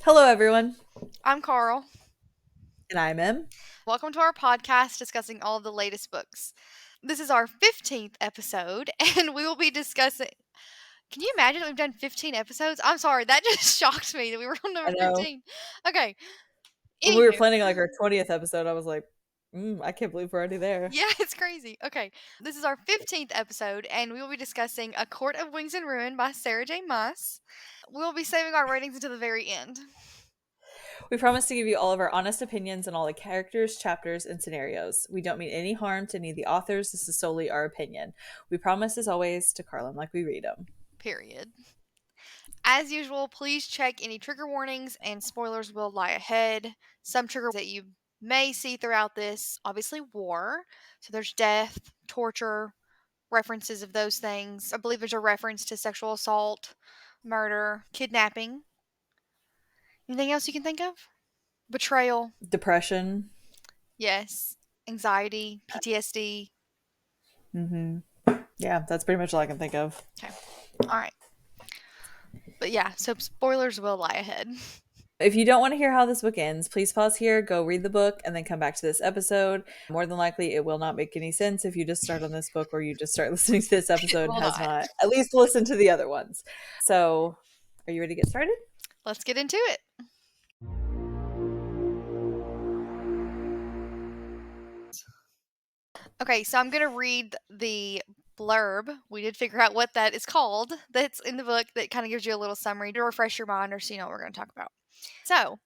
Hello, everyone, I'm Carl. and I'm Em. Welcome to our podcast discussing all of the latest books. This is our 15th episode, and we will be discussing. Can you imagine that we've done 15 episodes? I'm sorry, that just shocked me that we were on I number know 15. Okay, when we were anywho. planning like our 20th episode, I was like, I can't believe we're already there. Yeah, it's crazy. Okay, this is our 15th episode, and we will be discussing A Court of Wings and Ruin by Sarah J. Maas. We'll be saving our ratings until the very end. We promise to give you all of our honest opinions on all the characters, chapters, and scenarios. We don't mean any harm to any of the authors. This is solely our opinion. We promise, as always, to Karl and Em like we read them. Period. As usual, please check any trigger warnings and spoilers will lie ahead. Some triggers that you may see throughout this, obviously war. So there's death, torture, references of those things. I believe there's a reference to sexual assault, murder, kidnapping. Anything else you can think of? Betrayal. Depression. Yes. Anxiety, PTSD. Mm-hmm. Yeah, that's pretty much all I can think of. Okay. All right. But yeah, so spoilers will lie ahead. If you don't want to hear how this book ends, please pause here, go read the book, and then come back to this episode. More than likely, it will not make any sense if you just start on this book or you just start listening to this episode and Will has not. not at least listened to the other ones. So, are you ready to get started? Let's get into it. Okay, so I'm going to read the blurb. We did figure out what that is called. That's in the book that kind of gives you a little summary to refresh your mind or so you know what we're going to talk about. So,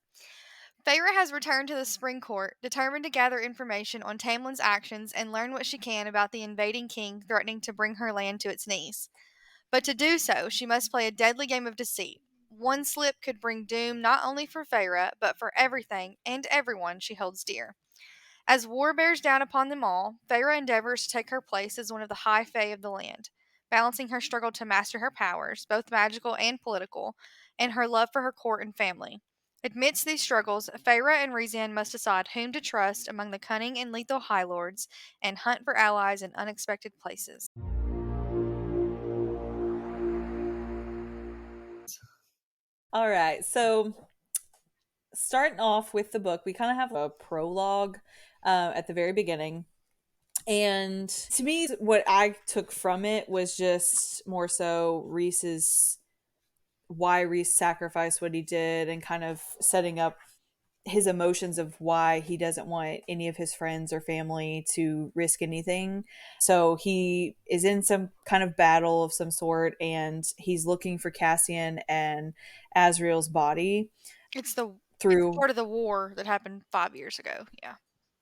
Feyre has returned to the Spring Court, determined to gather information on Tamlin's actions and learn what she can about the invading king threatening to bring her land to its knees. But to do so, she must play a deadly game of deceit. One slip could bring doom not only for Feyre, but for everything and everyone she holds dear. As war bears down upon them all, Feyre endeavors to take her place as one of the high fae of the land, balancing her struggle to master her powers, both magical and political, and her love for her court and family. Amidst these struggles, Feyre and Rhys must decide whom to trust among the cunning and lethal High Lords and hunt for allies in unexpected places. All right. So, starting off with the book, we kind of have a prologue at the very beginning. And to me, what I took from it was just more so why Rhys sacrificed what he did and kind of setting up his emotions of why he doesn't want any of his friends or family to risk anything. So he is in some kind of battle of some sort and he's looking for Cassian and Azriel's body It's through part of the war that happened 5 years ago. Yeah.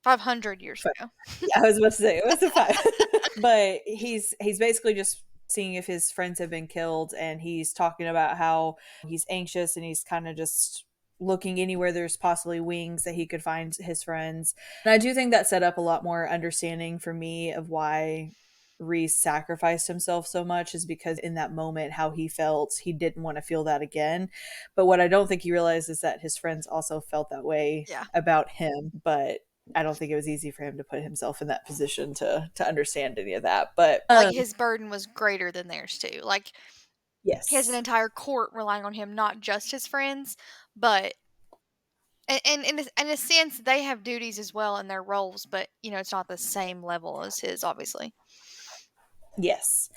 500 years ago. yeah, I was about to say it was a five. But he's basically just seeing if his friends have been killed and he's talking about how he's anxious and he's kind of just looking anywhere there's possibly wings that he could find his friends. And I do think that set up a lot more understanding for me of why Rhys sacrificed himself so much is because in that moment how he felt he didn't want to feel that again. But what I don't think he realized is that his friends also felt that way Yeah. about him, but I don't think it was easy for him to put himself in that position to understand any of that. But Like his burden was greater than theirs too. Like he has an yes. entire court relying on him, not just his friends, but and in a sense they have duties as well in their roles, but you know it's not the same level as his, obviously. Yes.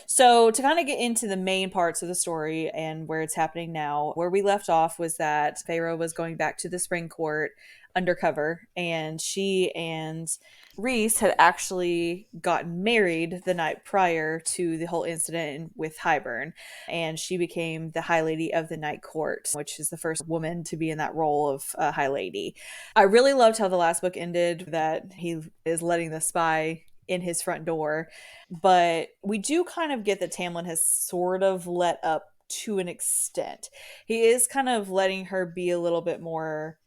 So to kind of get into the main parts of the story and where it's happening now, where we left off was that Pharaoh was going back to the spring court undercover, and she and Rhys had actually gotten married the night prior to the whole incident with Highburn, and she became the High Lady of the Night Court, which is the first woman to be in that role of High Lady. I really loved how the last book ended, that he is letting the spy in his front door, but we do kind of get that Tamlin has sort of let up to an extent. He is kind of letting her be a little bit more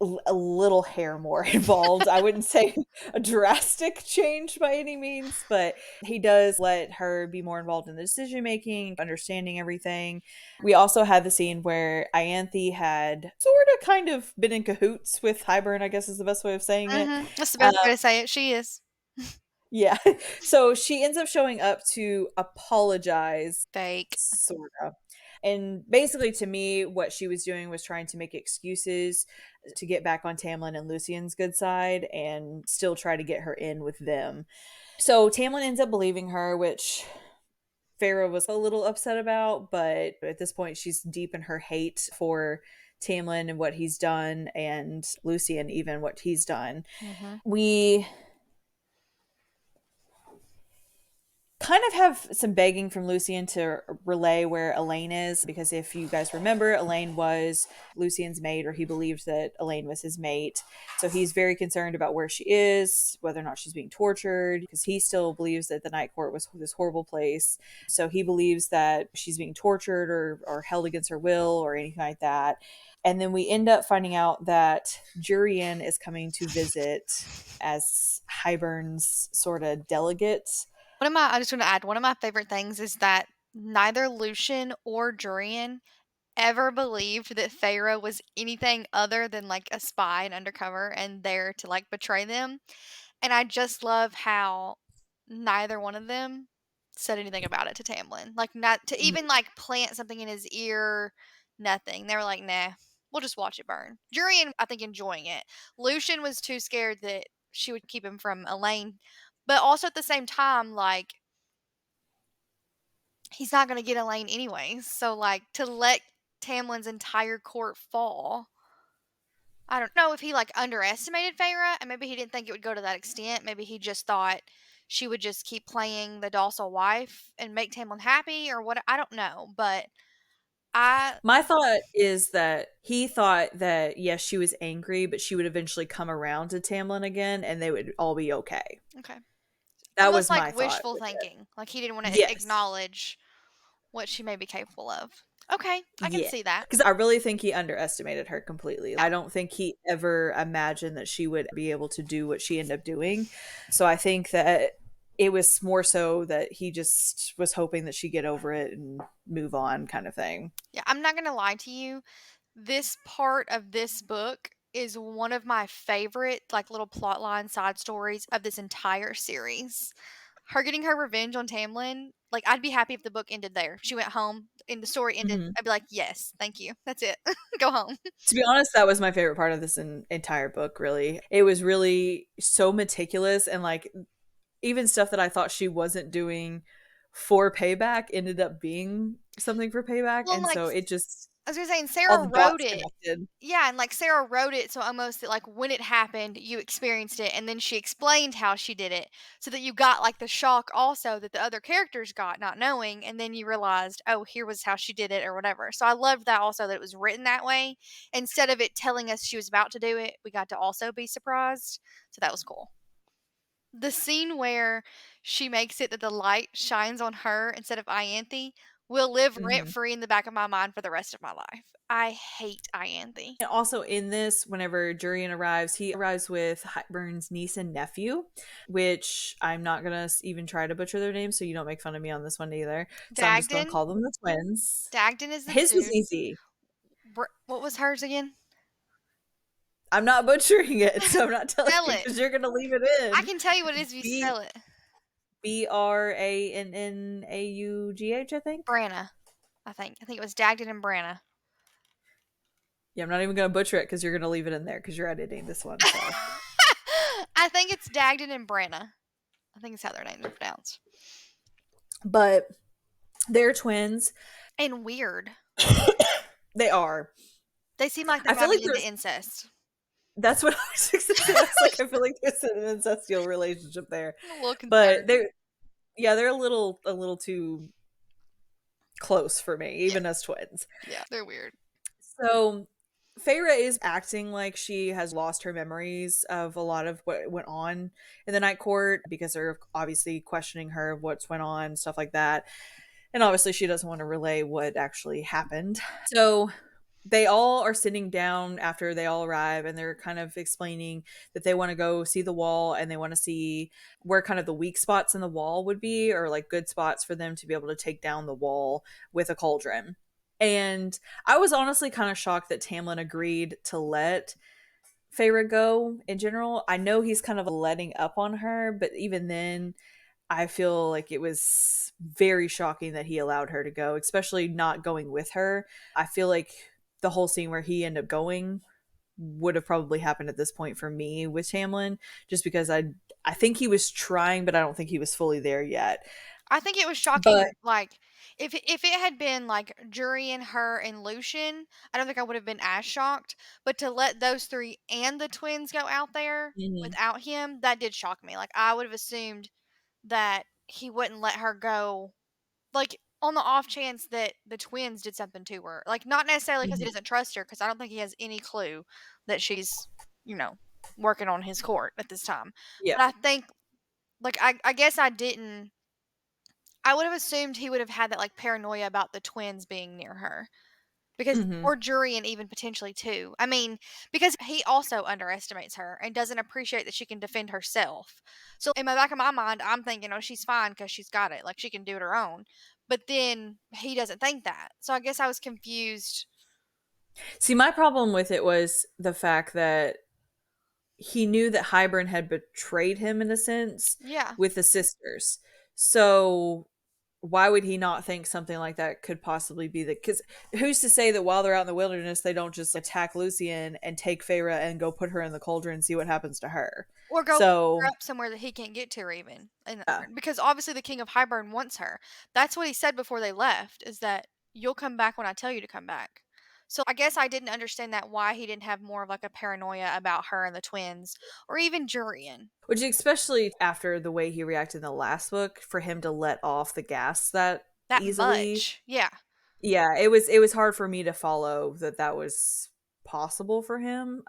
a little hair more involved. I wouldn't say a drastic change by any means, but he does let her be more involved in the decision making, understanding everything. We also had the scene where Ianthe had sort of kind of been in cahoots with Hybern, I guess is the best way of saying it. That's the Uh, best way to say it. She is. yeah. So she ends up showing up to apologize, Fake. sort of. And basically, to me, what she was doing was trying to make excuses to get back on Tamlin and Lucien's good side and still try to get her in with them. So Tamlin ends up believing her, which Feyre was a little upset about, but at this point, she's deep in her hate for Tamlin and what he's done, and Lucien, even what he's done. Mm-hmm. We kind of have some begging from Lucien to relay where Elaine is, because if you guys remember, Elaine was Lucien's mate, or he believed that Elaine was his mate. So he's very concerned about where she is, whether or not she's being tortured, because he still believes that the Night Court was this horrible place. So he believes that she's being tortured or held against her will or anything like that. And then we end up finding out that Jurian is coming to visit as Hybern's sort of delegate. I just want to add, one of my favorite things is that neither Lucian or Jurian ever believed that Feyre was anything other than like a spy and undercover and there to like betray them. And I just love how neither one of them said anything about it to Tamlin. Like, not to even like plant something in his ear, nothing. They were like, nah, we'll just watch it burn. Jurian, I think, enjoying it. Lucian was too scared that she would keep him from Elaine. But also at the same time, like, he's not going to get Elaine anyways. So, like, to let Tamlin's entire court fall, I don't know if he like underestimated Feyre and maybe he didn't think it would go to that extent. Maybe he just thought she would just keep playing the docile wife and make Tamlin happy or what. I don't know. But I, My thought is that he thought that, yes, she was angry, but she would eventually come around to Tamlin again and they would all be okay. okay. That Almost was like my thought wishful with it. thinking. Like he didn't want to Yes. acknowledge what she may be capable of. Okay. I can Yeah. see that. Because I really think he underestimated her completely. Yeah. I don't think he ever imagined that she would be able to do what she ended up doing. So I think that it was more so that he just was hoping that she'd get over it and move on, kind of thing. Yeah. I'm not going to lie to you. This part of this book is one of my favorite, like, little plotline side stories of this entire series. Her getting her revenge on Tamlin, like, I'd be happy if the book ended there. She went home and the story ended. Mhm. I'd be like, yes, thank you. That's it. Go home. To be honest, that was my favorite part of this entire book, really. It was really so meticulous, and like even stuff that I thought she wasn't doing for payback ended up being something for payback. Well, and And like, so it just, I was gonna say, and all Sarah the wrote dots it. connected. Yeah, and like Sarah wrote it so almost that like when it happened, you experienced it, and then she explained how she did it, so that you got like the shock also that the other characters got not knowing, and then you realized, oh, here was how she did it or whatever. So I loved that also that it was written that way. Instead of it telling us she was about to do it, we got to also be surprised. So that was cool. The scene where she makes it that the light shines on her instead of Ianthe will live rent Mhm. free in the back of my mind for the rest of my life. I hate Ianthe. And also in this, whenever Jurian arrives, he arrives with Hybern's niece and nephew, which I'm not going to even try to butcher their names so you don't make fun of me on this one either. So I'm just going to Dagden. call them the twins. Dagden is the His was dude. easy. What was hers again? I'm not butchering it, so I'm not telling Spell you it. because you're going to leave it I in. can tell you what it is if you B spell it. Brannaugh, I think. Branna, I think. I think it was Dagden and Branna. Yeah, I'm not even going to butcher it because you're going to leave it in there because you're editing this one. So, I think it's Dagden and Branna. I think it's how their names are pronounced. but they're twins. And weird. They are. They seem like they're I feel about to like be into there's. incest. That's what I was expecting. I was like, I feel like there's an incestual relationship there, I'm a little but concerned. they're a little too close for me, Yeah, even as twins. yeah, they're weird. So Feyre is acting like she has lost her memories of a lot of what went on in the Night Court because they're obviously questioning her of what's went on, stuff like that. And obviously she doesn't want to relay what actually happened. So they all are sitting down after they all arrive, and they're kind of explaining that they want to go see the wall, and they want to see where kind of the weak spots in the wall would be, or like good spots for them to be able to take down the wall with a cauldron. And I was honestly kind of shocked that Tamlin agreed to let Feyre go in general. I know he's kind of letting up on her, but even then, I feel like it was very shocking that he allowed her to go, especially not going with her. I feel like the whole scene where he ended up going would have probably happened at this point for me with Tamlin, just because I think he was trying, but I don't think he was fully there yet. I think it was But shocking, like, if it had been, like, Jurian, her, and Lucian, I don't think I would have been as shocked, but to let those 3 and the twins go out there mhm, without him, that did shock me. Like, I would have assumed that he wouldn't let her go, like, on the off chance that the twins did something to her. Like, not necessarily because he mhm, doesn't trust her, because I don't think he has any clue that she's, you know, working on his court at this time. yeah, But I think, like, I guess I would have assumed he would have had that, like, paranoia about the twins being near her, because mhm. or Jurian even potentially too. I mean, because he also underestimates her and doesn't appreciate that she can defend herself. So in the back of my mind, I'm thinking, "Oh, she's fine because 'cause she's got it, like, she can do it her own." But then he doesn't think that. So I guess I was confused. See, my problem with it was the fact that he knew that Hybern had betrayed him in a sense Yeah. with the sisters. So why would he not think something like that could possibly be the, because who's to say that while they're out in the wilderness they don't just attack Lucian and take Feyre and go put her in the cauldron and see what happens to her? Or go pick her So up somewhere that he can't get to her even, and yeah. because obviously the king of Hybern wants her. That's what he said before they left, is that, "You'll come back when I tell you to come back." So, I guess I didn't understand that why he didn't have more of, like, a paranoia about her and the twins, or even Jurian. Which, especially after the way he reacted in the last book, for him to let off the gas that That easily. much. Yeah. Yeah, it was hard for me to follow that that was possible for him.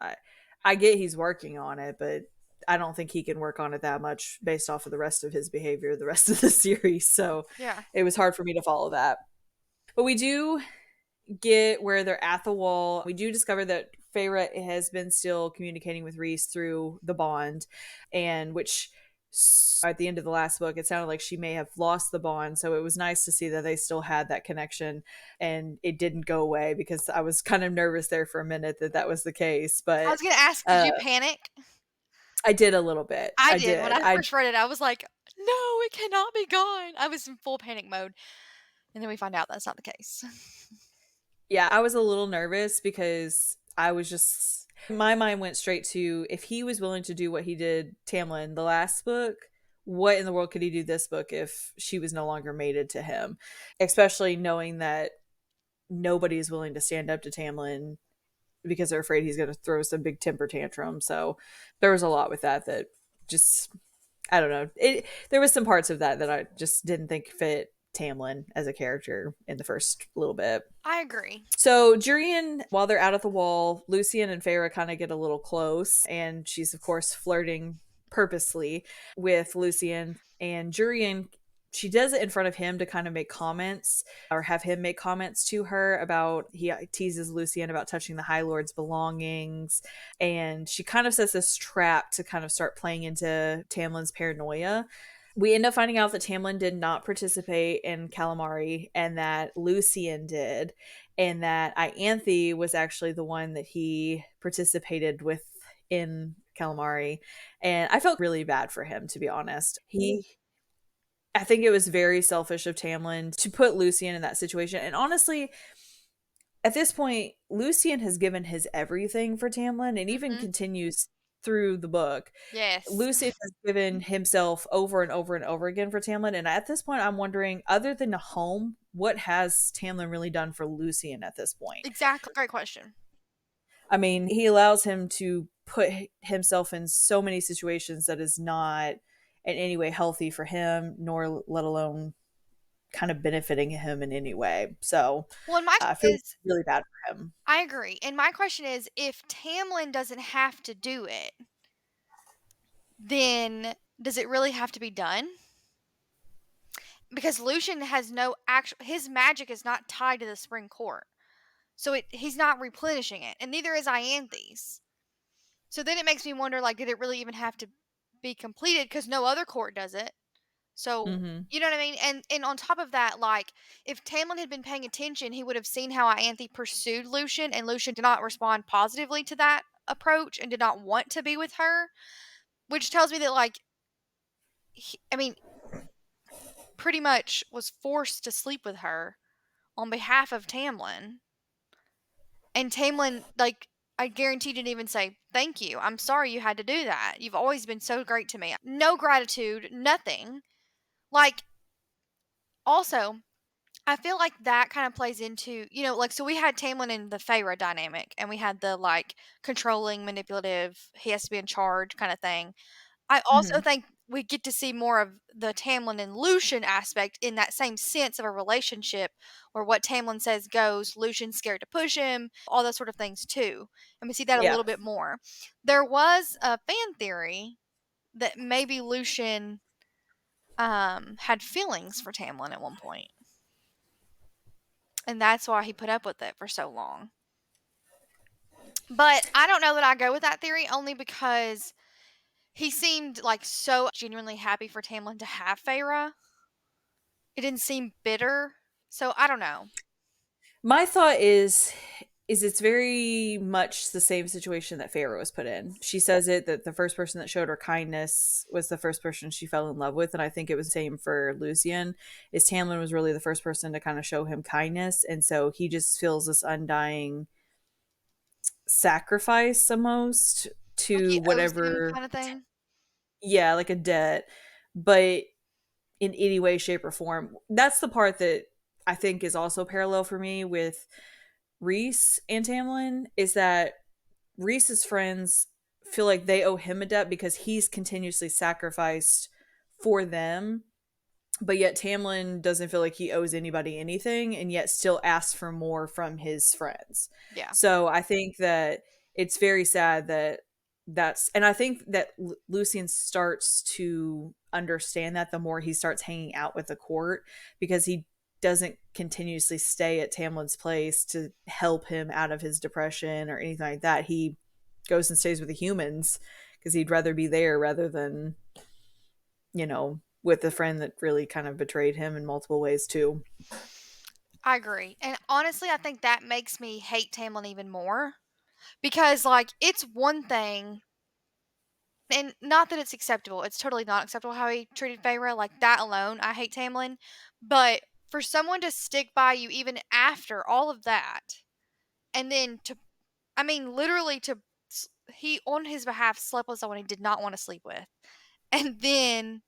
I get he's working on it, but I don't think he can work on it that much based off of the rest of his behavior the rest of the series. So Yeah. it was hard for me to follow that. But we do get where they're at the wall. We do discover that Feyre has been still communicating with Rhys through the bond, and which at the end of the last book, it sounded like she may have lost the bond. So it was nice to see that they still had that connection and it didn't go away, because I was kind of nervous there for a minute that that was the case. I But was gonna ask, did uh, you panic? I did a little bit. I I did. When did. I I first read it, I was like, "No, it cannot be gone." I was in full panic mode, and then we find out that's not the case. Yeah, I was a little nervous because I was just, my mind went straight to, if he was willing to do what he did Tamlin the last book, what in the world could he do this book if she was no longer mated to him? Especially knowing that nobody is willing to stand up to Tamlin because they're afraid he's going to throw some big temper tantrum. So there was a lot with that that just, I don't know. There was some parts of that that I just didn't think fit Tamlin as a character in the first little bit. I agree. So Jurian, while they're out at the wall, Lucian and Feyre kind of get a little close, and she's of course flirting purposely with Lucian. And Jurian, she does it in front of him to kind of make comments, or have him make comments to her about, he teases Lucian about touching the High Lord's belongings, and she kind of sets this trap to kind of start playing into Tamlin's paranoia. We end up finding out that Tamlin did not participate in calamari, and that Lucian did, and that Ianthe was actually the one that he participated with in calamari. And I felt really bad for him, to be honest. I think it was very selfish of Tamlin to put Lucian in that situation. And honestly, at this point, Lucian has given his everything for Tamlin, and even Mhm. continues through the book. Yes. Lucian has given himself over and over and over again for Tamlin, and at this point, I'm wondering, other than a home, what has Tamlin really done for Lucian at this point? Exactly. Great question. I mean, he allows him to put himself in so many situations that is not in any way healthy for him, nor let alone kind of benefiting him in any way. So Well, and my I question feel is, really bad for him. I agree, and my question is, if Tamlin doesn't have to do it, then does it really have to be done? Because Lucian has no actual, his magic is not tied to the spring court. So he's not replenishing it, and neither is Ianthe's. So then it makes me wonder, like, did it really even have to be completed? Because no other court does it. So, Mm-hmm. you know what I mean? And on top of that, like, if Tamlin had been paying attention, he would have seen how Ianthe pursued Lucian, and Lucian did not respond positively to that approach and did not want to be with her, which tells me that, like, I mean, pretty much was forced to sleep with her on behalf of Tamlin. And Tamlin, like, I guarantee didn't even say, "Thank you. I'm sorry you had to do that. You've always been so great to me." No gratitude, nothing. Like, also, I feel like that kind of plays into, like, so we had Tamlin and the Feyre dynamic, and we had the, like, controlling, manipulative, he has to be in charge kind of thing. I also Mm-hmm. think we get to see more of the Tamlin and Lucian aspect in that same sense of a relationship where what Tamlin says goes, Lucian's scared to push him, all those sort of things too. And we see that a Yeah. little bit more. There was a fan theory that maybe Lucian had feelings for Tamlin at one point, and that's why he put up with it for so long. But I don't know that I go with that theory only because he seemed like so genuinely happy for Tamlin to have Feyre. It didn't seem bitter. So I don't know. My thought is it's very much the same situation that Pharaoh was put in. She says it that the first person that showed her kindness was the first person she fell in love with, and I think it was the same for Lucian. Is Tamlin was really the first person to kind of show him kindness, and so he just feels this undying sacrifice almost Like to he owes him whatever, kind of thing. yeah, like a debt, but in any way, shape, or form. That's the part that I think is also parallel for me with Rhys and Tamlin is that Rhys's friends feel like they owe him a debt because he's continuously sacrificed for them, but yet Tamlin doesn't feel like he owes anybody anything and yet still asks for more from his friends. Yeah. So I think that it's very sad that and I think that Lucian starts to understand that the more he starts hanging out with the court because he doesn't continuously stay at Tamlin's place to help him out of his depression or anything like that. He goes and stays with the humans because he'd rather be there rather than, with a friend that really kind of betrayed him in multiple ways too. I agree. And honestly, I think that makes me hate Tamlin even more because, like, it's one thing, and not that it's acceptable. It's totally not acceptable how he treated Feyre. Like, that alone, I hate Tamlin. But for someone to stick by you even after all of that, and then I mean, literally he, on his behalf, slept with someone he did not want to sleep with. And then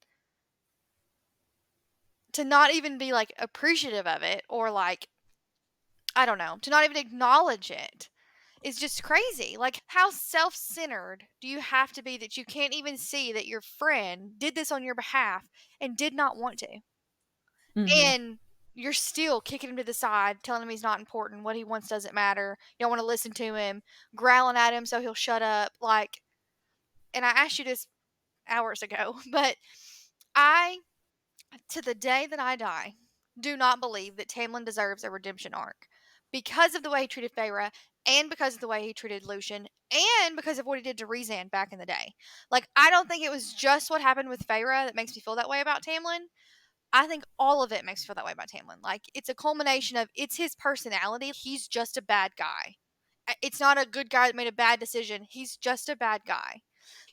to not even be, like, appreciative of it or, like, I don't know, to not even acknowledge it is just crazy. Like, how self-centered do you have to be that you can't even see that your friend did this on your behalf and did not want to? Mm-hmm. And you're still kicking him to the side, telling him he's not important, what he wants doesn't matter, you don't wanna listen to him, growling at him so he'll shut up, like, and I asked you this hours ago, but I, to the day that I die, do not believe that Tamlin deserves a redemption arc because of the way he treated Feyre and because of the way he treated Lucian and because of what he did to Rhysand back in the day. Like, I don't think it was just what happened with Feyre that makes me feel that way about Tamlin. I think all of it makes me feel that way about Tamlin. Like, it's a culmination of it's his personality. He's just a bad guy. It's not a good guy that made a bad decision. He's just a bad guy.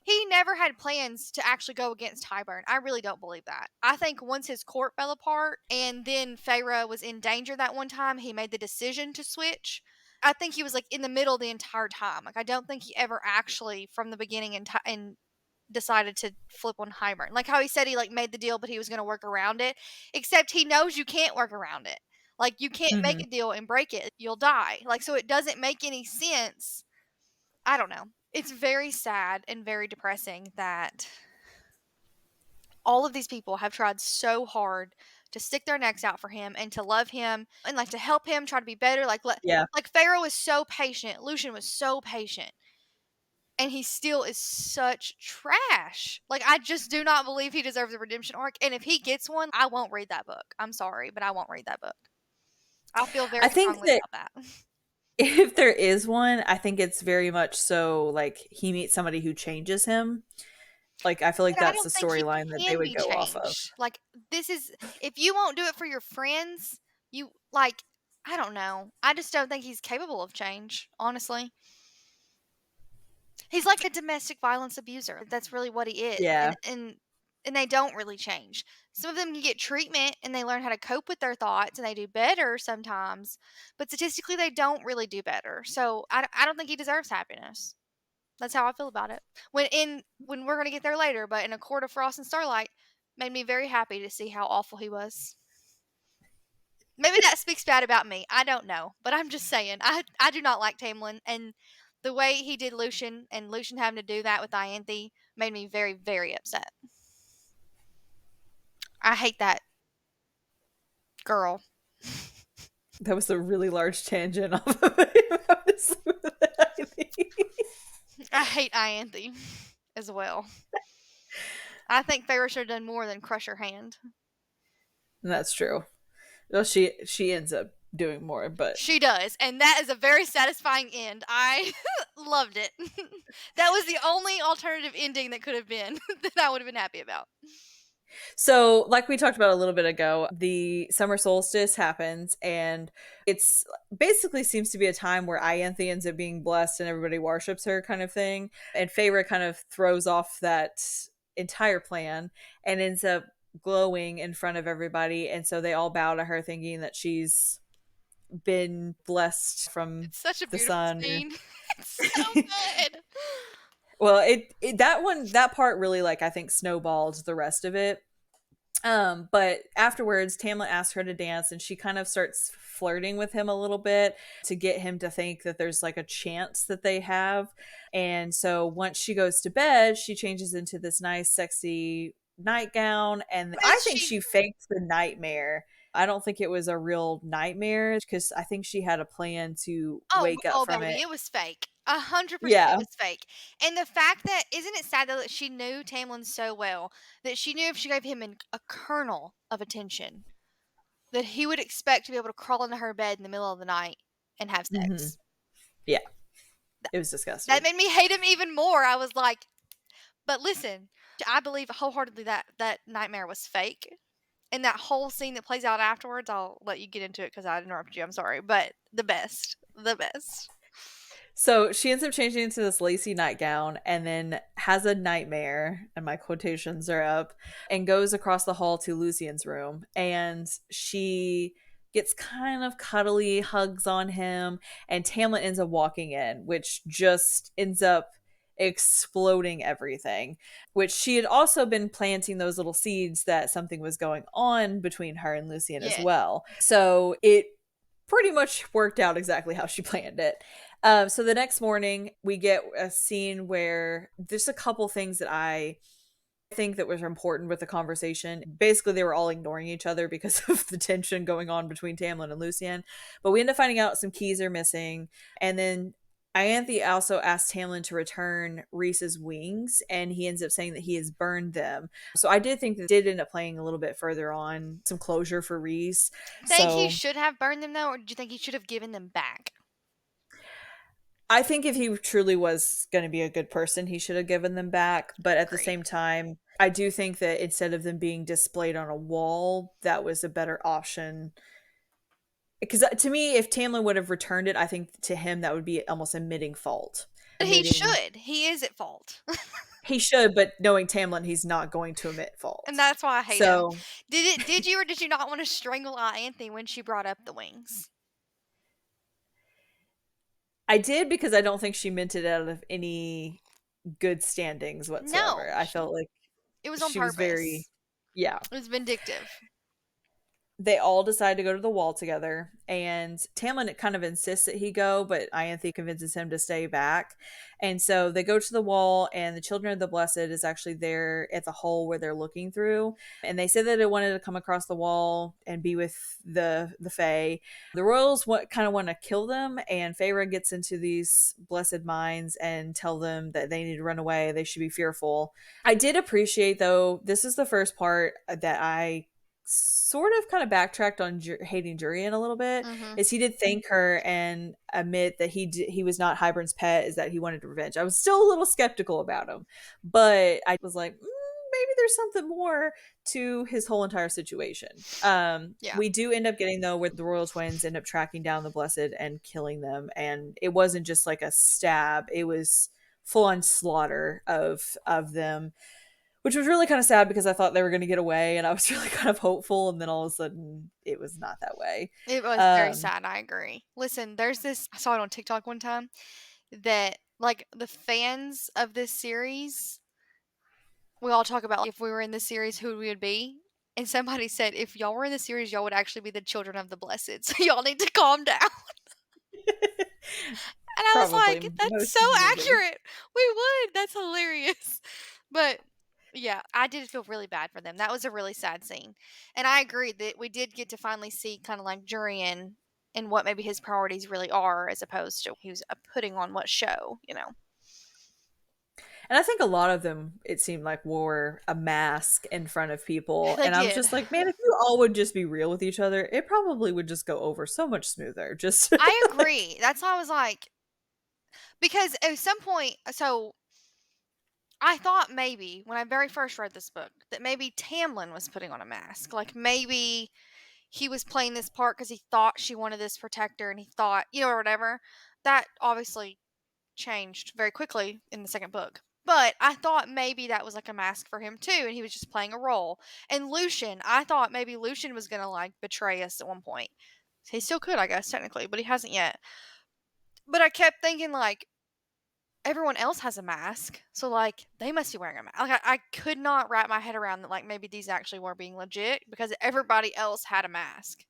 He never had plans to actually go against Hybern. I really don't believe that. I think once his court fell apart and then Feyre was in danger that one time, he made the decision to switch. I think he was, like, in the middle the entire time. Like, I don't think he ever actually from the beginning and decided to flip on Hybern. Like how he said he, like, made the deal but he was going to work around it, except he knows you can't work around it. Like, you can't make Mm-hmm. a deal and break it. You'll die. Like, so it doesn't make any sense. I don't know. It's very sad and very depressing that all of these people have tried so hard to stick their necks out for him and to love him and, like, to help him try to be better. Yeah. Like Pharaoh was so patient. Lucian was so patient. And he still is such trash. Like, I just do not believe he deserves a redemption arc. And if he gets one, I won't read that book. I'm sorry, but I won't read that book. I feel I very think strongly that about that. if there is one, I think it's very much so like he meets somebody who changes him. Like I feel like But I that's the don't think he storyline that they can would be go off of. changed. Like, this is if you won't do it for your friends, you like, I don't know. I just don't think he's capable of change, honestly. He's like a domestic violence abuser. That's really what he is. Yeah. And they don't really change. Some of them can get treatment and they learn how to cope with their thoughts and they do better sometimes, but statistically they don't really do better. So I don't think he deserves happiness. That's how I feel about it. When we're gonna get there later, but in A Court of Frost and Starlight made me very happy to see how awful he was. Maybe that speaks bad about me. I don't know, but I'm just saying I do not like Tamlin, and the way he did Lucian and Lucian having to do that with Ianthe made me very very upset. I hate that girl. That was a really large tangent off of it. I hate Ianthe as well. I think Feyre should have done more than crush her hand. That's true. Well, she ends up doing more, but She does, and that is a very satisfying end. I loved it. That was the only alternative ending that could have been that I would have been happy about. so like we talked about a little bit ago, the summer solstice happens, and it's basically seems to be a time where Ianthe ends up being blessed and everybody worships her, kind of thing. And Feyre kind of throws off that entire plan and ends up glowing in front of everybody, and so they all bow to her, thinking that she's been blessed from It's such a the beautiful sun. scene. It's so good. Well, that part really, like, I think snowballed the rest of it. But afterwards, Tamlin asks her to dance, and she kind of starts flirting with him a little bit to get him to think that there's like a chance that they have. And so once she goes to bed, she changes into this nice, sexy nightgown, and But I think she she faked the nightmare. I don't think it was a real nightmare because I think she had a plan to wake up oh from baby, it. it was fake. 100% it Yeah. was fake. And the fact that isn't it sad though that she knew Tamlin so well that she knew if she gave him a kernel of attention that he would expect to be able to crawl into her bed in the middle of the night and have Hmm. sex. Yeah. It was That disgusting. made me hate him even more. I was like, but listen, I believe wholeheartedly that that nightmare was fake. And that whole scene that plays out afterwards, I'll let you get into it because I interrupted you. I'm sorry, but the best, the best. So she ends up changing into this lacy nightgown and then has a nightmare, and my quotations are up, and goes across the hall to Lucian's room. And she gets kind of cuddly, hugs on him, and Tamlin ends up walking in, which just ends up exploding everything. Which she had also been planting those little seeds that something was going on between her and Lucian as Yes. well. So it pretty much worked out exactly how she planned it. So the next morning, we get a scene where there's a couple things that I think that was important with the conversation. Basically, they were all ignoring each other because of the tension going on between Tamlin and Lucian. But we end up finding out some keys are missing, and then Ianthe also asked Tamlin to return Rhys's wings, and he ends up saying that he has burned them. So I did think that did end up playing a little bit further on some closure for Rhys. Think he So should have burned them though, or do you think he should have given them back? I think if he truly was going to be a good person, he should have given them back. But at the Agreed. same time, I do think that instead of them being displayed on a wall, that was a better option. Because to me, if Tamlin would have returned it, I think to him that would be almost admitting fault. But he Admitting should. He is at fault. he should, but knowing Tamlin, he's not going to admit And fault. that's why I hate him. So Did you or did you not want to strangle Ianthe when she brought up the wings? I did because I don't think she meant it out of any good standings whatsoever. No. I felt like It was on she was very, purpose. yeah. It was vindictive. They all decide to go to the wall together, and Tamlin kind of insists that he go, but Ianthe convinces him to stay back. And so they go to the wall, and the Children of the Blessed is actually there at the hole where they're looking through. And they said that it wanted to come across the wall and be with the Fae. The royals kind of want to kill them, and Feyre gets into these blessed minds and tell them that they need to run away. They should be fearful. I did appreciate, though, this is the first part that I sort of kind of backtracked on hating Jurian a little bit, Mhm. is he did thank her and admit that he was not Hybern's pet, is that he wanted revenge. I was still a little skeptical about him, but I was like, maybe there's something more to his whole entire situation. Yeah. We do end up getting, though, where the royal twins end up tracking down the Blessed and killing them, and it wasn't just like a stab; it was full on slaughter of them, which was really kind of sad because I thought they were going to get away and I was really kind of hopeful. And then all of a sudden, it was not that way. It was very Um, sad, I agree. Listen, there's this I saw it on TikTok one time that, like, the fans of this series, we all talk about, like, if we were in this series, who we would be, and somebody said, "If y'all were in the series, y'all would actually be the children of the blessed, so y'all need to calm down." And I was Probably like, "That's most so would be. accurate. We would. That's hilarious." But, yeah, I did feel really bad for them. That was a really sad scene. And I agree that we did get to finally see kinda like Jurian and what maybe his priorities really are as opposed to he was, putting on what show, you know? And I think a lot of them, it seemed like, wore a mask in front of people. They And I was did. just like, man, if you all would just be real with each other, it probably would just go over so much smoother. Just, I agree. That's why I was like because at some point so I thought maybe when I very first read this book that maybe Tamlin was putting on a mask. Like maybe he was playing this part because he thought she wanted this protector and he thought, or whatever. That obviously changed very quickly in the second book. But I thought maybe that was like a mask for him too, and he was just playing a role. And Lucian, I thought maybe Lucian was gonna like betray us at one point. He still could, I guess, technically, but he hasn't yet. But I kept thinking like everyone else has a mask, so like they must be wearing a mask. Like I could not wrap my head around that. Like maybe these actually were being legit because everybody else had a mask.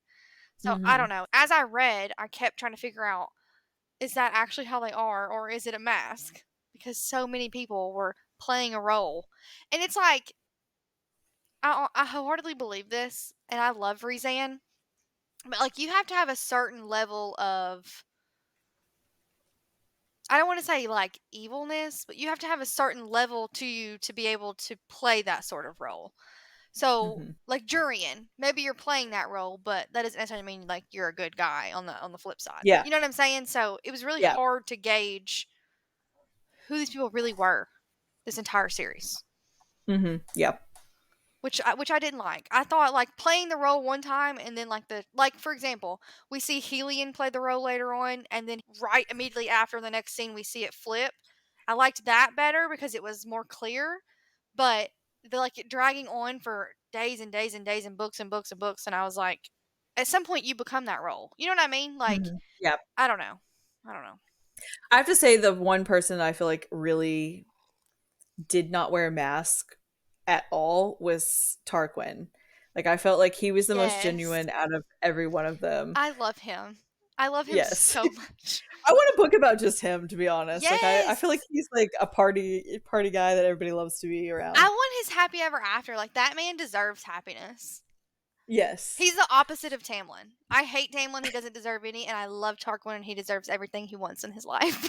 So I don't Mhm. know. As I read, I kept trying to figure out is that actually how they are, or is it a mask? Because so many people were playing a role, and it's like I wholeheartedly believe this, and I love Rezan, but like you have to have a certain level of I don't want to say like evilness, but you have to have a certain level to you to be able to play that sort of role. So, Mhm. like Jurian, maybe you're playing that role, but that doesn't necessarily mean like you're a good guy on the flip side. Yeah. You know what I'm saying? So it was really Yeah. hard to gauge who these people really were this entire series. Yeah. Which I didn't like. I thought like playing the role one time and then like for example, we see Helion play the role later on and then right immediately after the next scene we see it flip. I liked that better because it was more clear, but the like it dragging on for days and days and days and books and books and books and I was like at some point you become that role. You know what I mean? Like Yeah. I don't know. I don't know. I have to say, the one person that I feel like really did not wear a mask at all was Tarquin. Like, I felt like he was the most Yes. genuine out of every one of them. I love him. I love him Yes. so much. I want a book about just him, to be honest. Like, I Yes. feel like he's like a party guy that everybody loves to be I around. want his happy ever after. Like that man deserves happiness. Yes. He's the opposite of Tamlin. I hate Tamlin. He doesn't deserve any, and I love Tarquin, and he deserves everything he wants in his life.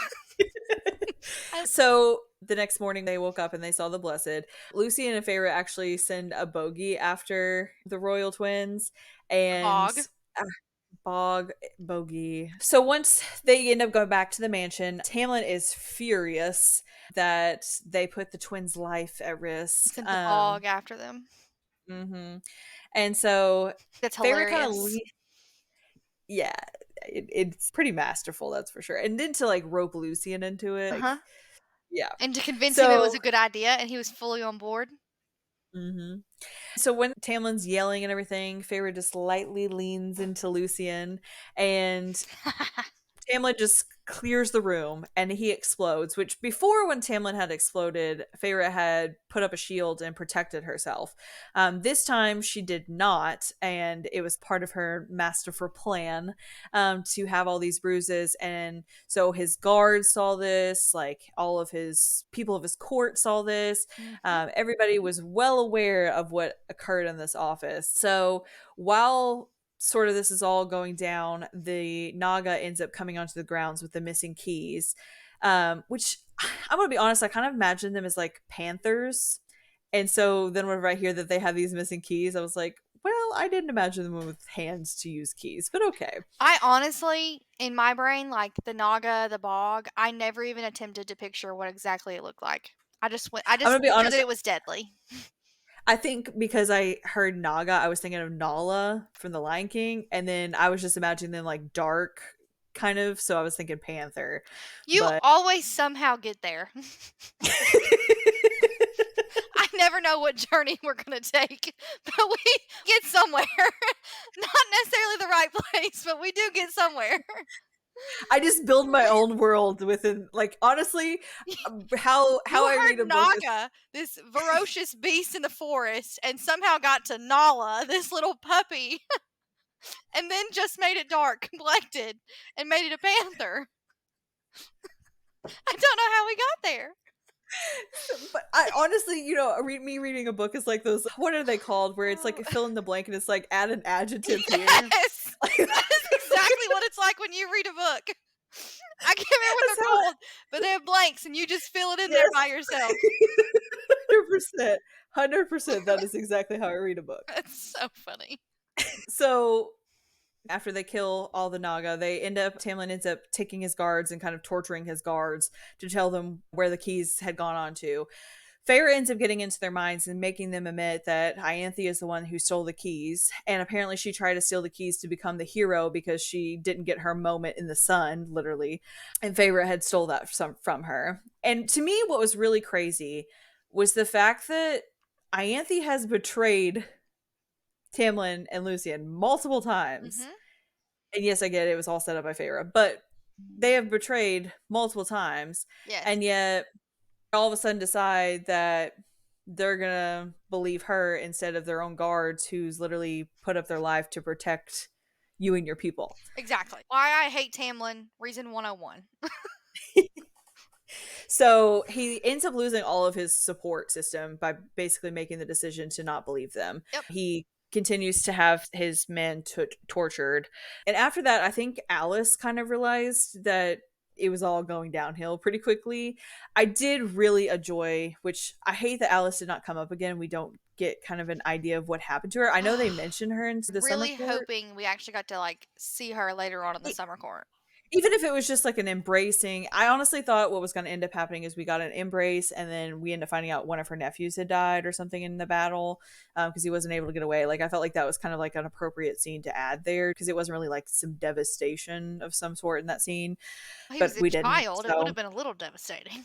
I, So the next morning they woke up and they saw the Blessed. Lucy and Feyre actually send a bogey after the royal twins, a and bog. uh, bog bogey. So once they end up going back to the mansion, Tamlin is furious that they put the twins' life at He risk. sent the bog after them. Mhm. And so That's Feyre kind of hilarious. yeah, it's pretty masterful, that's for sure. And then to like rope Lucian into it, Uh like huh. yeah. And to convince him it was So a good idea, and he was fully on board. mhm. So when Tamlin's yelling and everything, Feyre just lightly leans into Lucian, and Tamlin just clears the room and he explodes, which before, when Tamlin had exploded, Feyre had put up a shield and protected herself. This time she did not, and it was part of her masterful plan, to have all these bruises. And so his guards saw this, like all of his people of his court saw this. Hmm. Everybody was well aware of what occurred in this office. So while sort of this is all going down, the Naga ends up coming onto the grounds with the missing keys, which I'm gonna be honest, I kind of imagine them as like panthers. And so then whenever I hear that they have these missing keys, I was like, well, I didn't imagine them with hands to use keys, but okay. I honestly, in my brain, like the Naga, the bog, I never even attempted to picture what exactly it looked like. I I'm just gonna be pictured that honest. it was deadly. I think because I heard Naga, I was thinking of Nala from The Lion King, and then I was just imagining them like dark, kind of. So I was thinking panther, You but always somehow get there. I never know what journey we're going to take, but we get somewhere. Not necessarily the right place, but we do get somewhere. I just build my own world within. Like honestly, You how I heard read a book is Naga, this ferocious beast in the forest, and somehow got to Nala, this little puppy, and then just made it dark complected and made it a panther. I don't know how we got there. but I honestly, me reading a book is like those. What are they called? Where it's like fill in the blank and it's like add an adjective here. Yes! That is exactly what it's like when you read a book. I can't remember what That's they're how. called, but they have blanks and you just fill it in there Yes, by yourself. 100%, 100%. That is exactly how I read a book. That's so funny. So after they kill all the Naga, Tamlin ends up taking his guards and kind of torturing his guards to tell them where the keys had gone on to. Feyre ends up getting into their minds and making them admit that Ianthe is the one who stole the keys. And apparently she tried to steal the keys to become the hero because she didn't get her moment in the sun, literally. And Feyre had stole that from her. And to me, what was really crazy was the fact that Ianthe has betrayed Tamlin and Lucian multiple times. Mhm. And yes, I get it, it was all set up by Feyre, but they have betrayed multiple times. Yes. And yet all of a sudden decide that they're gonna believe her instead of their own guards who's literally put up their life to protect you and your people. Exactly. Why I hate Tamlin, reason 101. So he ends up losing all of his support system by basically making the decision to not believe them. Yep. He continues to have his men tortured. And after that, I think Alice kind of realized that it was all going downhill pretty quickly. I did really enjoy, which I hate that Alice did not come up again. We don't get kind of an idea of what happened to her. I know they mentioned her in the summer Really court. hoping we actually got to like see her later on in the E- summer court. Even if it was just like an embracing, I honestly thought what was going to end up happening is we got an embrace and then we end up finding out one of her nephews had died or something in the battle because he wasn't able to get away. Like I felt like that was kind of like an appropriate scene to add there because it wasn't really like some devastation of some sort in that scene, He was but a we didn't. child. It would So, have been a little devastating.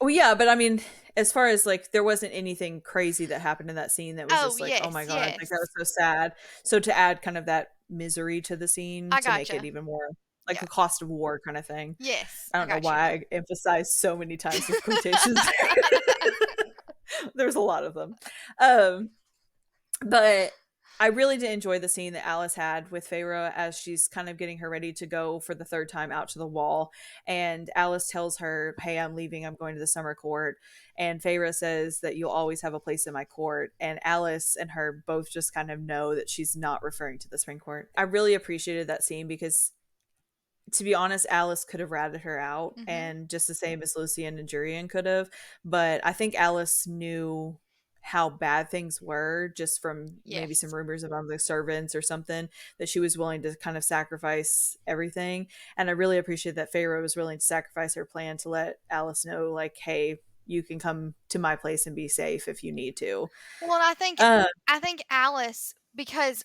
well, yeah, but I mean, as far as like there wasn't anything crazy that happened in that scene that was Oh, just like, oh yes, my God, like that yes. was so sad. So to add kind of that misery to the scene I to make it gotcha. even more like Yeah. a cost of war kind of thing. Yes, I I don't know got you why now. I emphasized so many times with quotations. There's a lot of them. Um, but I really did enjoy the scene that Alice had with Feyre as she's kind of getting her ready to go for the third time out to the wall. And Alice tells her, hey, I'm leaving. I'm going to the summer court. And Feyre says that you'll always have a place in my court. And Alice and her both just kind of know that she's not referring to the spring court. I really appreciated that scene because to be honest, Alice could have ratted her out, Mhm. and just the same as Lucian and Jurian could have. But I think Alice knew how bad things were just from maybe some Yes. rumors among the servants or something that she was willing to kind of sacrifice everything. And I really appreciate that Pharaoh was willing to sacrifice her plan to let Alice know, like, hey, you can come to my place and be safe if you need to. Well, and Uh, I think Alice because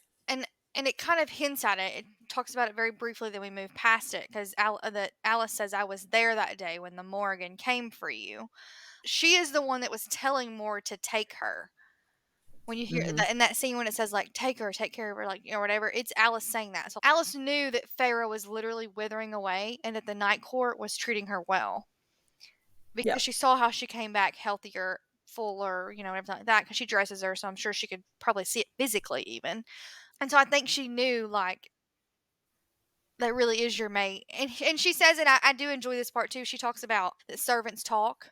and it kind of hints at it. It talks about it very briefly, then we move past it because that Alice says, "I was there that day when the Morrigan came for you." She is the one that was telling Moore to take her. When you hear mhm. that in that scene when it says like take her, take care of her, like whatever, it's Alice saying that. So Alice knew that Pharaoh was literally withering away and that the night court was treating her well Yeah. because she saw how she came back healthier, fuller, everything like that. Because she dresses her, so I'm sure she could probably see it physically even. And so I think she knew like that really is your mate. And she says it. I do enjoy this part too. She talks about that servants talk,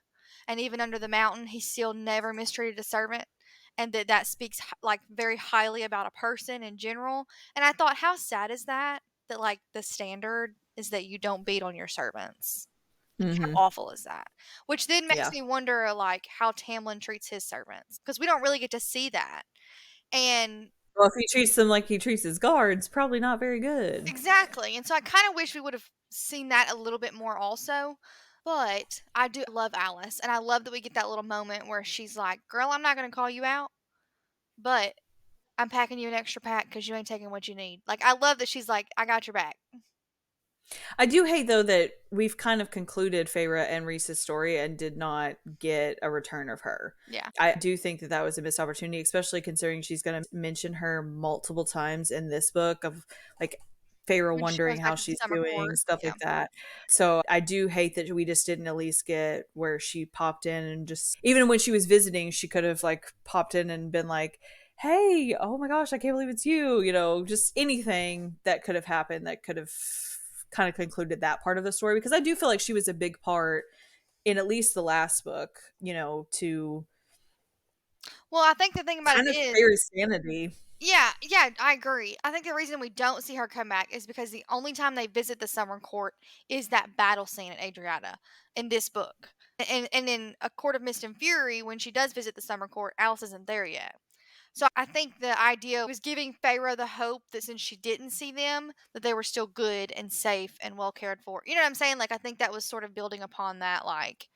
and even under the mountain, he still never mistreated a servant, and that speaks like very highly about a person in general. And I thought, how sad is that? That like the standard is that you don't beat on your servants. Mhm. How awful is that? Which then makes Yeah. me wonder, like how Tamlin treats his servants because we don't really get to see that. And Well, if he treats them like he treats his guards, probably not very good. Exactly, and so I kinda wish we would've seen that a little bit more also, but I do love Alice, and I love that we get that little moment where she's like, "Girl, I'm not gonna call you out, but I'm packing you an extra pack because you ain't taking what you need." Like, I love that she's like, "I got your back." I do hate though that we've kind of concluded Feyre and Rhys's story and did not get a return of her. Yeah. I do think that that was a missed opportunity, especially considering she's going to mention her multiple times in this book of like Feyre When she wondering goes back how to the she's summer doing, court, stuff yeah. like that. So I do hate that we just didn't at least get where she popped in and just even when she was visiting, she could have like popped in and been like, hey, oh my gosh, I can't believe it's you. You know, just anything that could have happened that could have kind of concluded that part of the story because I do feel like she was a big part in at least the last book, you know, to Well, I think the thing about it kind of is Feyre's sanity. yeah, yeah, I agree. I think the reason we don't see her come back is because the only time they visit the summer court is that battle scene at Adriata in this book. And in A Court of Mist and Fury, when she does visit the summer court, Alice isn't there yet. So I think the idea was giving Pharaoh the hope that since she didn't see them, that they were still good and safe and well cared for. You know what I'm saying? Like I think that was sort of building upon that like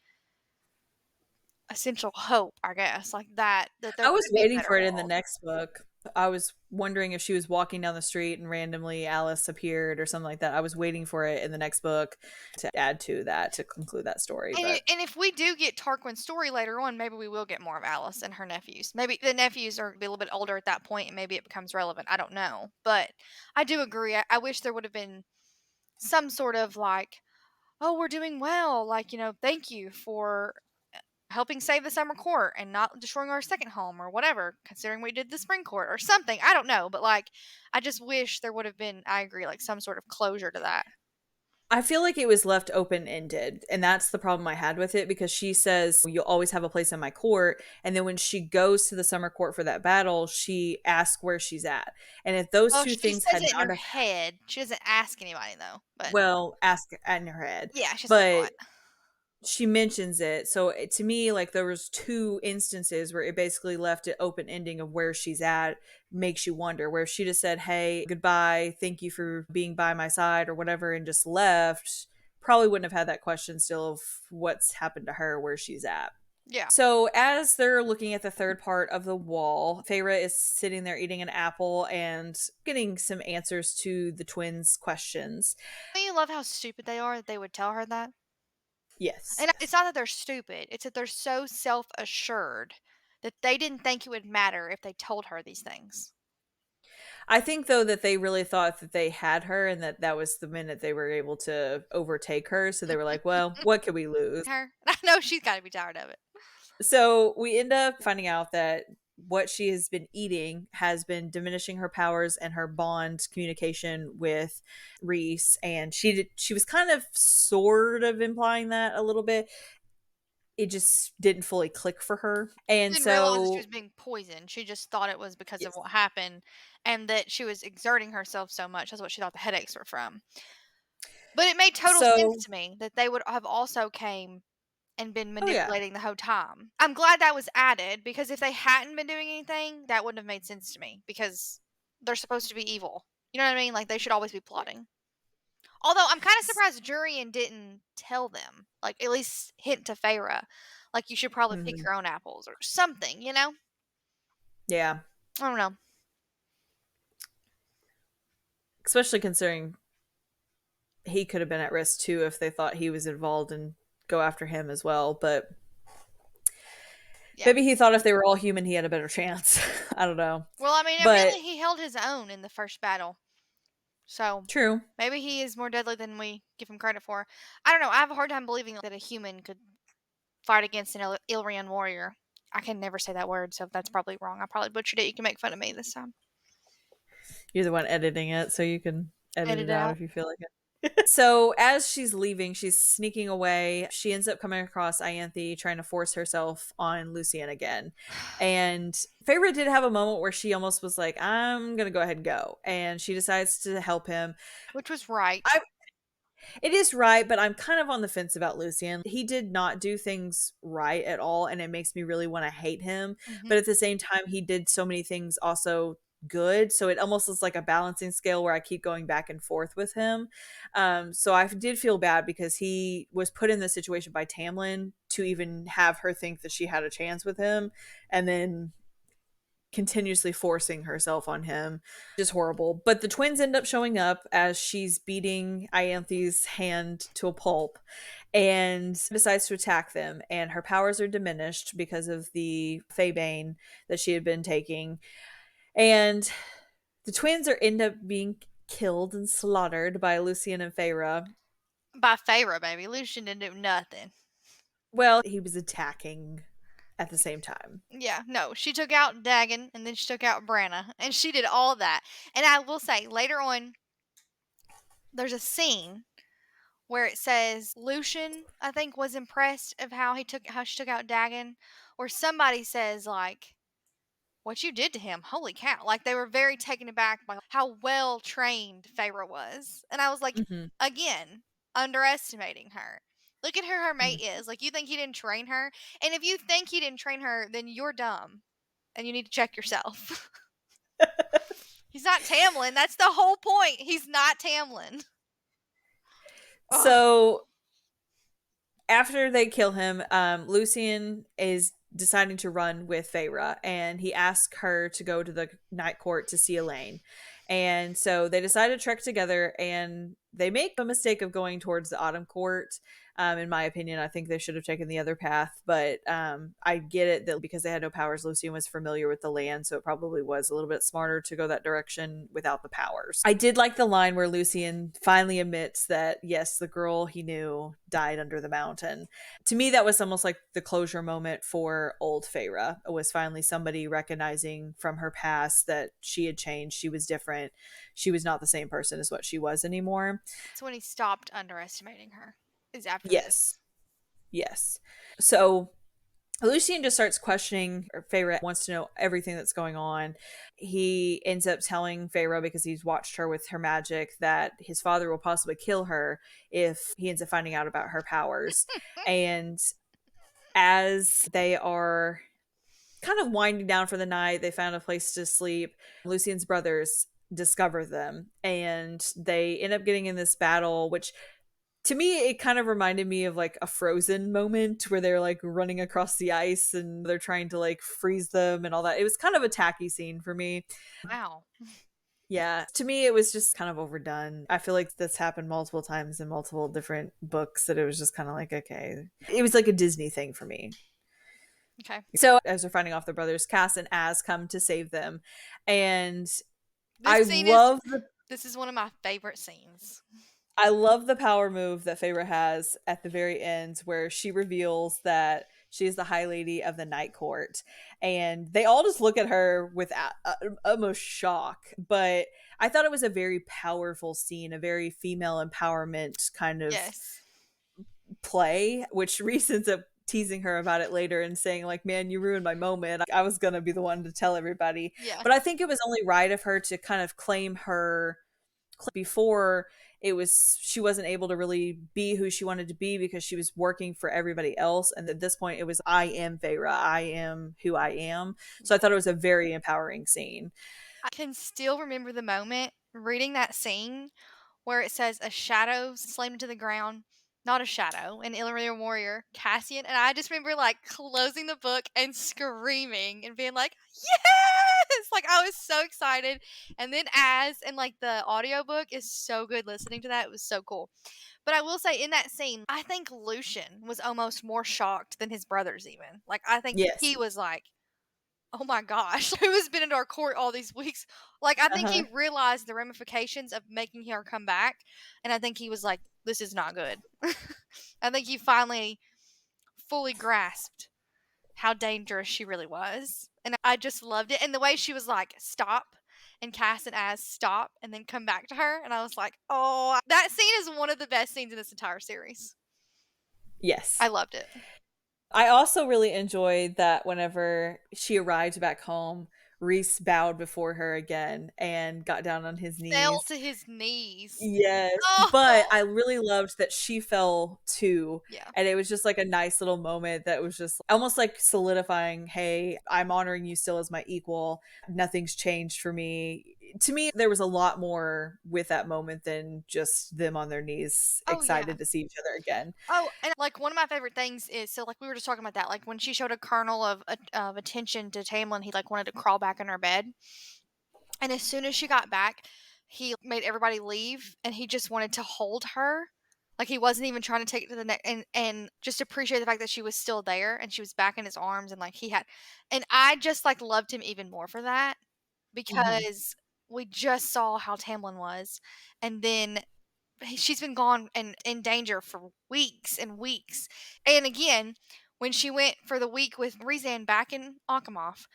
essential hope, I guess, like that there I was could be a waiting better for it in the world. next book. I was wondering if she was walking down the street and randomly Alice appeared or something like that. I was waiting for it in the next book to add to that to conclude that story, And, but and if we do get Tarquin's story later on, maybe we will get more of Alice and her nephews. Maybe the nephews are a little bit older at that point, and maybe it becomes relevant. I don't know, but I do agree. I wish there would have been some sort of like, oh, we're doing well. Like thank you for helping save the summer court and not destroying our second home or whatever. Considering we did the spring court or something. I don't know, but like, I just wish there would have been. I agree, like some sort of closure to that. I feel like it was left open ended. And that's the problem I had with it because she says, you'll always have a place in my court. And then when she goes to the summer court for that battle, she asks where she's at. And if those Well, two she things says had it in not her have, head. She doesn't ask anybody though. But well, ask in her head, yeah, she says a but lot. she mentions it. So to me, like there was two instances where it basically left it open ending of where she's at makes you wonder where if she just said, hey, goodbye, thank you for being by my side or whatever, and just left, probably wouldn't have had that question still of what's happened to her, where she's at. Yeah. So as they're looking at the third part of the wall, Feyre is sitting there eating an apple and getting some answers to the twins' questions. Don't you love how stupid they are that they would tell her that? Yes. And it's not that they're stupid, it's that they're so self assured that they didn't think it would matter if they told her these things. I think though that they really thought that they had her and that that was the minute they were able to overtake her. So they were like, well, what could we lose? Her, I know she's got to be tired of it. So we end up finding out that what she has been eating has been diminishing her powers and her bond communication with Rhys. And she was kind of sort of implying that a little bit. It just didn't fully click for her. She And didn't realize that she was so, being poisoned. She just thought it was because of yes. what happened and that she was exerting herself so much. That's what she thought the headaches were from. But it made total sense So, to me that they would have also came and been oh, yeah. manipulating the whole time. I'm glad that was added because if they hadn't been doing anything, that wouldn't have made sense to me because they're supposed to be evil. You know what I mean? Like they should always be plotting. Although I'm kind of surprised Jurian didn't tell them, like at least hint to Feyre, like you should probably pick Mhm. your own apples or something. Yeah. I don't know. Especially considering he could have been at risk too if they thought he was involved and go after him as well. But Yeah. maybe he thought if they were all human, he had a better chance. I don't know. Well, I mean, it But really he held his own in the first battle, so true. maybe he is more deadly than we give him credit for. I don't know. I have a hard time believing that a human could fight against an Illyrian warrior. I can never say that word, so that's probably wrong. I probably butchered it. You can make fun of me this time. You're the one editing it, so you can edit Edit it it out out. if you feel like it. So as she's leaving, she's sneaking away. She ends up coming across Ianthe trying to force herself on Lucian again. And Feyre did have a moment where she almost was like, I'm going to go ahead and go. And she decides to help him. Which was right. I It is right, but I'm kind of on the fence about Lucian. He did not do things right at all, and it makes me really want to hate him. Mhm. But at the same time, he did so many things also good. So it almost is like a balancing scale where I keep going back and forth with him. So I did feel bad because he was put in this situation by Tamlin to even have her think that she had a chance with him, and then continuously forcing herself on him. Just horrible. But the twins end up showing up as she's beating Ianthe's hand to a pulp and decides to attack them. And her powers are diminished because of the Feybane that she had been taking. And the twins are end up being killed and slaughtered by Lucien and Feyre. By Feyre, baby. Lucian didn't do nothing. Well, he was attacking at the same time. Yeah, no, she took out Dagon and then she took out Branna, and she did all that. And I will say, later on, there's a scene where it says Lucian, I think, was impressed of how she took out Dagon, or somebody says like, "What you did to him, holy cow!" Like they were very taken aback by how well trained Feyre was, and I was like, Mm-hmm. again, underestimating her. Look at who her mate is. Like you think he didn't train her, and if you think he didn't train her, then you're dumb, and you need to check yourself. He's not Tamlin. That's the whole point. He's not Tamlin. Ugh. So after they kill him, Lucien is deciding to run with Feyre, and he asks her to go to the night court to see Elaine. And so they decide to trek together, and they make the mistake of going towards the autumn court. In my opinion, I think they should have taken the other path, but I get it that because they had no powers, Lucien was familiar with the land, so it probably was a little bit smarter to go that direction without the powers. I did like the line where Lucien finally admits that, yes, the girl he knew died under the mountain. To me, that was almost like the closure moment for old Feyre. It was finally somebody recognizing from her past that she had changed, she was different, she was not the same person as what she was anymore. That's when he stopped underestimating her. Is after this. Yes. Yes. So Lucien just starts questioning, or Feyre wants to know everything that's going on. He ends up telling Feyre, because he's watched her with her magic, that his father will possibly kill her if he ends up finding out about her powers. And as they are kind of winding down for the night, they found a place to sleep. Lucien's brothers discover them, and they end up getting in this battle, which to me it kind of reminded me of like a Frozen moment where they're like running across the ice and they're trying to like freeze them and all that. It was kind of a tacky scene for me. Wow. Yeah, to me it was just kind of overdone. I feel like this happened multiple times in multiple different books, that it was just kind of like, okay, it was like a Disney thing for me. Okay. So as they're fighting off the brothers, Cass and Az come to save them, and I This scene is love the this is one of my favorite scenes. I love the power move that Feyre has at the very end, where she reveals that she is the High Lady of the Night Court, and they all just look at her with almost shock. But I thought it was a very powerful scene, a very female empowerment kind of Yes. play, which Rhys ends up teasing her about it later and saying like, man, you ruined my moment, I was gonna be the one to tell everybody. Yeah. But I think it was only right of her to kind of claim her before. It was, she wasn't able to really be who she wanted to be because she was working for everybody else, and at this point it was, I am Feyre, I am who I am. So I thought it was a very empowering scene. I can still remember the moment reading that scene where it says a shadow slammed into the ground, not a shadow, an Illyrian warrior, Cassian, and I just remember like closing the book and screaming and being like, yes! Like I was so excited. And then and like the audiobook is so good listening to that. It was so cool. But I will say in that scene, I think Lucian was almost more shocked than his brothers even. Like I think Yes. he was like, oh my gosh, who has been in our court all these weeks? Like, I think he Uh-huh. realized the ramifications of making her come back. And I think he was like, this is not good. I think he finally fully grasped how dangerous she really was. And I just loved it. And the way she was like, stop. And Cass and Az stop and then come back to her. And I was like, oh, that scene is one of the best scenes in this entire series. Yes. I loved it. I also really enjoyed that whenever she arrived back home, Rhys bowed before her again and got down on his Fell knees. to his knees. Yes, but I Oh, really loved that she fell too, yeah. and it was just like a nice little moment that was just almost like solidifying, "Hey, I'm honoring you still as my equal. Nothing's changed for me." To me, there was a lot more with that moment than just them on their knees, Oh, yeah. excited to see each other again. Oh, and, like, one of my favorite things is so, like, we were just talking about that, like, when she showed a kernel of attention to Tamlin, he, like, wanted to crawl back in her bed, and as soon as she got back, he made everybody leave, and he just wanted to hold her. Like, he wasn't even trying to take it to the next, and just appreciate the fact that she was still there, and she was back in his arms, and, like, he had and I just, like, loved him even more for that Mhm. because we just saw how Tamlin was, and then she's been gone and in danger for weeks and weeks. And again, when she went for the week with Rhysand back in Akamoth,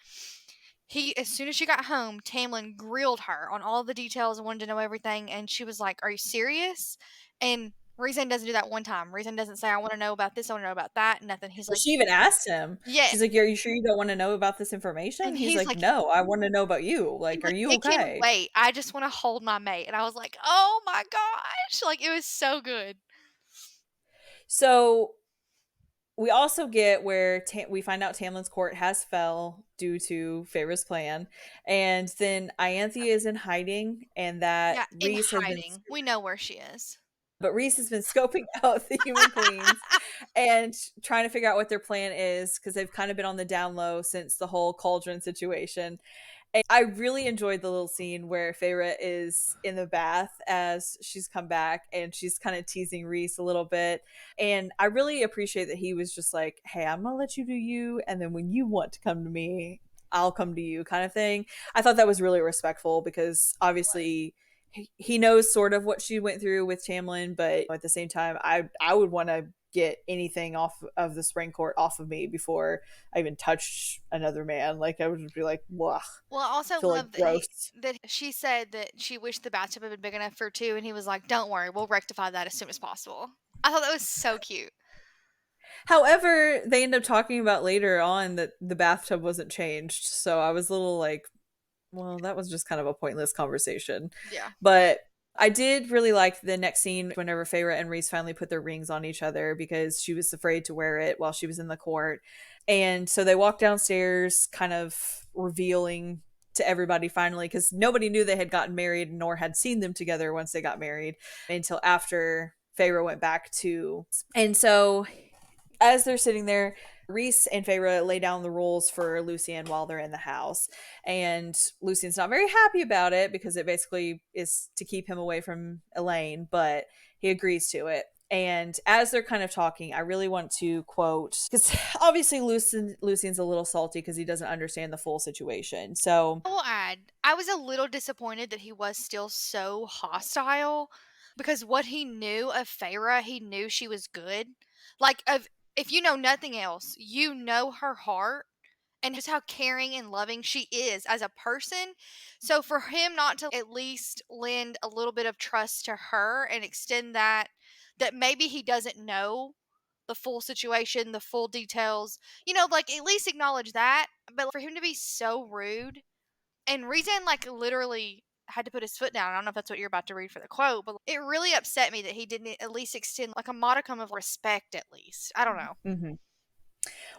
he as soon as she got home, Tamlin grilled her on all the details and wanted to know everything. And she was like, "Are you serious?" And Rhysand doesn't do that one time. Rhysand doesn't say, "I want to know about this. I want to know about that." Nothing. He's Well, like, she even asked him. "Yeah," She's like, "Are you sure you don't wanna know about this and information?" He's he's like, like, "No, I wanna know about you. he's Like, are like, you "It can okay?" wait. I just want to hold my mate." And I was like, "Oh my gosh!" Like it was so good. So we also get where we find out Tamlin's court has fell due to Feyre's plan, and then Ianthe is in hiding, and that Yeah, in Rhys has been, hiding. We know where she is. but Rhys has been scoping out the human queens and trying to figure out what their plan is because they've kind of been on the down low since the whole cauldron situation. And I really enjoyed the little scene where Feyre is in the bath as she's come back and she's kind of teasing Rhys a little bit. And I really appreciate that he was just like, "Hey, I'm going to let you do you. And then when you want to come to me, I'll come to you," kind of thing. I thought that was really respectful because obviously he knows sort of what she went through with Tamlin, but at the same time, I would want to get anything off of the spring court off of me before I even touch another man. Like I would just be like, "Wah, Well, I also feel like love that gross." she said that she wished the bathtub had been big enough for 2, and he was like, "Don't worry, we'll rectify that as soon as possible." I thought that was so cute. However, they end up talking about later on that the bathtub wasn't changed. So I was a little like, well, that was just kind of a pointless conversation. Yeah. But I did really like the next scene whenever Feyre and Rhys finally put their rings on each other because she was afraid to wear it while she was in the court. And so they walked downstairs, kind of revealing to everybody finally, because nobody knew they had gotten married nor had seen them together once they got married until after Feyre went back to. And so as they're sitting there, Rhys and Feyre lay down the rules for Lucian while they're in the house. And Lucian's not very happy about it because it basically is to keep him away from Elaine, but he agrees to it. And as they're kind of talking, I really want to quote because obviously Lucian's a little salty because he doesn't understand the full situation. So, I will add, I was a little disappointed that he was still so hostile because what he knew of Feyre, he knew she was good. Like, if you know nothing else, you know her heart and just how caring and loving she is as a person. So for him not to at least lend a little bit of trust to her and extend that maybe he doesn't know the full situation, the full details, like at least acknowledge that. But for him to be so rude and Reason like literally had to put his foot down. I don't know if that's what you're about to read for the quote, but it really upset me that he didn't at least extend like a modicum of respect at least. I don't know. mhm.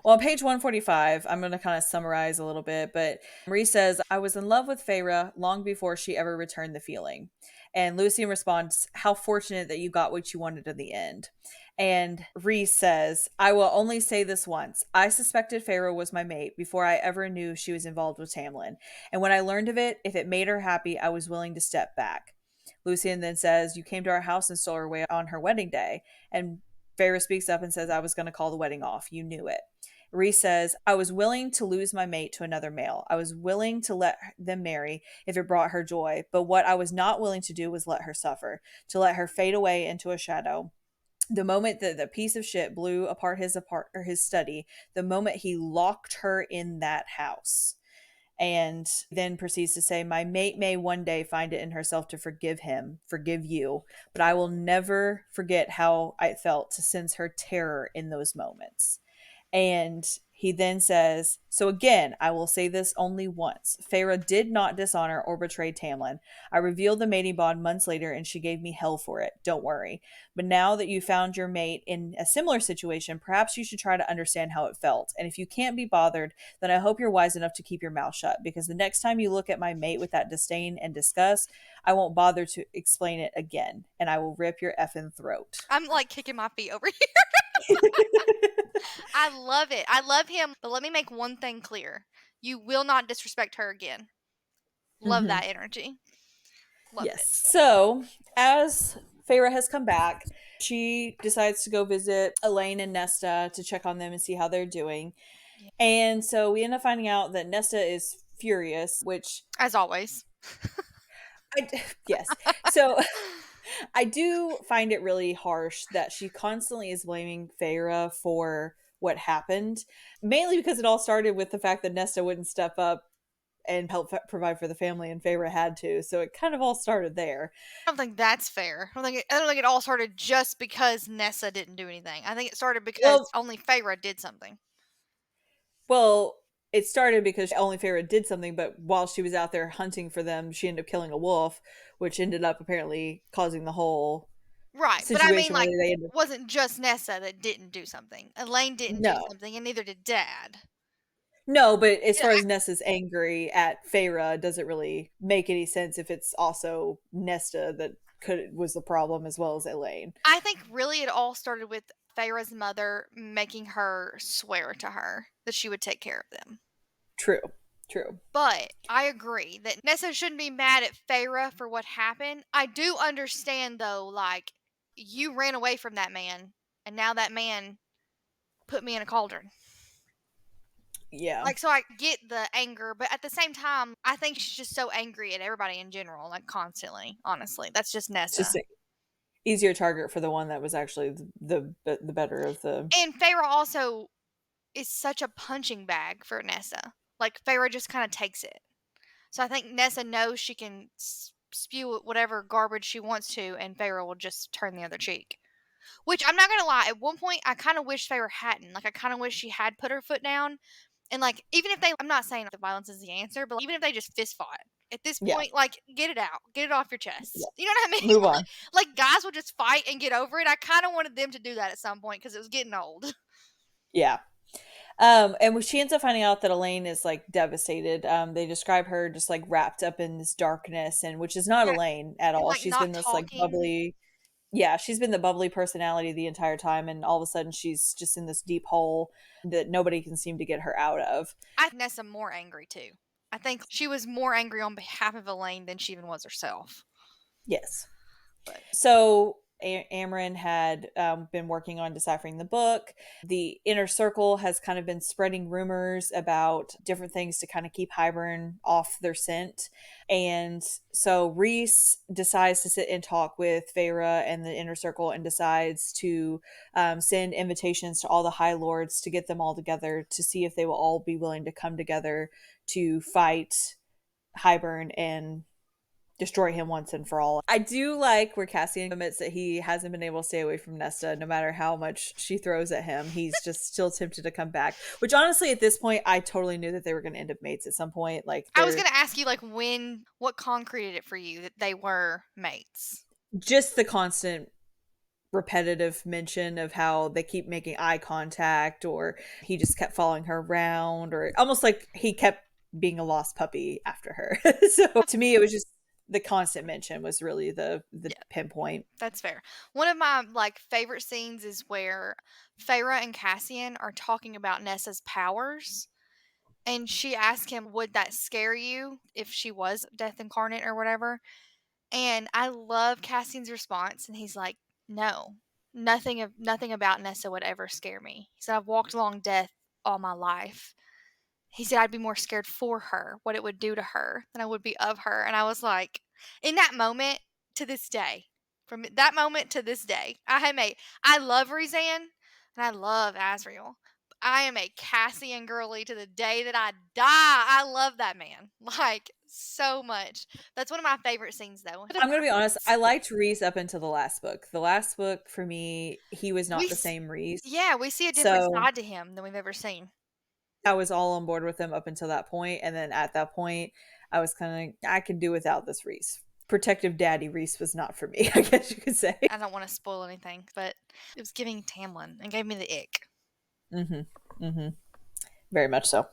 Well, on page 145, I'm going to kind of summarize a little bit, but Marie says, "I was in love with Feyre long before she ever returned the feeling." And Lucian responds, "How fortunate that you got what you wanted in the end." And Rhys says, "I will only say this once. I suspected Feyre was my mate before I ever knew she was involved with Tamlin. And when I learned of it, if it made her happy, I was willing to step back." Lucian then says, "You came to our house and stole her away on her wedding day." And Feyre speaks up and says, "I was going to call the wedding off. You knew it." Rhys says, "I was willing to lose my mate to another male. I was willing to let them marry if it brought her joy. But what I was not willing to do was let her suffer, to let her fade away into a shadow. The moment that the piece of shit blew apart his study, the moment he locked her in that house." And then proceeds to say, "My mate may one day find it in herself to forgive him, forgive you, but I will never forget how I felt to sense her terror in those moments." And He then says, "So again, I will say this only once. Feyre did not dishonor or betray Tamlin. I revealed the mating bond months later and she gave me hell for it. Don't worry. But now that you found your mate in a similar situation, perhaps you should try to understand how it felt. And if you can't be bothered, then I hope you're wise enough to keep your mouth shut, because the next time you look at my mate with that disdain and disgust, I won't bother to explain it again, and I will rip your effing throat." I'm like kicking my feet over here. I love it. I love him. But let me make one thing clear. You will not disrespect her again. Love Mm-hmm. that energy. Love Yes. it. So, as Feyre has come back, she decides to go visit Elaine and Nesta to check on them and see how they're doing. Yeah. And so we end up finding out that Nesta is furious, which As always. yes. So I do find it really harsh that she constantly is blaming Feyre for what happened, mainly because it all started with the fact that Nesta wouldn't step up and help provide for the family, and Feyre had to. So it kind of all started there. I don't think that's fair. I don't think it all started just because Nessa didn't do anything. I think it started because Well, only Feyre did something. well, it started because only Feyre did something, but while she was out there hunting for them, she ended up killing a wolf, which ended up apparently causing the whole Right. But I mean, situation where like, they it ended up. wasn't just Nessa that didn't do something. Elaine didn't do No. something, and neither did Dad. No, but as Yeah, far as Nesta's angry at Feyre, doesn't really make any sense if it's also Nesta that was the problem as well as Elaine. I think really it all started with Feyre's mother making her swear to her that she would take care of them. True. True. But I agree that Nessa shouldn't be mad at Feyre for what happened. I do understand though, like, you ran away from that man, and now that man put me in a cauldron. Yeah. Like, so I get the anger, but at the same time, I think she's just so angry at everybody in general, like constantly. Honestly, that's just It's just Nessa. an easier target for the one that was actually the better of the. And Feyre also is such a punching bag for Nessa. Like, Feyre just kind of takes it. So I think Nessa knows she can spew whatever garbage she wants to, and Feyre will just turn the other cheek. Which I'm not gonna lie, at one point I kind of wish Feyre hadn't. Like, I kind of wish she had put her foot down, and like, even if they, I'm not saying the violence is the answer, but even if they just fist fought at this Yeah. point, like, get it out, get it off your Yeah. chest. You know what I mean? Move on. Like, guys will just fight and get over it. I kind of wanted them to do that at some point because it was getting old. Yeah. And when she ends up finding out that Elaine is like devastated, they describe her just like wrapped up in this darkness, and which is not Yeah, Elaine at and all. like She's not been this like talking. bubbly, yeah, she's been the bubbly personality the entire time, and all of a sudden she's just in this deep hole that nobody can seem to get her out of. I think Nessa more angry too. I think she was more angry on behalf of Elaine than she even was herself. Yes. But So Amryn had been working on deciphering the book. The inner circle has kind of been spreading rumors about different things to kind of keep Hybern off their scent. And so Rhys decides to sit and talk with Feyre and the inner circle, and decides to send invitations to all the High Lords to get them all together to see if they will all be willing to come together to fight Hybern and destroy him once and for all. I do like where Cassian admits that he hasn't been able to stay away from Nesta no matter how much she throws at him. He's just still tempted to come back. Which honestly, at this point, I totally knew that they were going to end up mates at some point. Like I was they're gonna ask you, like, what concreted it for you that they were mates? just the constant repetitive mention of how they keep making eye contact, or he just kept following her around, or almost like he kept being a lost puppy after her. So to me, it was just the constant mention was really the Yeah, pinpoint. that's fair. One of my like favorite scenes is where Feyre and Cassian are talking about Nessa's powers. And she asked him, would that scare you if she was death incarnate or whatever? And I love Cassian's response, and he's like, "No, nothing about Nessa would ever scare me." He said, "I've walked along death all my life." He said, "I'd be more scared for her, what it would do to her, than I would be of her." And I was like, in that moment to this day, from that moment to this day, I love Rezan and I love Azriel. I am a Cassian girly to the day that I die. I love that man like so much. That's one of my favorite scenes, though. I'm gonna be honest, I liked Rhys up until the last book. The last book for me, he was We, not the same Rhys. yeah, we see a different So side to him than we've ever seen. I was all on board with him up until that point, and then at that point, I was kind of I can do without this Rhys. Protective daddy Rhys was not for me, I guess you could say. I don't want to spoil anything, but it was giving Tamlin and gave me the ick. Mm-hmm. Mm-hmm. Very much so.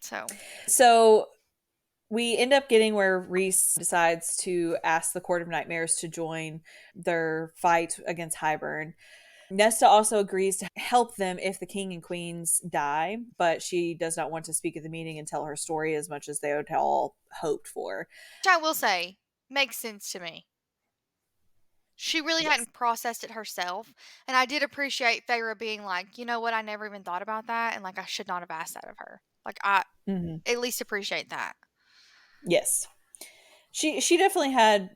So So we end up getting where Rhys decides to ask the Court of Nightmares to join their fight against Hybern. Nesta also agrees to help them if the king and queens die, but she does not want to speak at the meeting and tell her story as much as they had all hoped for. which I will say makes sense to me. She really Yes. hadn't processed it herself, and I did appreciate Feyre being like, "You know what? I never even thought about that, and like I should not have asked that of her." Like I Mm-hmm. at least appreciate that. Yes. She definitely had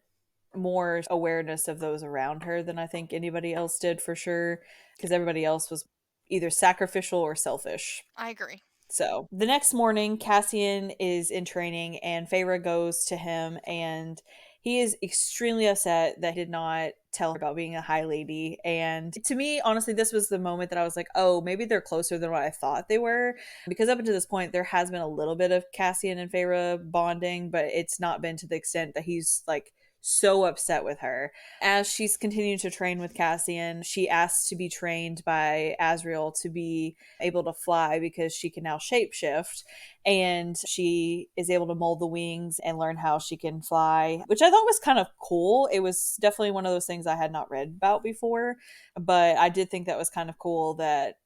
more awareness of those around her than I think anybody else did for sure, because everybody else was either sacrificial or selfish. I agree. So the next morning, Cassian is in training and Feyre goes to him and he is extremely upset that he did not tell her about being a high lady. And to me, honestly, this was the moment that I was like, oh, maybe they're closer than what I thought they were. Because up until this point, there has been a little bit of Cassian and Feyre bonding, but it's not been to the extent that he's like so upset with her. As she's continuing to train with Cassian, she asks to be trained by Azriel to be able to fly because she can now shapeshift, and she is able to mold the wings and learn how she can fly, which I thought was kind of cool. It was definitely one of those things I had not read about before, but I did think that was kind of cool that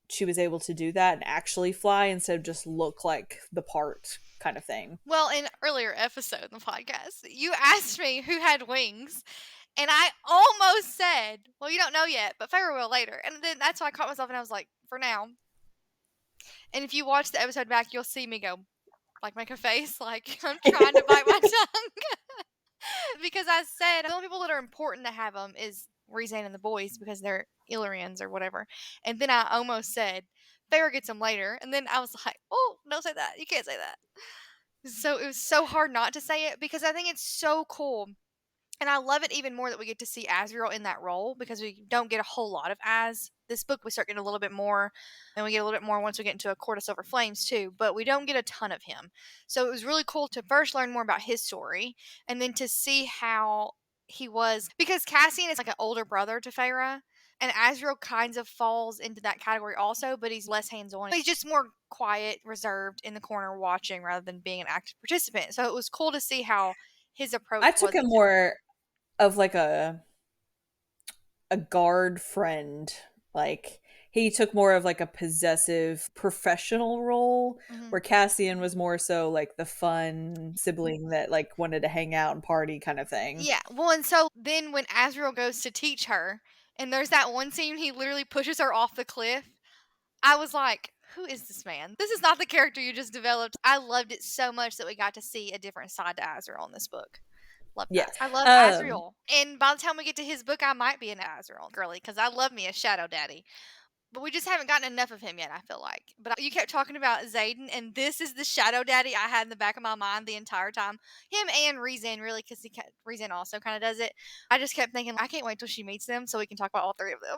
she was able to do that and actually fly instead of just look like the part kind of thing. Well, in an earlier episode in the podcast, you asked me who had wings, and I almost said, "Well, you don't know yet, but Feyre will later." And then that's why I caught myself, and I was like, "For now." And if you watch the episode back, you'll see me go, like, make a face, like I'm trying to bite my tongue. Because I said the only people that are important to have them is Rhysand and the boys because they're Illyrians or whatever. And then I almost said Feyre gets them later, and then I was like, "Oh, don't say that. You can't say that." So it was so hard not to say it because I think it's so cool. And I love it even more that we get to see Azriel in that role because we don't get a whole lot of Az. This book we start getting a little bit more, and we get a little bit more once we get into A Court of Silver Flames too, but we don't get a ton of him. So it was really cool to first learn more about his story and then to see how he was because Cassian is like an older brother to Feyre, and Azriel kinds of falls into that category also, but he's less hands-on. He's just more quiet, reserved in the corner watching rather than being an active participant. So it was cool to see how his approach I took was him with him. more of like a guard friend. Like he took more of like a possessive professional role Mhm. where Cassian was more so like the fun sibling that like wanted to hang out and party kind of thing. Yeah, well, and so then when Azriel goes to teach her, and there's that one scene he literally pushes her off the cliff, I was like, "Who is this man? This is not the character you just developed." I loved it so much that we got to see a different side to Azriel in this book. Love Yeah. that. I love Um Azriel, and by the time we get to his book, I might be an Azriel girly because I love me a shadow daddy. But we just haven't gotten enough of him yet, I feel like. But you kept talking about Zayden, and this is the shadow daddy I had in the back of my mind the entire time. Him and Rhysand, really, because Rhysand also kind of does it. I just kept thinking, I can't wait till she meets them so we can talk about all three of them.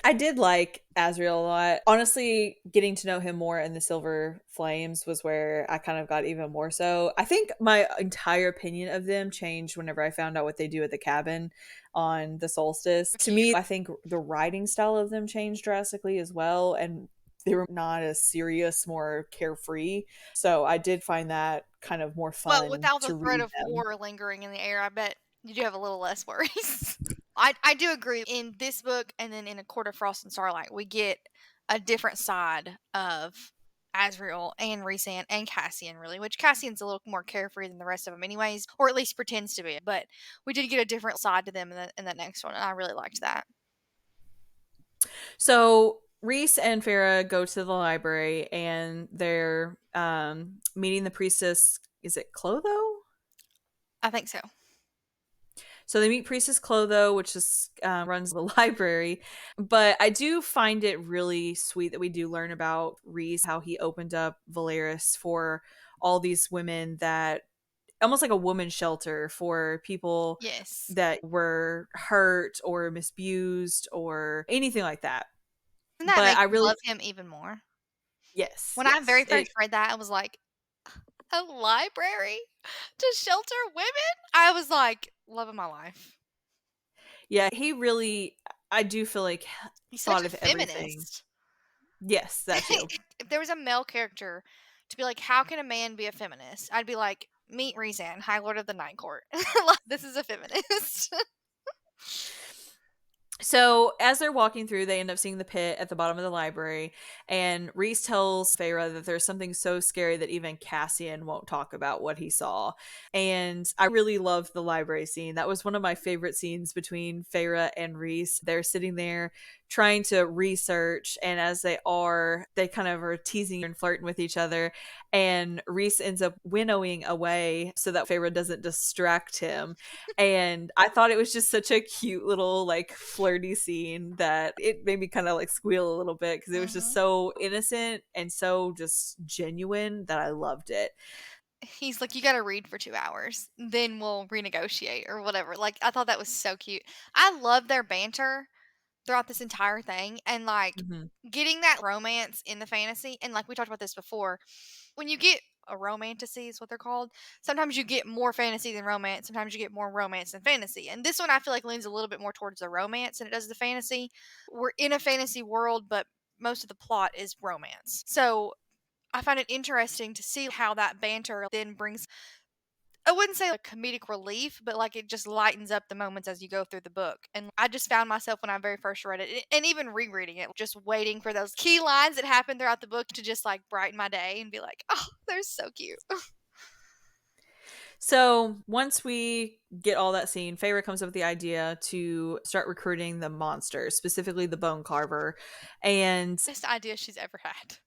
I did like Azriel a lot. Honestly, getting to know him more in the Silver Flames was where I kind of got even more so. I think my entire opinion of them changed whenever I found out what they do at the cabin on the solstice. To Cute. me, I think the writing style of them changed drastically as well. And they were not as serious, more carefree. So I did find that kind of more But fun without the to threat read of them. war lingering in the air, I bet you do have a little less worries. I do agree. In this book and then in A Court of Frost and Starlight, we get a different side of Azriel and Rhysand and Cassian, really, which Cassian's a little more carefree than the rest of them, anyways, or at least pretends to be. But we did get a different side to them in the next one, and I really liked that. So Rhys and Feyre go to the library and they're meeting the priestess. Is it Clotho? I think so. So they meet Priestess Clotho, which is runs the library. But I do find it really sweet that we do learn about Rhys, how he opened up Valeris for all these women that almost like a woman shelter for people Yes. that were hurt or misused or anything like that. Doesn't that But make I you really, love him even more? yes, When I very yes. first read that, I was like, "A library to shelter women?" I was like, love of my life. Yeah, he really, I do feel like, He's such thought a of everything. feminist. Yes, that too. If there was a male character to be like, "How can a man be a feminist?" I'd be like, "Meet Rhys, High Lord of the Night Court." Like, this is a feminist. So as they're walking through, they end up seeing the pit at the bottom of the library, and Rhys tells Feyre that there's something so scary that even Cassian won't talk about what he saw. And I really loved the library scene. That was one of my favorite scenes between Feyre and Rhys. They're sitting there trying to research, and as they are, they kind of are teasing and flirting with each other. And Rhys ends up winnowing away so that Feyre doesn't distract him, and I thought it was just such a cute little like flirty scene that it made me kind of like squeal a little bit because it was just Mhm. so innocent and so just genuine that I loved it. He's like, "You gotta read for 2 hours, then we'll renegotiate," or whatever. Like, I thought that was so cute. I love their banter throughout this entire thing, and, like, Hmm. getting that romance in the fantasy, and, like, we talked about this before. When you get a romantasy is what they're called, sometimes you get more fantasy than romance, sometimes you get more romance than fantasy, and this one I feel like leans a little bit more towards the romance than it does the fantasy. We're in a fantasy world, but most of the plot is romance. So, I find it interesting to see how that banter then brings, I wouldn't say a comedic relief, but like it just lightens up the moments as you go through the book. And I just found myself when I very first read it and even rereading it, just waiting for those key lines that happen throughout the book to just like brighten my day and be like, oh, they're so cute. So once we get all that scene, Feyre comes up with the idea to start recruiting the monsters, specifically the Bone Carver. And Best idea she's ever had.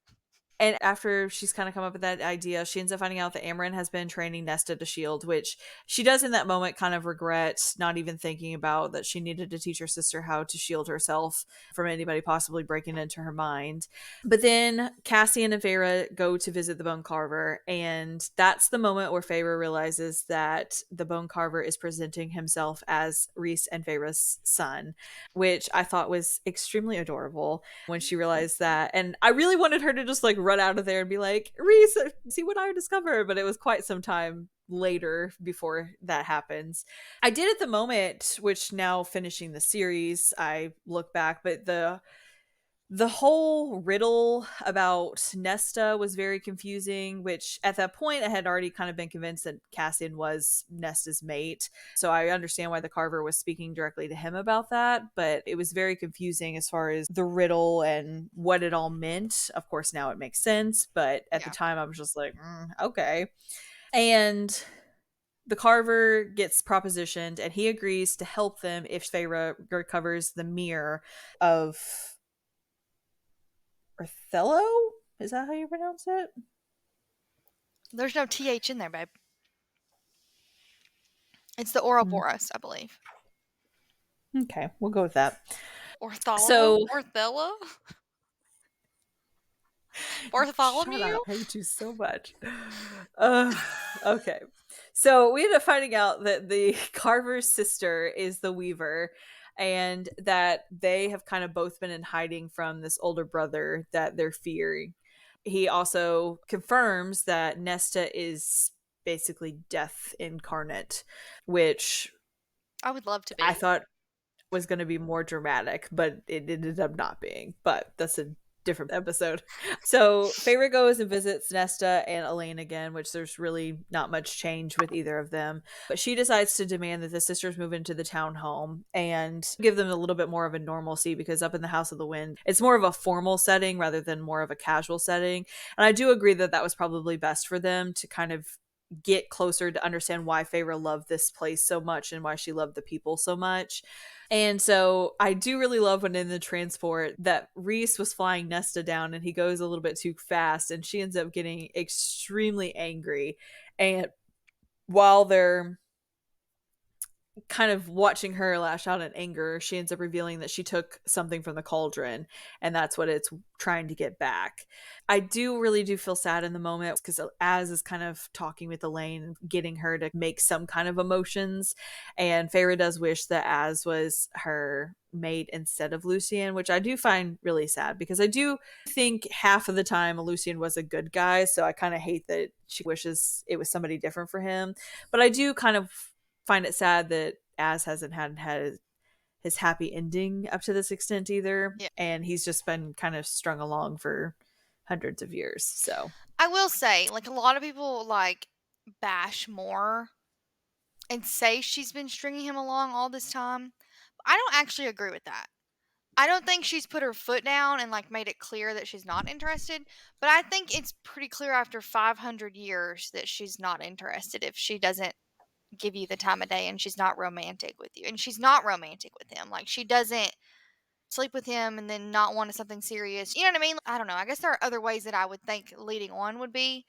And after she's kind of come up with that idea, she ends up finding out that Amarin has been training Nesta to shield, which she does in that moment kind of regret not even thinking about that she needed to teach her sister how to shield herself from anybody possibly breaking into her mind. But then Cassian and Feyre go to visit the Bone Carver, and that's the moment where Feyre realizes that the Bone Carver is presenting himself as Rhys and Feyre's son, which I thought was extremely adorable when she realized that. And I really wanted her to just like run out of there and be like, Rhys, see what I discovered. But it was quite some time later before that happens. I did at the moment, which now finishing the series, I look back, but the whole riddle about Nesta was very confusing, which at that point I had already kind of been convinced that Cassian was Nesta's mate. So I understand why the Carver was speaking directly to him about that, but it was very confusing as far as the riddle and what it all meant. Of course, now it makes sense, but at the Yeah. time I was just like, okay. And the Carver gets propositioned and he agrees to help them if Feyre recovers the mirror of Othello? Is that how you pronounce it? There's no TH in there, babe. It's the Ouroboros, I believe. Okay, we'll go with that. Ortholo? So, Orthella? shut Bartholomew? up. I hate you so much. Uh, okay. So, we end up finding out that the Carver's sister is the Weaver and that they have kind of both been in hiding from this older brother that they're fearing. He also confirms that Nesta is basically death incarnate, which I would love to I be. thought was going to be more dramatic, but it ended up not being. But that's a different episode. So Feyre goes and visits Nesta and Elaine again, which there's really not much change with either of them. But she decides to demand that the sisters move into the town home and give them a little bit more of a normalcy because up in the House of the Wind, it's more of a formal setting rather than more of a casual setting. And I do agree that that was probably best for them to kind of get closer to understand why Feyre loved this place so much and why she loved the people so much. And so I do really love when in the transport that Rhys was flying Nesta down and he goes a little bit too fast and she ends up getting extremely angry. And while they're kind of watching her lash out in anger, she ends up revealing that she took something from the cauldron and that's what it's trying to get back. I do feel sad in the moment because Az is kind of talking with Elaine, getting her to make some kind of emotions. And Feyre does wish that Az was her mate instead of Lucien, which I do find really sad because I do think half of the time Lucien was a good guy. So I kind of hate that she wishes it was somebody different for him. But I do kind of find it sad that Az hasn't had his happy ending up to this extent either. Yeah. And he's just been kind of strung along for hundreds of years. So I will say, like, a lot of people, like, bash more and say she's been stringing him along all this time. I don't actually agree with that. I don't think she's put her foot down and, like, made it clear that she's not interested, but I think it's pretty clear after 500 years that she's not interested if she doesn't give you the time of day and she's not romantic with you. And she's not romantic with him. Like, she doesn't sleep with him and then not want something serious. You know what I mean? I don't know. I guess there are other ways that I would think leading on would be,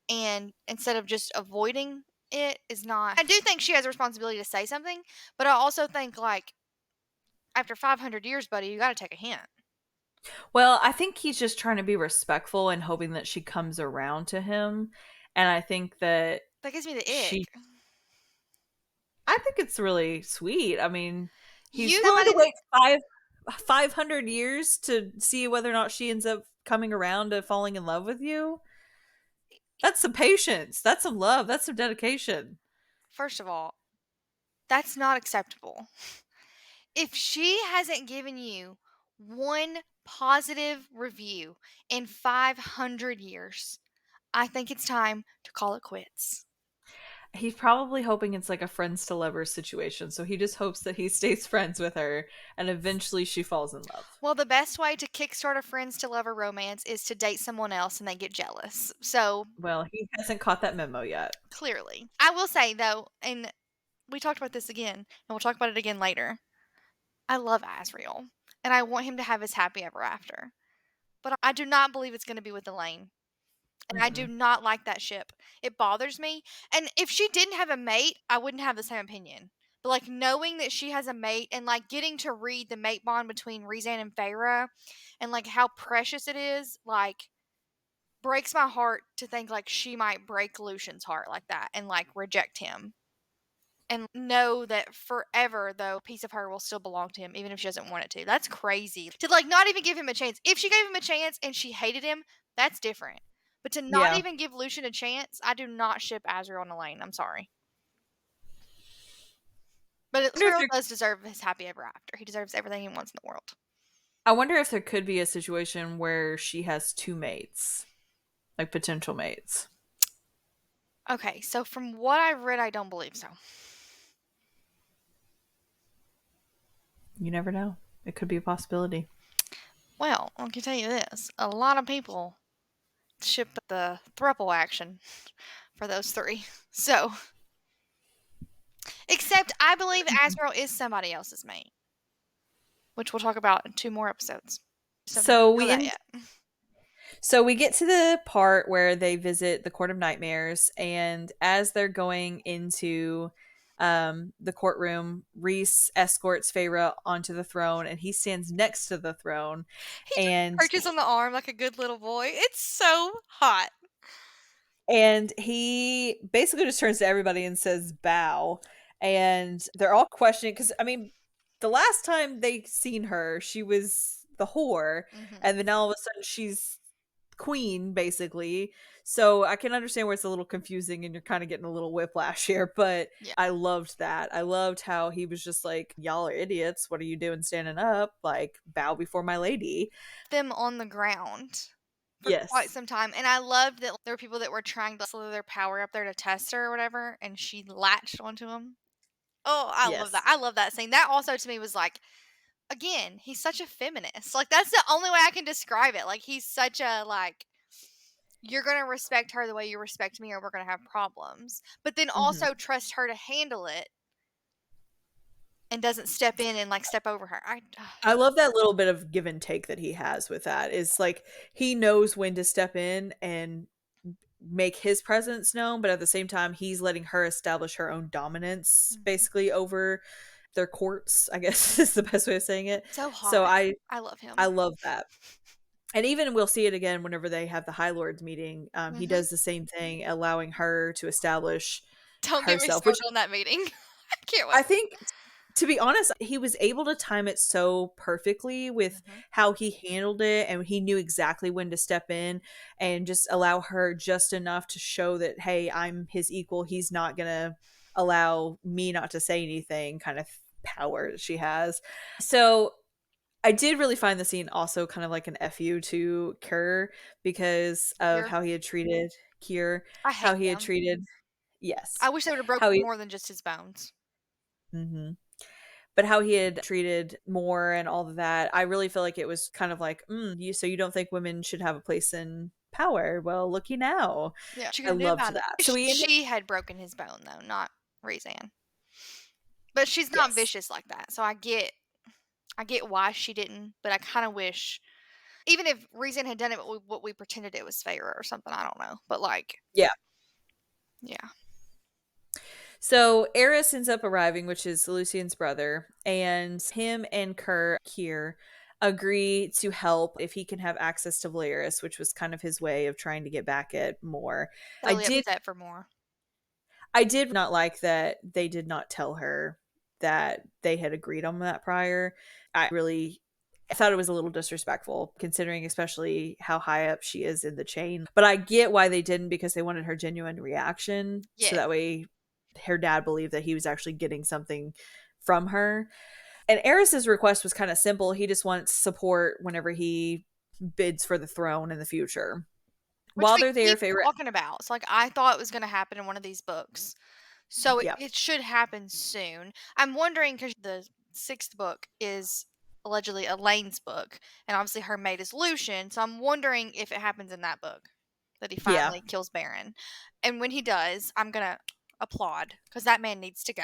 and instead of just avoiding it is not. I do think she has a responsibility to say something, but I also think, like, after 500 years, buddy, you got to take a hint. well, I think he's just trying to be respectful and hoping that she comes around to him. And I think that That gives me the she ick. I think it's really sweet. I mean, he's You willing to gotta. wait 500 years to see whether or not she ends up coming around to falling in love with you. That's some patience. That's some love. That's some dedication. First of all, that's not acceptable. If she hasn't given you one positive review in 500 years, I think it's time to call it quits. He's probably hoping it's like a friends to lovers situation. So he just hopes that he stays friends with her and eventually she falls in love. Well, the best way to kickstart a friends to lover romance is to date someone else and they get jealous. So, Well, he hasn't caught that memo yet. clearly. I will say, though, and we talked about this again, and we'll talk about it again later. I love Asriel, and I want him to have his happy ever after. But I do not believe it's going to be with Elaine. And I do Mm-mm. not like that ship. It bothers me. And if she didn't have a mate, I wouldn't have the same opinion. But, like, knowing that she has a mate and, like, getting to read the mate bond between Rhys and Feyre and, like, how precious it is, like, breaks my heart to think, like, she might break Lucian's heart like that and, like, reject him. And know that forever, though, a piece of her will still belong to him, even if she doesn't want it to. That's crazy. To, like, not even give him a chance. If she gave him a chance and she hated him, that's different. But to not Yeah. even give Lucian a chance, I do not ship Azriel and Elaine. I'm sorry. But I wonder if Azriel there does deserve his happy ever after. He deserves everything he wants in the world. I wonder if there could be a situation where she has two mates, like potential mates. Okay, so from what I've read, I don't believe so. You never know. It could be a possibility. Well, I can tell you this. A lot of people ship the thruple action for those three. So, except I believe Azrael is somebody else's mate, which we'll talk about in 2 more episodes. So So don't know we that end yet. So we get to the part where they visit the Court of Nightmares, and as they're going into the courtroom, Rhys escorts Feyre onto the throne, and he stands next to the throne, He just and perches on the arm like a good little boy. It's so hot. he basically just turns to everybody and says bow, and they're all questioning because I mean, the last time they seen her, she was the whore, Mm-hmm. and then all of a sudden she's queen basically. So I can understand where it's a little confusing and you're kind of getting a little whiplash here, but Yeah. I loved that. I loved how he was just like, y'all are idiots, what are you doing standing up, like bow before my lady. Them on the ground for quite Yes. some time. And I loved that there were people that were trying to slither their power up there to test her or whatever, and she latched onto him. Oh, I love that. Yes. I love that scene. That also to me was like, again, he's such a feminist. Like, that's the only way I can describe it. Like, he's such a, like, you're going to respect her the way you respect me or we're going to have problems. But then Hmm. also trust her to handle it and doesn't step in and, like, step over her. I love that little bit of give and take that he has with that. Is like he knows when to step in and make his presence known, but at the same time he's letting her establish her own dominance Mhm. basically over their courts, I guess is the best way of saying it. So So hot. I I love I him. love that. And even we'll see it again whenever they have the High Lords meeting. He Hmm. does the same thing, allowing her to establish Don't get me herself, which started on that meeting. I can't I wait. think To be honest, he was able to time it so perfectly with Mhm. how he handled it, and he knew exactly when to step in and just allow her just enough to show that, hey, I'm his equal. He's not going to allow me not to say anything kind of power that she has. So I did really find the scene also kind of like an FU to Kerr because of Here. how he had treated Kier, I how hate he had him. treated, yes, I wish they would have how broken he, more than just his bones. mhm, but how he had treated Moore and all of that. I really feel like it was kind of like, so you don't think women should have a place in power? Well, looky now. Yeah. What you I gonna do loved about it? that. So we ended, She had broken his bone though, not Rhysand. But she's not yes, vicious like that. So I get why she didn't, but I kind of wish even if Rhysand had done it what we pretended it was Feyre or something, I don't know. But like, yeah. yeah. So Eris ends up arriving, which is Lucian's brother, and him and Kier agree to help if he can have access to Valeris, which was kind of his way of trying to get back at Moore. I Really did upset for more. I did not like that they did not tell her that they had agreed on that prior. I thought it was a little disrespectful considering especially how high up she is in the chain. But I get why they didn't because they wanted her genuine reaction so Yeah. that way her dad believed that he was actually getting something from her. And Eris's request was kind of simple. He just wants support whenever he bids for the throne in the future. Which While we they're there, keep favorite, talking about. So like I thought it was gonna happen in one of these books. So yeah, it should happen soon. I'm wondering because the sixth book is allegedly Elaine's book, and obviously her mate is Lucian. So I'm wondering if it happens in that book that he yeah. finally kills Baron. And when he does, I'm gonna applaud because that man needs to go.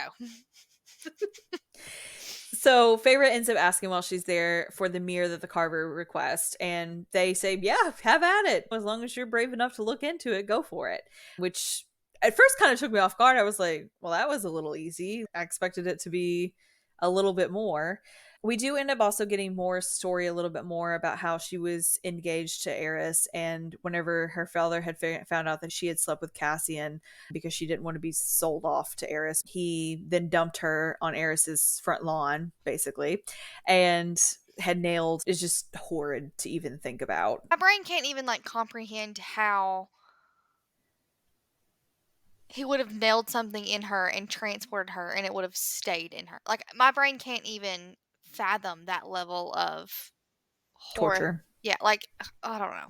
So Feyre ends up asking while she's there for the mirror that the Carver request, and they say, "Yeah, have at it. As long as you're brave enough to look into it, go for it." Which at first kind of took me off guard. I was like, "Well, that was a little easy. I expected it to be a little bit more." We do end up also getting more story, a little bit more about how she was engaged to Eris, and whenever her father had found out that she had slept with Cassian because she didn't want to be sold off to Eris, he then dumped her on Eris's front lawn, basically, and had nailed is just horrid to even think about. My brain can't even like comprehend how he would have nailed something in her and transported her and it would have stayed in her. Like my brain can't even fathom that level of horror. Torture. Yeah, like I don't know.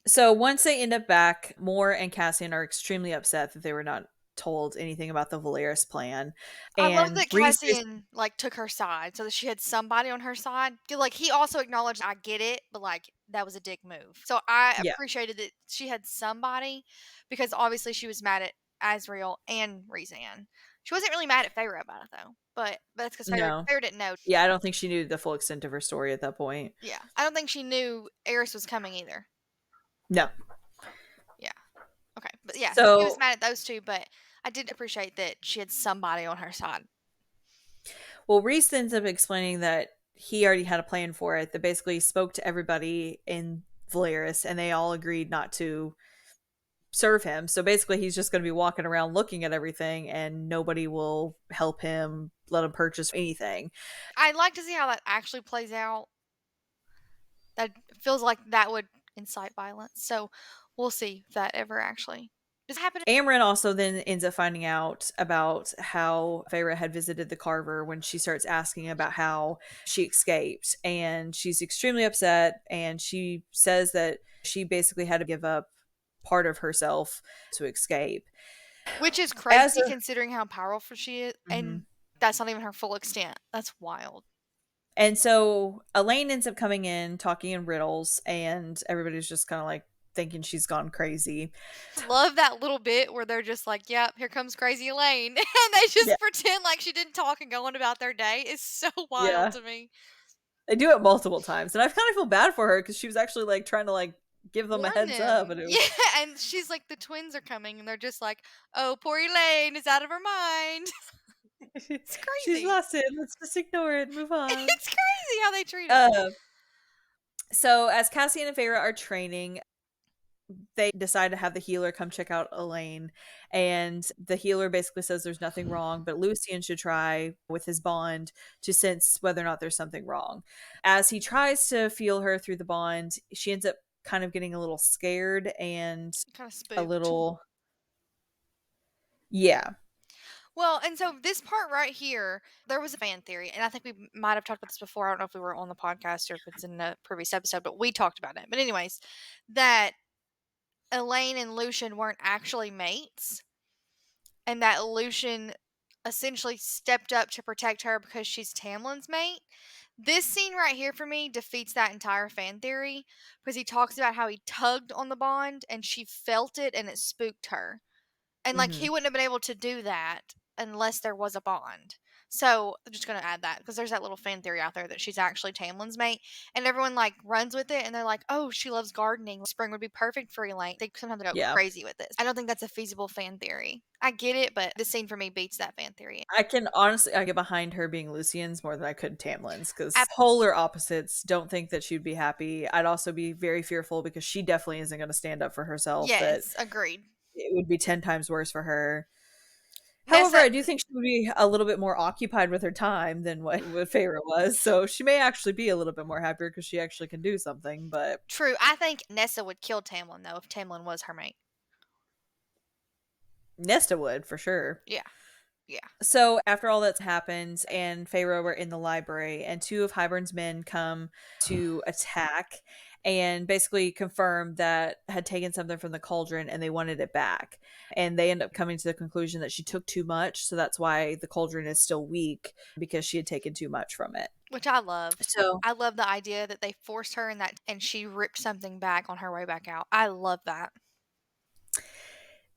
So once they end up back, Moore and Cassian are extremely upset that they were not told anything about the Valeris plan. I love And that Rhys is, Cassian like took her side so that she had somebody on her side. 'Cause, like he also acknowledged I get it, but like that was a dick move. So I yeah, appreciated that she had somebody because obviously she was mad at Azriel and Rezan. She wasn't really mad at Feyre about it though. But that's because no. Feyre didn't know. Yeah, I don't think she knew the full extent of her story at that point. Yeah. I don't think she knew Eris was coming either. No. Yeah. Okay. But yeah, so she was So, mad at those two, but I did appreciate that she had somebody on her side. well, Rhys ends up explaining that he already had a plan for it that basically spoke to everybody in Valeris and they all agreed not to serve him. So basically, he's just going to be walking around looking at everything and nobody will help him, let him purchase anything. I'd like to see how that actually plays out. That feels like that would incite violence. So we'll see if that ever actually does happen. Amryn also then ends up finding out about how Feyre had visited the Carver when she starts asking about how she escaped. And she's extremely upset. And she says that she basically had to give up part of herself to escape. Which is As crazy a, considering how powerful she is. Mhm. And that's not even her full extent. That's wild. And so Elaine ends up coming in, talking in riddles, and everybody's just kind of like thinking she's gone crazy. Love that little bit where they're just like, yep, here comes crazy Elaine. And they Yeah. just pretend like she didn't talk and go on about their day. It's so wild Yeah. to me. They do it multiple times. And I kind of feel bad for her because she was actually like trying to like give them a Warn heads up. them. And it Yeah, was, and she's like, the twins are coming, and they're just like, oh, poor Elaine is out of her mind. It's she's crazy. lost it. Let's just ignore it and move on. It's crazy how they treat her. Uh, so as Cassian and Feyre are training, they decide to have the healer come check out Elaine, and the healer basically says there's nothing wrong, but Lucian should try with his bond to sense whether or not there's something wrong. As he tries to feel her through the bond, she ends up kind of getting a little scared and Kind of a spooked. little, yeah. Well, and so this part right here, there was a fan theory, and I think we might have talked about this before. I don't know if we were on the podcast or if it's in a previous episode, but we talked about it. But anyways, that Elaine and Lucian weren't actually mates, and that Lucian essentially stepped up to protect her because she's Tamlin's mate. This scene right here for me defeats that entire fan theory because he talks about how he tugged on the bond and she felt it and it spooked her. And, like, Hmm. he wouldn't have been able to do that unless there was a bond. So, I'm just gonna add that because there's that little fan theory out there that she's actually Tamlin's mate, and everyone, like, runs with it, and they're like, "Oh, she loves gardening. Spring would be perfect for Elaine." They sometimes go Yeah. crazy with this. I don't think that's a feasible fan theory. I get it, but this scene for me beats that fan theory. I can honestly I get behind her being Lucian's more than I could Tamlin's because Ab polar opposites. Don't think that she'd be happy. I'd also be very fearful because she definitely isn't going to stand up for herself. That Yes, agreed. it would be 10 times worse for her. However, Nessa I do think she would be a little bit more occupied with her time than what Feyre was. So she may actually be a little bit more happier because she actually can do something. But true, I think Nessa would kill Tamlin, though, if Tamlin was her mate. Nesta would for sure. Yeah, yeah. So after all that's happened and Pharaoh were in the library and two of Hybern's men come to attack and basically confirm that had taken something from the cauldron and they wanted it back. And they end up coming to the conclusion that she took too much, so that's why the cauldron is still weak because she had taken too much from it. Which I love. So I love the idea that they forced her in that and she ripped something back on her way back out. I love that.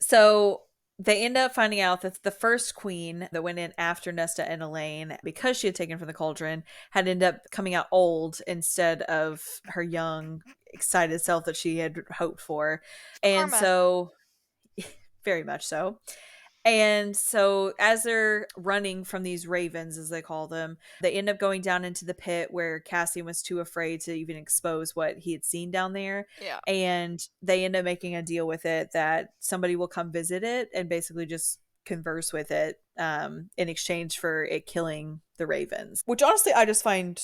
So they end up finding out that the first queen that went in after Nesta and Elaine, because she had taken from the cauldron, had ended up coming out old instead of her young, excited self that she had hoped for. And Karma. so, very much so. And so, as they're running from these ravens, as they call them, they end up going down into the pit where Cassian was too afraid to even expose what he had seen down there. Yeah. And they end up making a deal with it that somebody will come visit it and basically just converse with it in exchange for it killing the ravens, which honestly I just find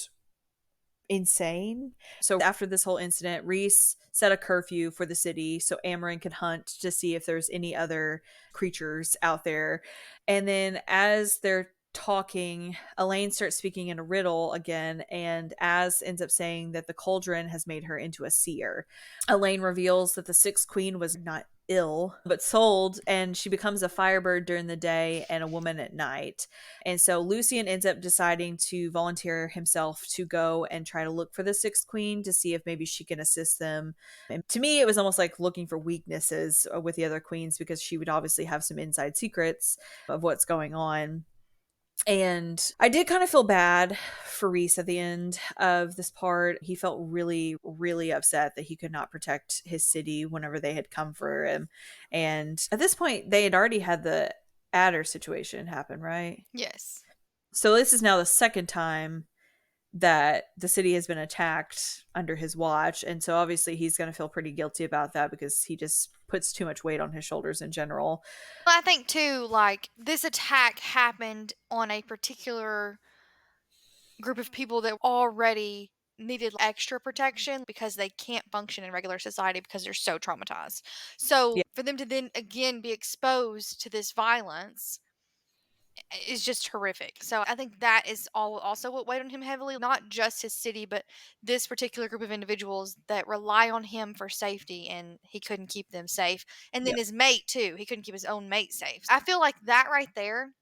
insane. So after this whole incident, Rhys set a curfew for the city so Amarin could hunt to see if there's any other creatures out there. And then as they're talking, Elaine starts speaking in a riddle again, and Az ends up saying that the cauldron has made her into a seer. Elaine reveals that the sixth queen was not ill but sold, and she becomes a firebird during the day and a woman at night. And so Lucian ends up deciding to volunteer himself to go and try to look for the sixth queen to see if maybe she can assist them. And to me, it was almost like looking for weaknesses with the other queens because she would obviously have some inside secrets of what's going on. And I did kind of feel bad for Rhys at the end of this part. He felt really, really upset that he could not protect his city whenever they had come for him. And at this point, they had already had the adder situation happen, right? Yes. So this is now the second time that the city has been attacked under his watch. And so obviously he's going to feel pretty guilty about that because he just puts too much weight on his shoulders in general. Well, I think too, like, this attack happened on a particular group of people that already needed extra protection because they can't function in regular society because they're so traumatized. So Yeah. for them to then again be exposed to this violence is just horrific. So I think that is all also what weighed on him heavily, not just his city, but this particular group of individuals that rely on him for safety and he couldn't keep them safe. And then Yep. his mate too. He couldn't keep his own mate safe. I feel like that right there,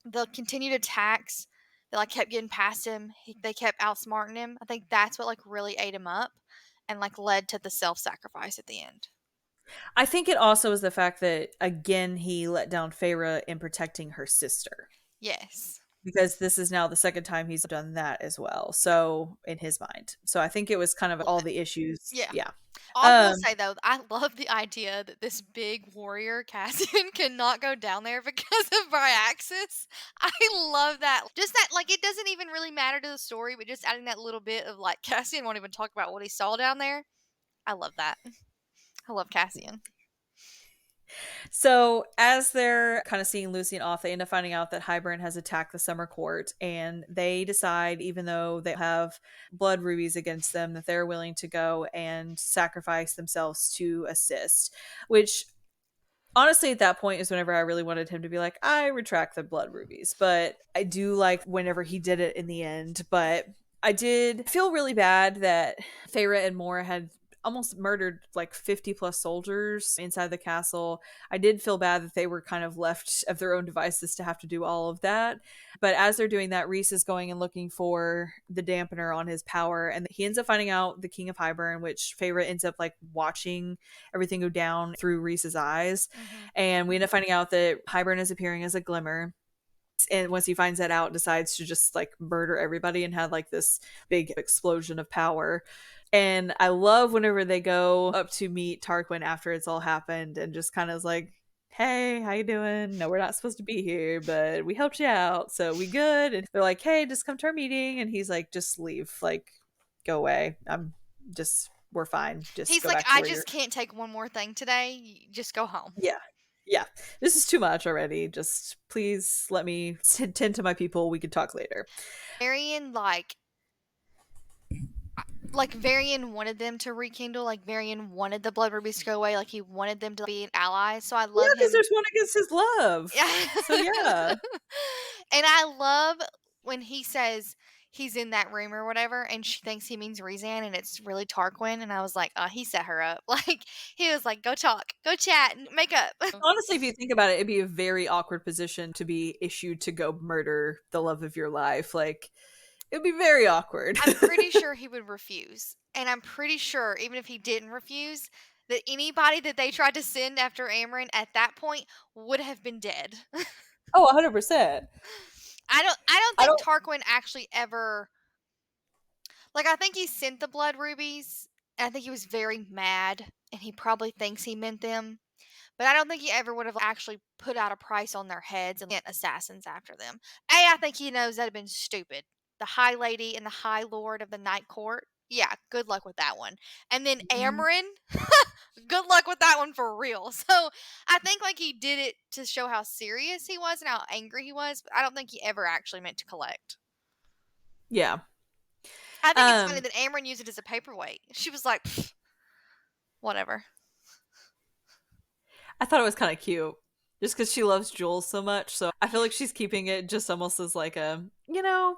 the continued attacks that like kept getting past him, they kept outsmarting him. I think that's what like really ate him up and like led to the self-sacrifice at the end. I think it also is the fact that, again, he let down Feyre in protecting her sister. Yes. Because this is now the second time he's done that as well. So in his mind. So I think it was kind of all the issues. Yeah. Yeah. I will Um, say though, I love the idea that this big warrior Cassian cannot go down there because of Bryaxis. I love that. Just that, like, it doesn't even really matter to the story, but just adding that little bit of like Cassian won't even talk about what he saw down there. I love that. I love Cassian. So, as they're kind of seeing Lucian off, they end up finding out that Hybern has attacked the Summer Court, and they decide, even though they have blood rubies against them, that they're willing to go and sacrifice themselves to assist. Which, honestly, at that point is whenever I really wanted him to be like, I retract the blood rubies. But I do like whenever he did it in the end. But I did feel really bad that Feyre and Mora had almost murdered like 50 plus soldiers inside the castle. I did feel bad that they were kind of left of their own devices to have to do all of that. But as they're doing that, Rhys is going and looking for the dampener on his power, and he ends up finding out the King of Hybern, which Feyre ends up like watching everything go down through Rhys's eyes. Mm-hmm. And we end up finding out that Hybern is appearing as a glimmer, and once he finds that out, decides to just like murder everybody and have like this big explosion of power. And I love whenever they go up to meet Tarquin after it's all happened, and just kind of is like, hey, how you doing? No, we're not supposed to be here, but we helped you out, so we good. And they're like, hey, just come to our meeting. And he's like, just leave, like, go away. We're fine, just He's go like, back to I where you're. just can't take one more thing today. Just go home. Yeah. Yeah. This is too much already. Just please let me tend to my people. We could talk later. Varian, like Varian wanted them to rekindle. Like Varian wanted the blood rubies to go away. Like he wanted them to be an ally. So I Yeah, love because him. there's one against his love. Yeah. So yeah. And I love when he says he's in that room or whatever, and she thinks he means Rezan, and it's really Tarquin. And I was like, oh, he set her up. Like he was like, go talk, go chat, and make up. Honestly, if you think about it, it'd be a very awkward position to be issued to go murder the love of your life. Like, it'd be very awkward. I'm pretty sure he would refuse. And I'm pretty sure, even if he didn't refuse, that anybody that they tried to send after Amryn at that point would have been dead. Oh, 100%. I don't I think don't. Tarquin actually ever, like, I think he sent the blood rubies, and I think he was very mad, and he probably thinks he meant them. But I don't think he ever would have actually put out a price on their heads and sent assassins after them. I think he knows that'd have been stupid. The High Lady and the High Lord of the Night Court. Yeah, good luck with that one. And then Mhm. Amryn, good luck with that one for real. So I think like he did it to show how serious he was and how angry he was, but I don't think he ever actually meant to collect. Yeah. I think it's funny Um, that Amryn used it as a paperweight. She was like, "Pfft, whatever." I thought it was kind of cute. Just because she loves Jules so much. So I feel like she's keeping it just almost as like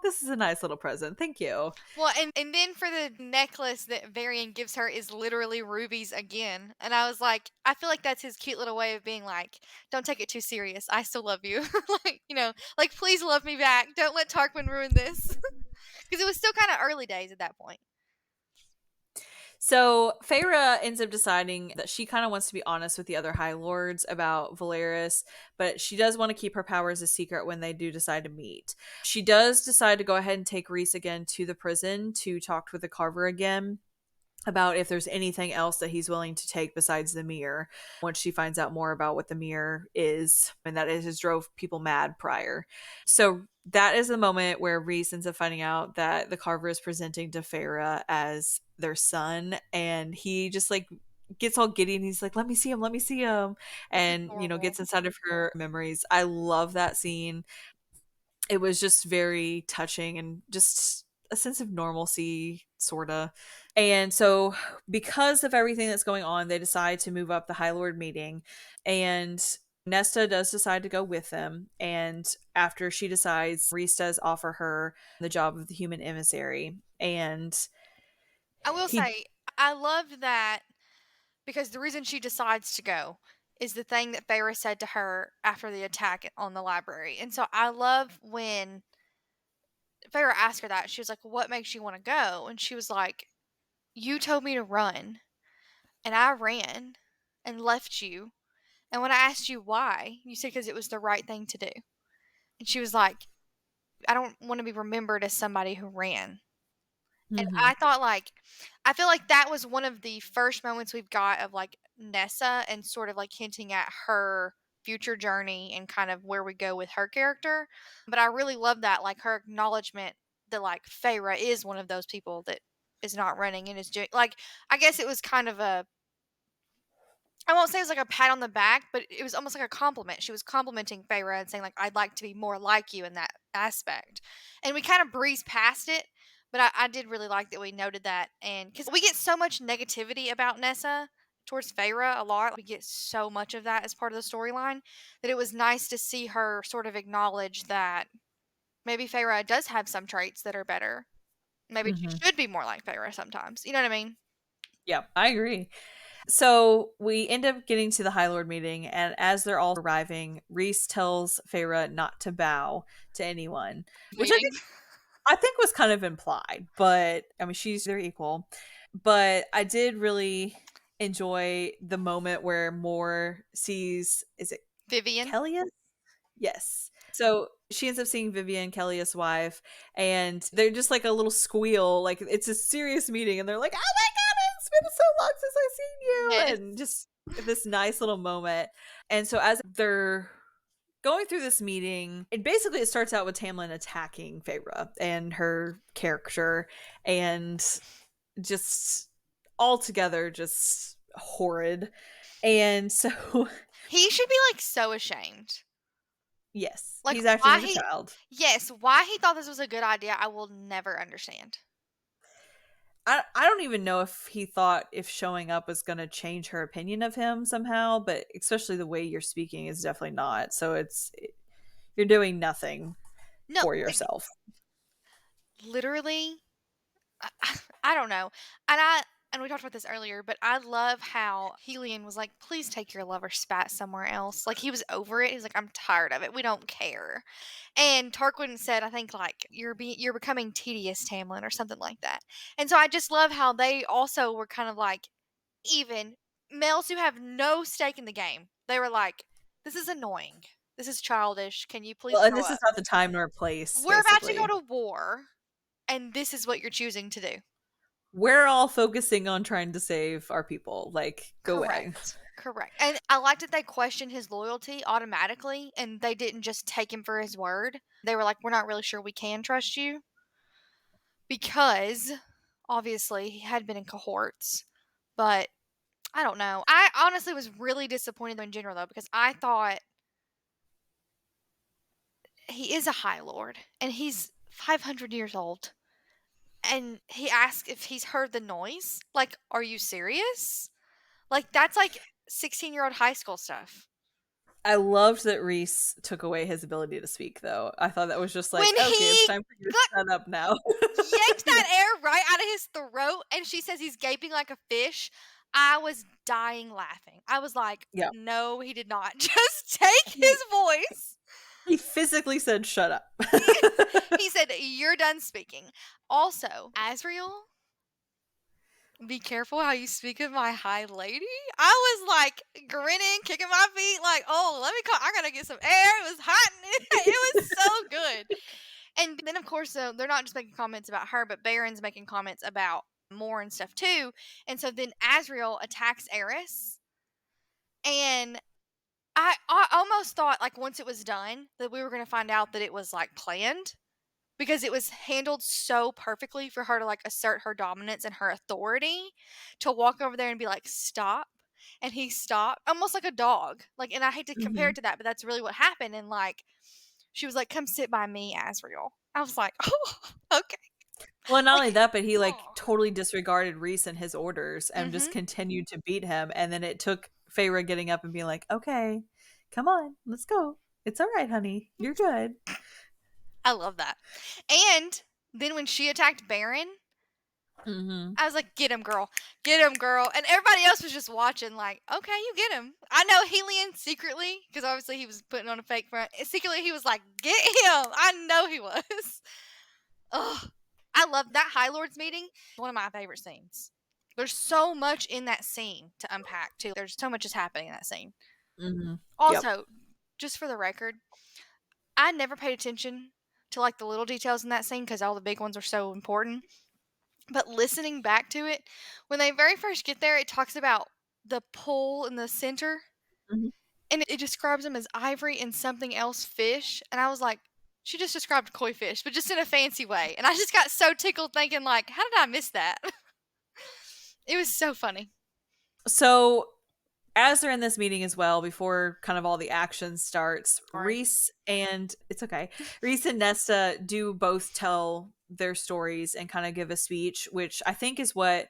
this is a nice little present. Thank you. Well, and then for the necklace that Varian gives her is literally rubies again. And I was like, I feel like that's his cute little way of being like, don't take it too serious. I still love you. Like, like please love me back. Don't let Tarquin ruin this. Because it was still kind of early days at that point. So Feyre ends up deciding that she kind of wants to be honest with the other High Lords about Valeris, but she does want to keep her powers a secret when they do decide to meet. She does decide to go ahead and take Rhys again to the prison to talk with the Carver again about if there's anything else that he's willing to take besides the mirror once she finds out more about what the mirror is, and that it has drove people mad prior. So that is the moment where Rhys ends up finding out that the Carver is presenting to Feyre as their son, and he just like gets all giddy and he's like, let me see him, It's and adorable. gets inside of her memories. I love that scene. It was just very touching and just a sense of normalcy, sorta. And so, because of everything that's going on, they decide to move up the High Lord meeting, and Nesta does decide to go with them. And after she decides, Rhys does offer her the job of the human emissary, and I will he. say, I loved that because the reason she decides to go is the thing that Feyre said to her after the attack on the library. And so I love when Feyre asked her that. She was like, what makes you want to go? And she was like, you told me to run, and I ran and left you. And when I asked you why, you said because it was the right thing to do. And she was like, I don't want to be remembered as somebody who ran. And Mhm. I thought, like, I feel like that was one of the first moments we've got of like Nessa and sort of like hinting at her future journey and kind of where we go with her character. But I really love that, like her acknowledgement that like Feyre is one of those people that is not running and is doing like I guess it was kind of a I won't say it was like a pat on the back, but it was almost like a compliment. She was complimenting Feyre and saying like, "I'd like to be more like you in that aspect." And we kind of breezed past it, but I did really like that we noted that, and because we get so much negativity about Nessa towards Feyre a lot, we get so much of that as part of the storyline that it was nice to see her sort of acknowledge that maybe Feyre does have some traits that are better. Maybe she Hmm. should be more like Feyre sometimes. You know what I mean? Yeah, I agree. So we end up getting to the High Lord meeting, and as they're all arriving, Rhys tells Feyre not to bow to anyone, which Leading. I think was kind of implied, but I mean, she's their equal. But I did really enjoy the moment where Moore sees, is it Vivian. Kelly? Yes. So she ends up seeing Vivian, Kelly's wife, and they're just like a little squeal. Like it's a serious meeting, and they're like, "Oh my god, it's been so long since I've seen you," Yes. and just this nice little moment. And so as they're going through this meeting, it starts out with Tamlin attacking Feyre and her character, and just altogether just horrid. And so, He should be like so ashamed. yes, Like he's acting why like a he child. yes, why he thought this was a good idea, I will never understand. I don't even know if he thought if showing up was going to change her opinion of him somehow, but especially the way you're speaking is definitely not. So you're doing nothing No, for like yourself. literally I, I don't know. And we talked about this earlier, but I love how Helion was like, "Please take your lover spat somewhere else." Like he was over it. He's like, "I'm tired of it. We don't care." And Tarquin said, I think like you're becoming tedious, Tamlin, or something like that. And so I just love how they also were kind of like even males who have no stake in the game. They were like, "This is annoying. This is childish. Can you please Well, and grow this is up? not the time nor place, We're about to go basically. to war, and this is what you're choosing to do." We're all focusing on trying to save our people. Like, go away. Correct. Correct. And I liked that they questioned his loyalty automatically and they didn't just take him for his word. They were like, "We're not really sure we can trust you," because obviously he had been in cohorts. But I don't know. I honestly was really disappointed in general though, because I thought he is a High Lord and he's 500 years old. And he asked if he's heard the noise. Like, are you serious? Like, that's like 16-year-old high school stuff. I loved that Reese took away his ability to speak, though. I thought that was just like, When okay, it's he time for you to got shut up now. yanked Yeah. that air right out of his throat and she says he's gaping like a fish, I was dying laughing. I was like, Yeah. "No, he did not." Just take his He voice. he physically said, "Shut up." He said, "You're done speaking." Also, Asriel, be careful how you speak of my high lady. I was like grinning, kicking my feet, like, "Oh, let me call. I gotta get some air." It was hot and it was so good. And then, of course, they're not just making comments about her, but Baron's making comments about more and stuff too. And so then Asriel attacks Eris, and I almost thought like once it was done that we were going to find out that it was like planned because it was handled so perfectly for her to like assert her dominance and her authority to walk over there and be like, "Stop." And he stopped almost like a dog. Like, and I hate to compare Hmm. it to that, but that's really what happened. And like, she was like, "Come sit by me, Asriel." I was like, "Oh, okay." Well, not Like, only that, but he like oh. totally disregarded Reese and his orders and just Mhm. continued to beat him. And then it took Feyre getting up and being like, "Okay, come on, let's go. It's all right, honey. You're good." I love that. And then when she attacked Baron, Hmm. I was like, "Get him, girl. Get him, girl." And everybody else was just watching, like, "Okay, you get him." I know Helion secretly, because obviously he was putting on a fake front. Secretly, he was like, "Get him." I know he was. Ugh. I love that High Lords meeting. One of my favorite scenes. There's so much in that scene to unpack, too. There's so much is happening in that scene. Hmm. Yep. Also, just for the record, I never paid attention to like the little details in that scene because all the big ones are so important. But listening back to it, when they very first get there, it talks about the pool in the center Mhm. and it describes them as ivory and something else fish. And I was like, she just described koi fish, but just in a fancy way. And I just got so tickled thinking, like, how did I miss that? It was so funny. So as they're in this meeting as well, before kind of all the action starts, Sorry. It's okay. Rhys and Nesta do both tell their stories and kind of give a speech, which I think is what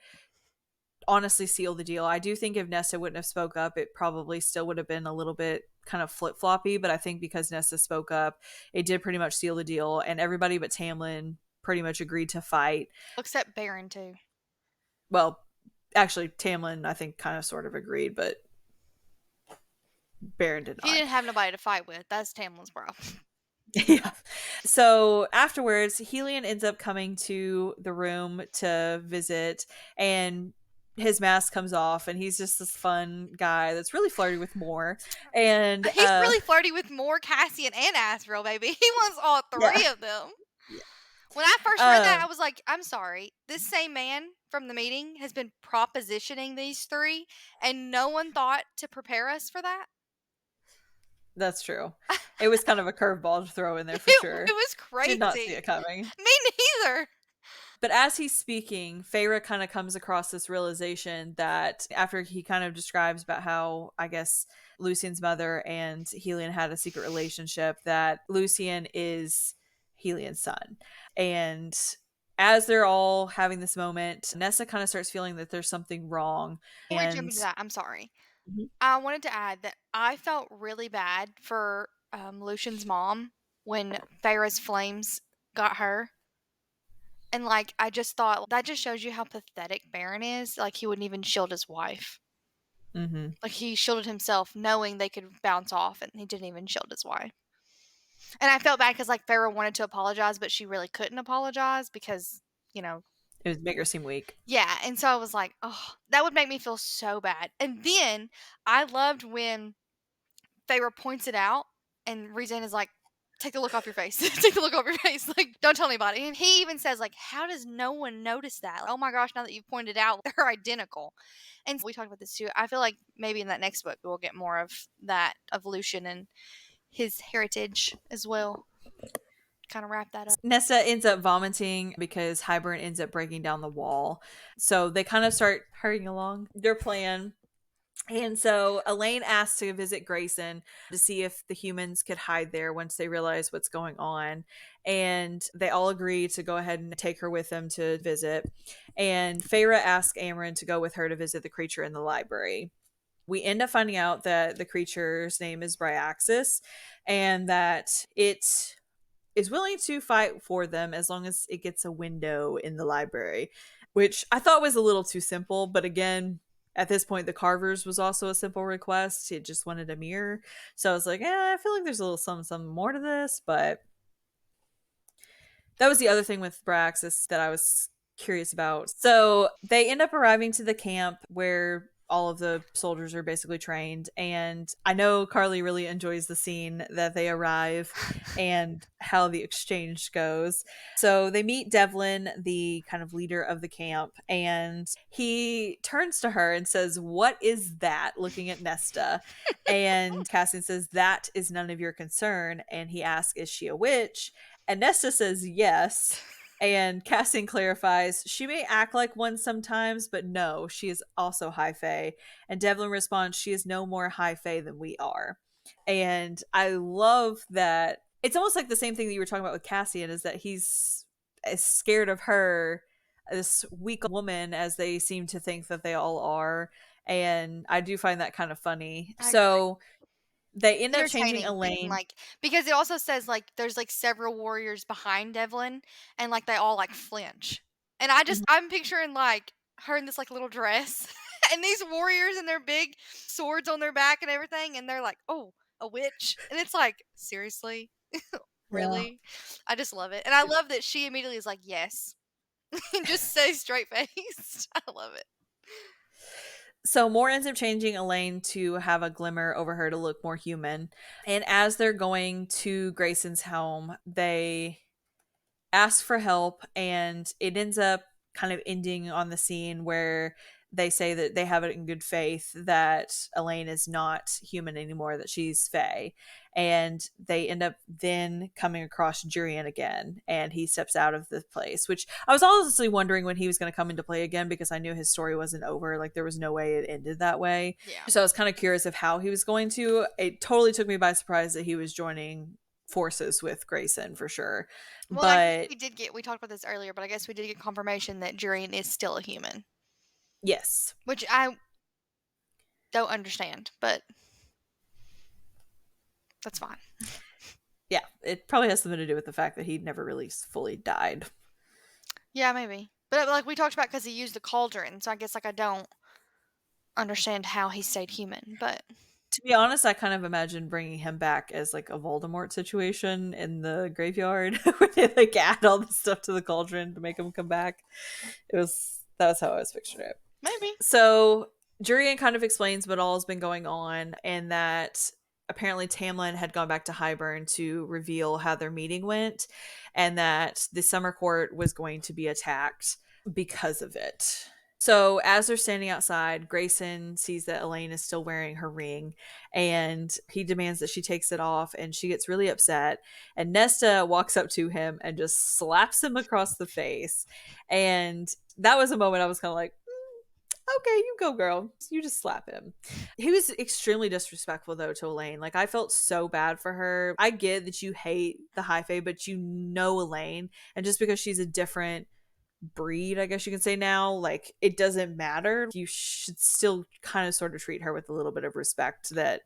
honestly sealed the deal. I do think if Nesta wouldn't have spoke up, it probably still would have been a little bit kind of flip floppy. But I think because Nesta spoke up, it did pretty much seal the deal, and everybody but Tamlin pretty much agreed to fight. Except Baron, too. Well, actually, Tamlin I think kind of sort of agreed, but Baron did He not. didn't have nobody to fight with. That's Tamlin's problem. Yeah. So afterwards, Helion ends up coming to the room to visit, and his mask comes off, and he's just this fun guy that's really flirty with Moore. And He's really flirty with more Cassian and Asriel, baby. He wants all yeah, three of them. yeah. When I first read that, I Um, was like, I'm sorry. This same man from the meeting has been propositioning these three, and no one thought to prepare us for that. that's true. It was kind of a curveball to throw in there for It sure. was Did not see it crazy. coming. Me neither. But as he's speaking, Feyre kind of comes across this realization that after he kind of describes about how, I guess, Lucian's mother and Helion had a secret relationship, that Lucian is Helion's son. And as they're all having this moment, Nessa kind of starts feeling that there's something wrong. Before we jump And into that, I'm sorry. Mhm. I wanted to add that I felt really bad for Lucian's mom when Feyre's flames got her. And, like, I just thought that just shows you how pathetic Baron is. Like, he wouldn't even shield his wife. Mhm. Like, he shielded himself knowing they could bounce off, and he didn't even shield his wife. And I felt bad because, like, Feyre wanted to apologize, but she really couldn't apologize because, you know. It would make her seem weak. Yeah, and so I was like, "Oh, that would make me feel so bad." And then I loved when Feyre points it out, and Rhysand is like, "Take the look off your face. Take the look off your face. Like, don't tell anybody." And he even says, like, "How does no one notice that? Like, oh my gosh, now that you've pointed out, they're identical." And we talked about this too. I feel like maybe in that next book we'll get more of that of Lucian and his heritage as well. Kind of wrap that up. Nesta ends up vomiting because Hybern ends up breaking down the wall. So they kind of start hurrying along their plan. And so Elaine asks to visit Grayson to see if the humans could hide there once they realize what's going on. And they all agree to go ahead and take her with them to visit. And Feyre asks Amren to go with her to visit the creature in the library. We end up finding out that the creature's name is Bryaxis and that it is willing to fight for them as long as it gets a window in the library, which I thought was a little too simple. But again, at this point, the Carvers was also a simple request. It just wanted a mirror. So I was like, I feel like there's a little some more to this. But that was the other thing with Braxis that I was curious about. So they end up arriving to the camp where all of the soldiers are basically trained. And I know Carly really enjoys the scene that they arrive and how the exchange goes. So they meet Devlin, the kind of leader of the camp, and he turns to her and says, "What is that?" looking at Nesta. And Cassian says, "That is none of your concern." And he asks, "Is she a witch?" And Nesta says yes. And Cassian clarifies, she may act like one sometimes, but no, she is also high fae. And Devlin responds, she is no more high fae than we are. And I love that. It's almost like the same thing that you were talking about with Cassian, is that he's as scared of her, this weak woman, as they seem to think that they all are. And I do find that kind of funny. I So they end up changing entertaining thinking, Elaine. like, because it also says, like, there's, like, several warriors behind Devlin, and, like, they all, like, flinch. And I'm picturing, like, her in this, like, little dress, and these warriors and their big swords on their back and everything, and they're like, "Oh, a witch?" And it's like, "Seriously? Yeah. Really?" I just love it. And I love that she immediately is like, "Yes." And just stays straight-faced. I love it. So Moore ends up changing Elaine to have a glimmer over her to look more human. And as they're going to Grayson's home, they ask for help, and it ends up kind of ending on the scene where they say that they have it in good faith that Elaine is not human anymore, that she's Fae. And they end up then coming across Jurian again, and he steps out of the place, which I was honestly wondering when he was going to come into play again, because I knew his story wasn't over. Like, there was no way it ended that way. Yeah. So I was kind of curious of how he was going to. It totally took me by surprise that he was joining forces with Grayson for sure. Well, I guess But we talked about this earlier, but I guess we did get confirmation that Jurian is still a human, yes. which I don't understand, but that's fine. Yeah, it probably has something to do with the fact that he never really fully died. Yeah, maybe. But like we talked about, because he used the cauldron, so I guess like I don't understand how he stayed human. But To be honest, I kind of imagine bringing him back as like a Voldemort situation in the graveyard where they like add all the stuff to the cauldron to make him come back. That was how I was picturing it. maybe. So Jurian kind of explains what all has been going on, and that apparently Tamlin had gone back to Highburn to reveal how their meeting went, and that the summer court was going to be attacked because of it. So as they're standing outside, Grayson sees that Elaine is still wearing her ring, and he demands that she takes it off, and she gets really upset. And Nesta walks up to him and just slaps him across the face. And that was a moment I was kind of like, okay, you go, girl. You just slap him. He was extremely disrespectful, though, to Elaine. Like, I felt so bad for her. I get that you hate the High Fae, but you know Elaine. And just because she's a different breed, I guess you can say now, like, it doesn't matter. You should still kind of sort of treat her with a little bit of respect. That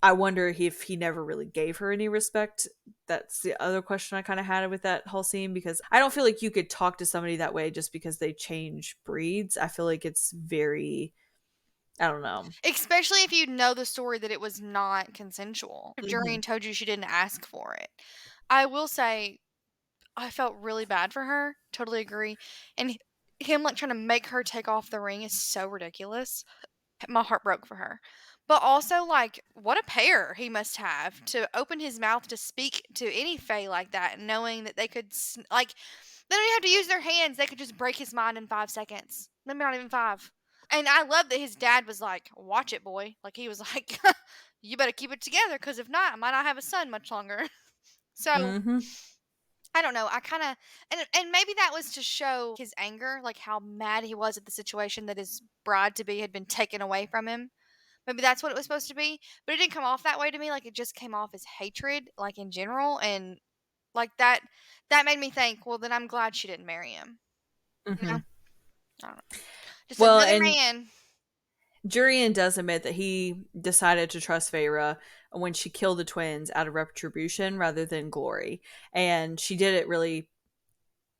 I wonder if he never really gave her any respect. That's the other question I kind of had with that whole scene, because I don't feel like you could talk to somebody that way just because they change breeds. I feel like it's very, I don't know. Especially if you know the story that it was not consensual. If Mm-hmm. Jurian told you she didn't ask for it. I will say I felt really bad for her. Totally agree. And him like trying to make her take off the ring is so ridiculous. My heart broke for her. But also, like, what a pair he must have to open his mouth to speak to any Fae like that, knowing that they could, like, they don't even have to use their hands. They could just break his mind in 5 seconds. Maybe not even 5. And I love that his dad was like, watch it, boy. Like, he was like, you better keep it together, because if not, I might not have a son much longer. So, Mm-hmm. I don't know. I kind of, and maybe that was to show his anger, like how mad he was at the situation that his bride to be had been taken away from him. Maybe that's what it was supposed to be, but it didn't come off that way to me. Like, it just came off as hatred, like in general, and like that. That made me think. Well, then I'm glad she didn't marry him. You Mm-hmm. know, I don't know. Just Well, another and man. Jurian does admit that he decided to trust Feyre when she killed the twins out of retribution rather than glory. And she did it really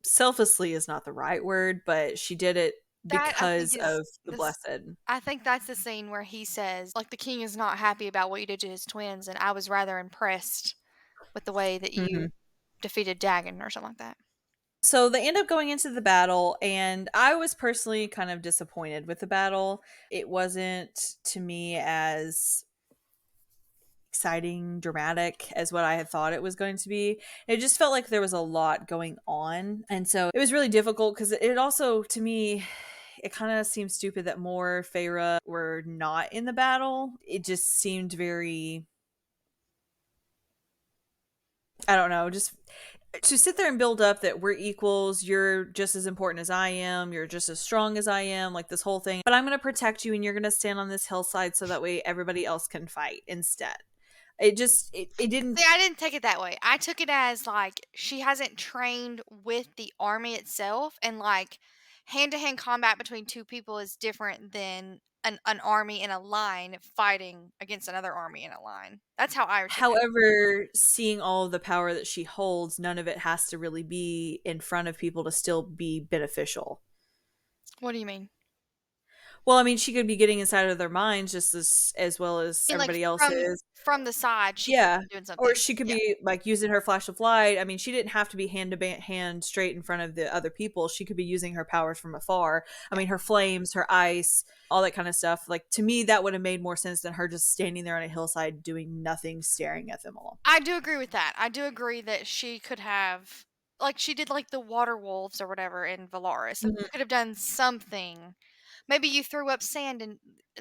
selflessly, is not the right word, but she did it That I think because is of the this. blessed. I think that's the scene where he says, like, the king is not happy about what you did to his twins, and I was rather impressed with the way that Mm-hmm. you defeated Dagon or something like that. So they end up going into the battle, and I was personally kind of disappointed with the battle. It wasn't, to me, as exciting, dramatic as what I had thought it was going to be. It just felt like there was a lot going on. And so it was really difficult, because it also, to me, it kind of seemed stupid that more Feyre were not in the battle. It just seemed very, I don't know, just to sit there and build up that we're equals, you're just as important as I am, you're just as strong as I am, like this whole thing. But I'm going to protect you, and you're going to stand on this hillside so that way everybody else can fight instead. It didn't. See, I didn't take it that way. I took it as like she hasn't trained with the army itself, and like hand to hand combat between two people is different than an army in a line fighting against another army in a line. That's how I took it. However, seeing all of the power that she holds, none of it has to really be in front of people to still be beneficial. What do you mean? Well, I mean, she could be getting inside of their minds just as well as I mean, like everybody else is. from the side, she could Yeah. be doing Or something. she could Yeah. be like using her flash of light. I mean, she didn't have to be hand to hand straight in front of the other people. She could be using her powers from afar. I mean, her flames, her ice, all that kind of stuff. Like, to me, that would have made more sense than her just standing there on a hillside doing nothing, staring at them all. I do agree with that. I do agree that she could have, like, she did like the water wolves or whatever in Valaris. Like, Mhm. she could have done something. Maybe you threw up sand and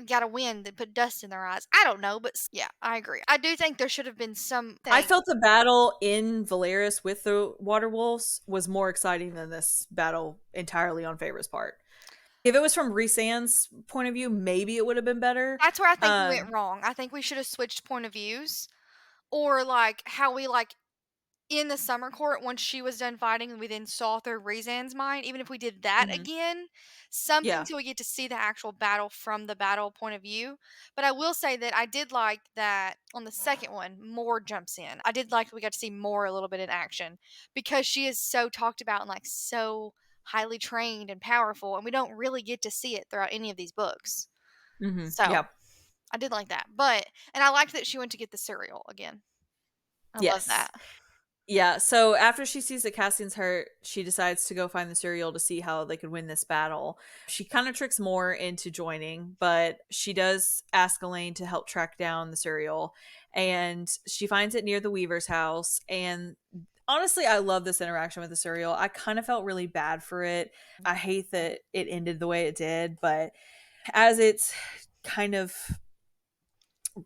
got a wind that put dust in their eyes. I don't know, but yeah, I agree. I do think there should have been I something. felt the battle in Valeris with the water wolves was more exciting than this battle entirely on Feyre's part. If it was from Rhys point of view, maybe it would have been better. That's where I think we went Um, wrong. I think we should have switched point of views, or like how we like in the summer court once she was done fighting and we then saw through Rhysand's mind, even if we did that mhm. again, something Yeah. till we get to see the actual battle from the battle point of view. But I will say that I did like that on the second one, more jumps in. I did like we got to see more a little bit in action because she is so talked about and like so highly trained and powerful, and we don't really get to see it throughout any of these books. So Yeah. I did like that. But and I liked that she went to get the cereal again. I love Yes. that. Yeah, so after she sees that Cassian's hurt, she decides to go find the cereal to see how they could win this battle. She kind of tricks Moore into joining, but she does ask Elaine to help track down the cereal. And she finds it near the Weaver's house. And honestly, I love this interaction with the cereal. I kind of felt really bad for it. I hate that it ended the way it did, but as it's kind of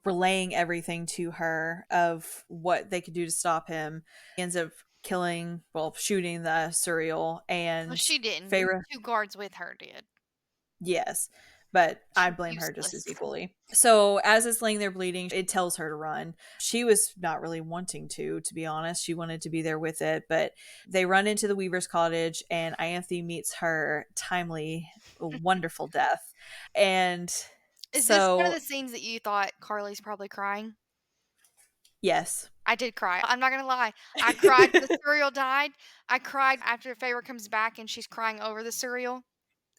relaying everything to her of what they could do to stop him. He ends up killing, well, shooting the Suriel, Well, and she didn't. The Feyre, 2 guards with her did. yes, but I She's blame her just as useless. equally. So as it's laying there bleeding, it tells her to run. She was not really wanting to be honest. She wanted to be there with it, but they run into the Weaver's cottage, and Ianthe meets her timely, wonderful death. And Is this one of so, the scenes that you thought Carly's probably crying? yes. I did cry. I'm not gonna lie. I cried when the cereal died. I cried after Feyre comes back and she's crying over the cereal.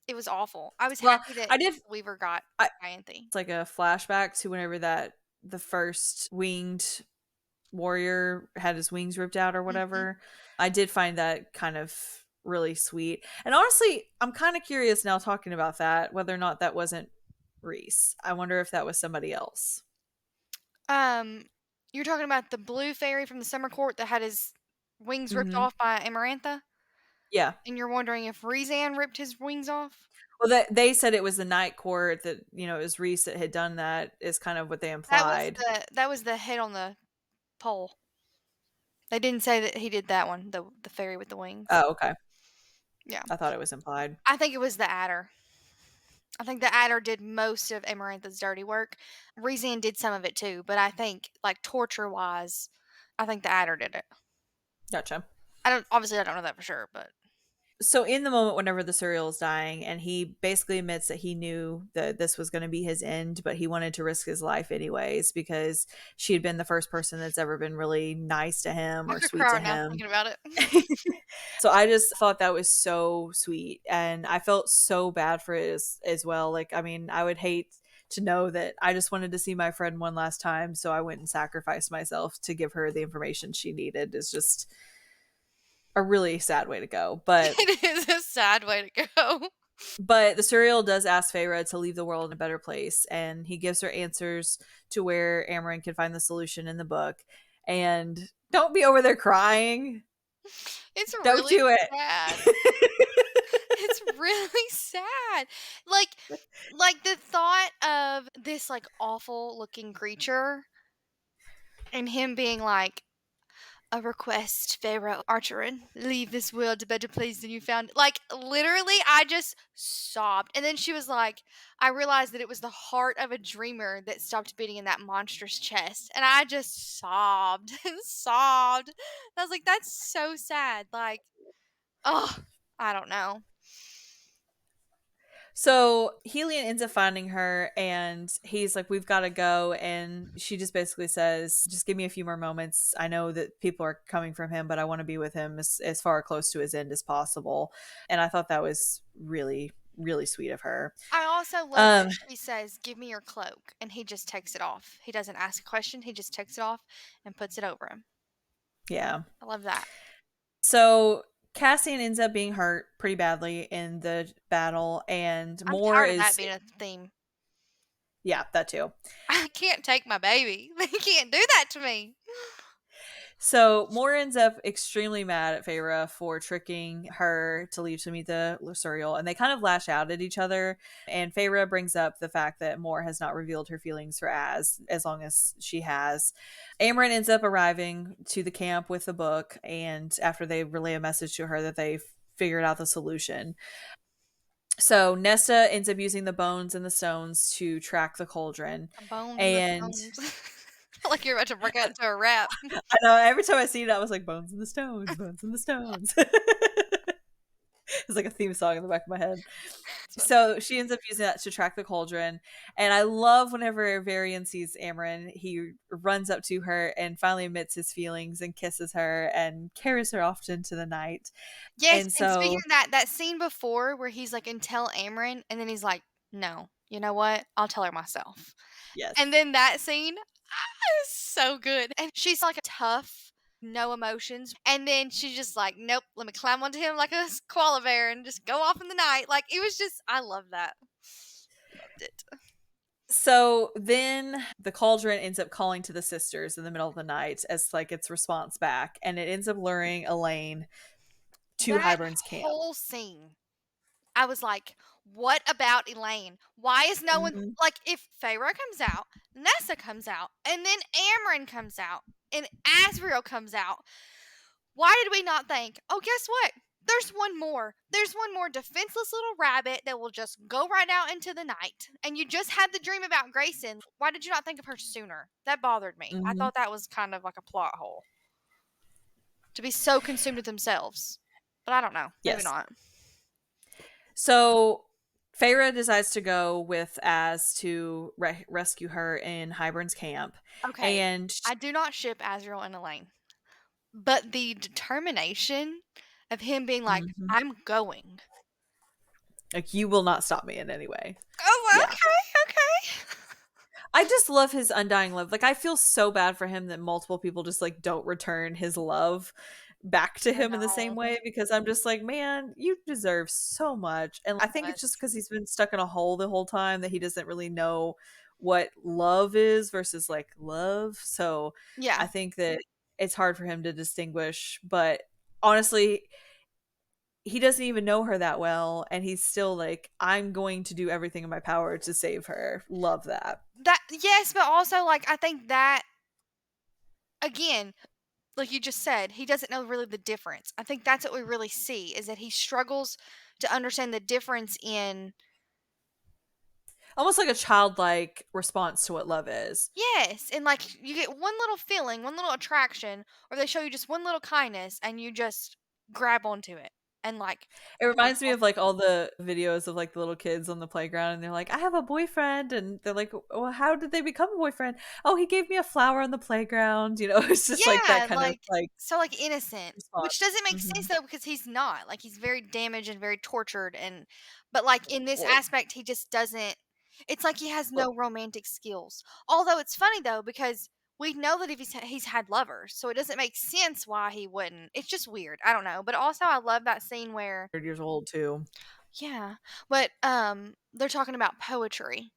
It was awful. I was Well, happy that I did. Weaver got I, Ianthe. it's like a flashback to whenever that the first winged warrior had his wings ripped out or Mhm. whatever. I did find that kind of really sweet. And honestly, I'm kind of curious now talking about that whether or not that wasn't Rhys. I wonder if that was somebody else. Um, you're talking about the blue fairy from the summer court that had his wings ripped Mhm. off by Amarantha? Yeah. And you're wondering if Rhysand ripped his wings off? Well, they said it was the night court that, it was Rhys that had done that is kind of what they implied. That was the head on the pole. They didn't say that he did that one, the fairy with the wings. Oh, okay. Yeah. I thought it was implied. I think it was the adder. I think the adder did most of Amarantha's dirty work. Rhysand did some of it too, but I think, like, torture-wise, I think the adder did it. Gotcha. I don't know that for sure, but So in the moment whenever the Suriel is dying, and he basically admits that he knew that this was going to be his end, but he wanted to risk his life anyways because she had been the first person that's ever been really nice to him I or could sweet cry to right now him. thinking about it. So I just thought that was so sweet, and I felt so bad for it as well. Like, I mean, I would hate to know that I just wanted to see my friend one last time, so I went and sacrificed myself to give her the information she needed. It's just a really sad way to go, but It is a sad way to go. the Suriel does ask Feyre to leave the world in a better place, and he gives her answers to where Amarin can find the solution in the book. And don't be over there crying. It's Don't really do it. sad. It's really sad. Like the thought of this, like, awful looking creature and him being like, "A request, Pharaoh Archerin. Leave this world a better place than you found it." Like, literally, I just sobbed. And then she was like, I realized that it was the heart of a dreamer that stopped beating in that monstrous chest. And I just sobbed and sobbed. I was like, that's so sad. Like, oh, I don't know. So Helion ends up finding her, and he's like, "We've got to go." And she just basically says, "Just give me a few more moments. I know that people are coming from him, but I want to be with him as far close to his end as possible." And I thought that was really, really sweet of her. I also love Um, that she says, "Give me your cloak." And he just takes it off. He doesn't ask a question. He just takes it off and puts it over him. yeah. I love that. So Cassian ends up being hurt pretty badly in the battle, and I'm Moore tired of that is, being a theme. yeah, that too. I can't take my baby. They can't do that to me. So Moore ends up extremely mad at Feyre for tricking her to leave to meet the Lusuriel, and they kind of lash out at each other. And Feyre brings up the fact that Moore has not revealed her feelings for as long as she has. Amren ends up arriving to the camp with the book, and after they relay a message to her that they've figured out the solution. So Nesta ends up using the bones and the stones to track the cauldron. The bones and the And stones. Like you're about to break out into a rap. I know every time I see it, I was like, bones and the stones, bones and the stones. It's like a theme song in the back of my head. So she ends up using that to track the cauldron. And I love whenever Varian sees Amren, he runs up to her and finally admits his feelings and kisses her and carries her off into the night. Yes, And and speaking so, of that, that scene before where he's like, "And tell Amren," and then he's like, "No, you know what? I'll tell her myself." yes. And then that scene is so good. And she's like a tough, no emotions. And then she's just like, "Nope, let me climb onto him like a koala bear and just go off in the night." Like it was just, I love that. Loved it. So then the cauldron ends up calling to the sisters in the middle of the night as like its response back. And it ends up luring Elaine to That Hybern's camp. whole scene, I was like, what about Elaine? Why is no one Mhm. like, if Feyre comes out, Nessa comes out, and then Amryn comes out, and Asriel comes out? Why did we not think, oh, guess what? There's one more. There's one more defenseless little rabbit that will just go right out into the night. And you just had the dream about Grayson. Why did you not think of her sooner? That bothered me. I Mhm. thought that was kind of like a plot hole to be so consumed with themselves. But I don't know. Maybe Yes. not. So Feyre decides to go with Az to rescue her in Hybern's camp. Okay. And I do not ship Azrael and Elaine. But the determination of him being like, Mhm. I'm going. Like, you will not stop me in any way. Oh, Yeah. okay, okay. I just love his undying love. Like, I feel so bad for him that multiple people just like don't return his love back to I him in the same know. way, because I'm just like, man, you deserve so much. And I So think it's just much. because he's been stuck in a hole the whole time that he doesn't really know what love is versus like love. So Yeah. I think that it's hard for him to distinguish. But honestly, he doesn't even know her that well, and he's still like, I'm going to do everything in my power to save her. Love that. That, yes, but also like I think that again, like you just said, he doesn't know really the difference. I think that's what we really see is that he struggles to understand the difference in, Almost like a childlike response to what love is. yes, and like you get one little feeling, one little attraction, or they show you just one little kindness and you just grab onto it and like It you're reminds me all of like all the videos of like the little kids on the playground, and they're like, I have a boyfriend, and they're like, well, how did they become a boyfriend? Oh, he gave me a flower on the playground. It's just like that yeah, kind of like like so like innocent, response. which doesn't make sense Hmm. though because he's not. Like he's very damaged and very tortured and but like in this Well, aspect he just doesn't, it's like he has well, no romantic skills. Although it's funny though because we know that if he's had lovers, so it doesn't make sense why he wouldn't. It's just weird. I don't know. But also I love that scene where 100 years old too. yeah, but they're talking about poetry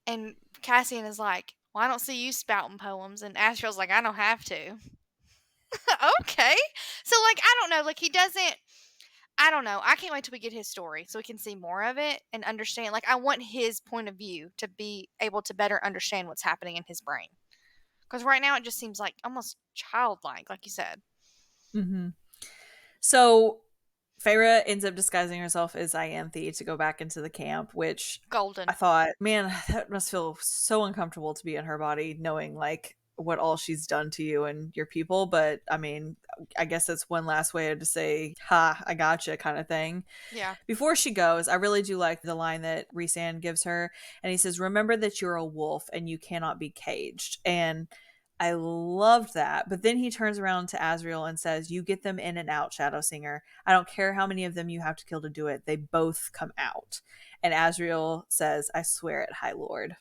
and Cassian is like, well, I don't see you spouting poems and Astral's like, I don't have to. Okay. So like I don't know, like he doesn't, I don't know. I can't wait till we get his story so we can see more of it and understand. Like I want his point of view to be able to better understand what's happening in his brain. Cuz right now it just seems like almost childlike like you said. Hmm. So Feyre ends up disguising herself as Ianthe to go back into the camp, which I Golden. thought, man, that must feel so uncomfortable to be in her body, knowing like what all she's done to you and your people. But I mean, I guess that's one last way to say, ha, I gotcha kind of thing. Yeah. Before she goes, I really do like the line that Rhys gives her. And he says, remember that you're a wolf and you cannot be caged. And I loved that. But then he turns around to Asriel and says, you get them in and out, Shadow Singer. I don't care how many of them you have to kill to do it. They both come out. And Asriel says, I swear it, High Lord.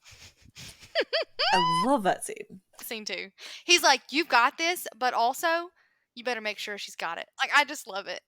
I love that scene. Scene 2. He's like, "You've got this, but also you better make sure she's got it." Like I just love it.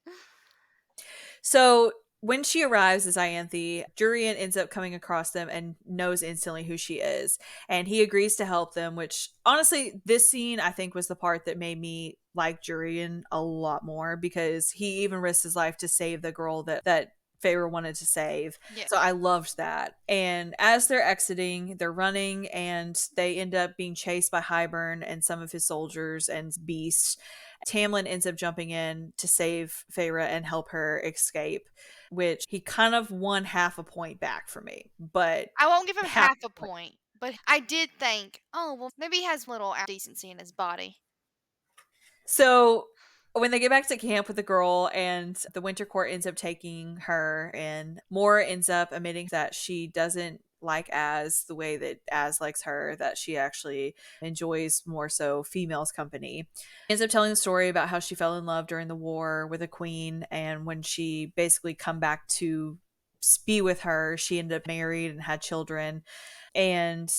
So when she arrives as Ianthe, Jurian ends up coming across them and knows instantly who she is. And he agrees to help them, which honestly, this scene I think was the part that made me like Jurian a lot more because he even risked his life to save the girl that Feyre wanted to save. Yeah. So I loved that. And as they're exiting, they're running and they end up being chased by Hybern and some of his soldiers and beasts. Tamlin ends up jumping in to save Feyre and help her escape, which he kind of won half a point back for me. But I won't give him half half a point, but I did think, oh, well, maybe he has a little decency in his body. So when they get back to camp with the girl and the Winter Court ends up taking her, and Moore ends up admitting that she doesn't like Az the way that Az likes her, that she actually enjoys more so females' company. Ends up telling the story about how she fell in love during the war with a queen, and when she basically come back to be with her, she ended up married and had children. And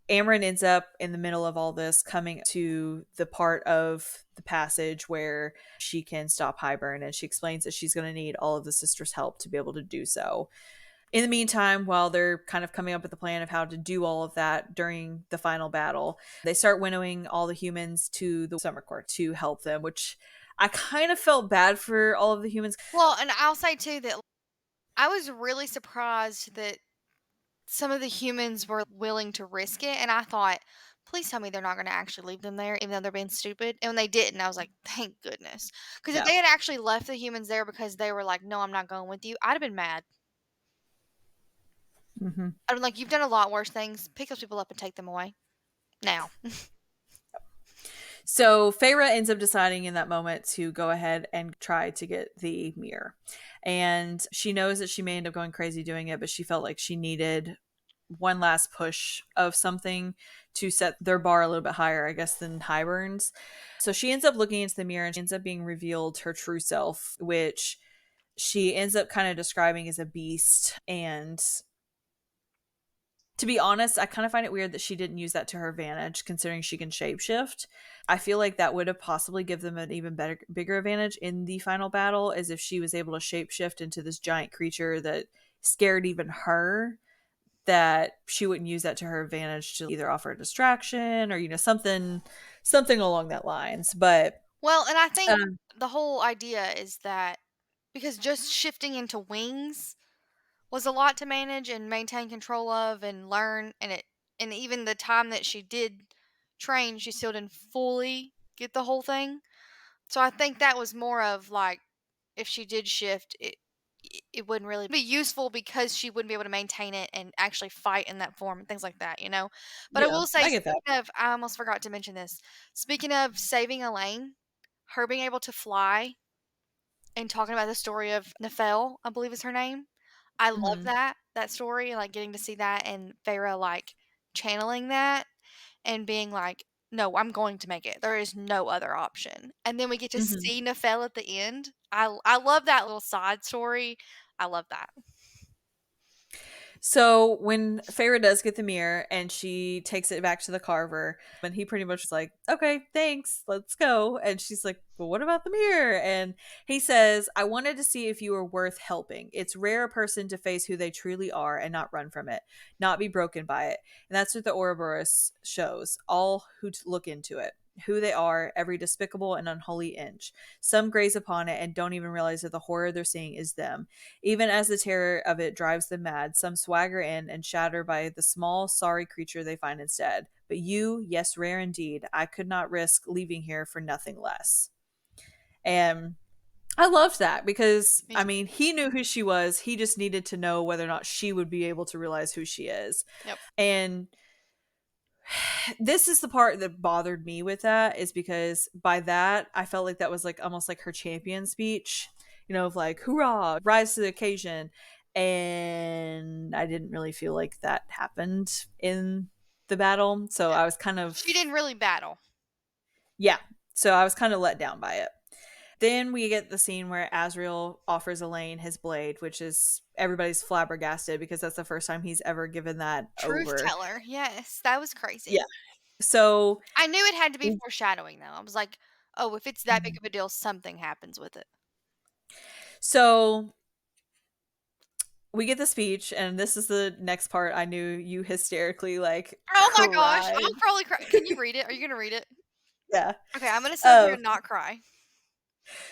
Amryn ends up in the middle of all this coming to the part of the passage where she can stop Hybern, and she explains that she's going to need all of the sisters' help to be able to do so. In the meantime, while they're kind of coming up with the plan of how to do all of that during the final battle, they start winnowing all the humans to the Summer Court to help them, which I kind of felt bad for all of the humans. Well, and I'll say too that I was really surprised that some of the humans were willing to risk it, and I thought, please tell me they're not going to actually leave them there, even though they're being stupid. And when they didn't, I was like, thank goodness. Because if No. they had actually left the humans there because they were like, no, I'm not going with you, I'd have been mad. Mm-hmm. I'd been like, you've done a lot worse things. Pick those people up and take them away now. So Feyre ends up deciding in that moment to go ahead and try to get the mirror. And she knows that she may end up going crazy doing it, but she felt like she needed one last push of something to set their bar a little bit higher, I guess, than Hybern's. So she ends up looking into the mirror and she ends up being revealed her true self, which she ends up kind of describing as a beast. And to be honest, I kind of find it weird that she didn't use that to her advantage, considering she can shapeshift. I feel like that would have possibly given them an even bigger advantage in the final battle, as if she was able to shapeshift into this giant creature that scared even her. That she wouldn't use that to her advantage to either offer a distraction or something along that lines. But Well, and I think um, the whole idea is that because just shifting into wings was a lot to manage and maintain control of and learn, and even the time that she did train, she still didn't fully get the whole thing. So I think that was more of like if she did shift, it wouldn't really be useful because she wouldn't be able to maintain it and actually fight in that form and things like that, you know. But I yeah, will say, I get that. speaking of, I almost forgot to mention this. Speaking of saving Elaine, her being able to fly and talking about the story of Nefel, I believe is her name. I love Hmm. that story, like getting to see that and Farah like channeling that and being like, "No, I'm going to make it. There is no other option." And then we get to Hmm. see Nefel at the end. I love that little side story. I love that. So when Feyre does get the mirror and she takes it back to the carver, and he pretty much is like, okay, thanks, let's go. And she's like, well, what about the mirror? And he says, I wanted to see if you were worth helping. It's rare a person to face who they truly are and not run from it, not be broken by it. And that's what the Ouroboros shows, all who look into it. Who they are, every despicable and unholy inch. Some graze upon it and don't even realize that the horror they're seeing is them. Even as the terror of it drives them mad, some swagger in and shatter by the small, sorry creature they find instead. But you, yes, rare indeed, I could not risk leaving here for nothing less. And I loved that because, Me I too. mean, he knew who she was. He just needed to know whether or not she would be able to realize who she is. Yep. And this is the part that bothered me with that, is because by that I felt like that was like almost like her champion speech, of like hoorah, rise to the occasion. And I didn't really feel like that happened in the battle, so Yeah. I was kind She of, didn't really battle. yeah, so I was kind of let down by it. Then we get the scene where Asriel offers Elaine his blade, which is everybody's flabbergasted because that's the first time he's ever given that Truth over. teller. Yes, that was Yeah. crazy. So I knew it had to be foreshadowing though. I was like, "Oh, if it's that big of a deal, something happens with it." so we get the speech, and this is the next part. I knew you hysterically like Oh my gosh, cried. I'll probably cry. Can you read it? Are you gonna read it? Yeah. Okay, I'm gonna sit up here Uh, and not cry.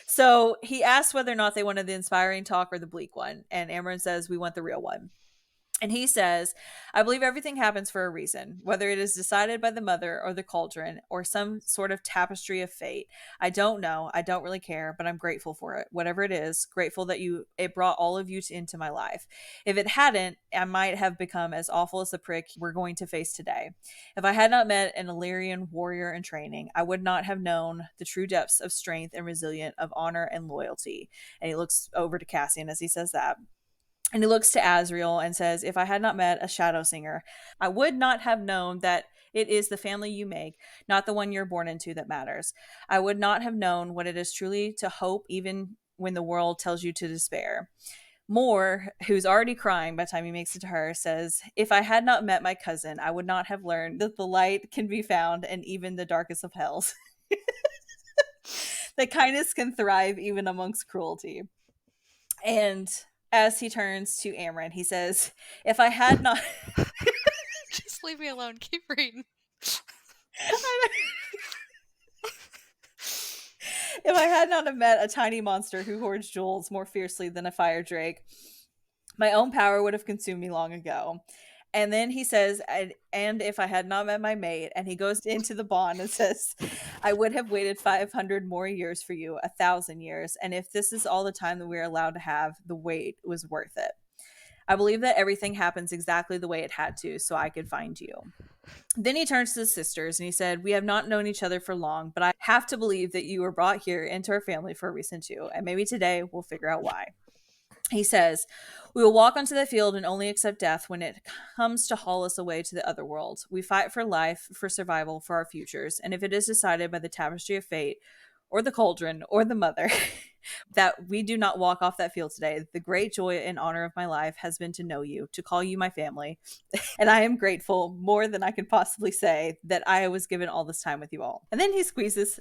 so he asked whether or not they wanted the inspiring talk or the bleak one, and Amryn says we want the real one. And he says, I believe everything happens for a reason, whether it is decided by the mother or the cauldron or some sort of tapestry of fate. I don't know. I don't really care, but I'm grateful for it. Whatever it is, grateful that it brought all of you into my life. If it hadn't, I might have become as awful as the prick we're going to face today. If I had not met an Illyrian warrior in training, I would not have known the true depths of strength and resilience of honor and loyalty. And he looks over to Cassian as he says that. And he looks to Azriel and says, if I had not met a shadow singer, I would not have known that it is the family you make, not the one you're born into, that matters. I would not have known what it is truly to hope, even when the world tells you to despair. Moore, who's already crying by the time he makes it to her, says, if I had not met my cousin, I would not have learned that the light can be found in even the darkest of hells. That kindness can thrive even amongst cruelty. And as he turns to Amryn, he says, if I had not Just leave me alone. Keep reading. if I had not have met a tiny monster who hoards jewels more fiercely than a fire drake, my own power would have consumed me long ago. And then he says, and if I had not met my mate, and he goes into the bond and says, I would have waited 500 more years for you, 1,000 years. And if this is all the time that we're allowed to have, the wait was worth it. I believe that everything happens exactly the way it had to, so I could find you. Then he turns to his sisters and he said, we have not known each other for long, but I have to believe that you were brought here into our family for a reason too, and maybe today we'll figure out why. He says, we will walk onto the field and only accept death when it comes to haul us away to the other world. We fight for life, for survival, for our futures. And if it is decided by the tapestry of fate, or the cauldron, or the mother, that we do not walk off that field today, the great joy and honor of my life has been to know you, to call you my family. And I am grateful more than I could possibly say that I was given all this time with you all. And then he squeezes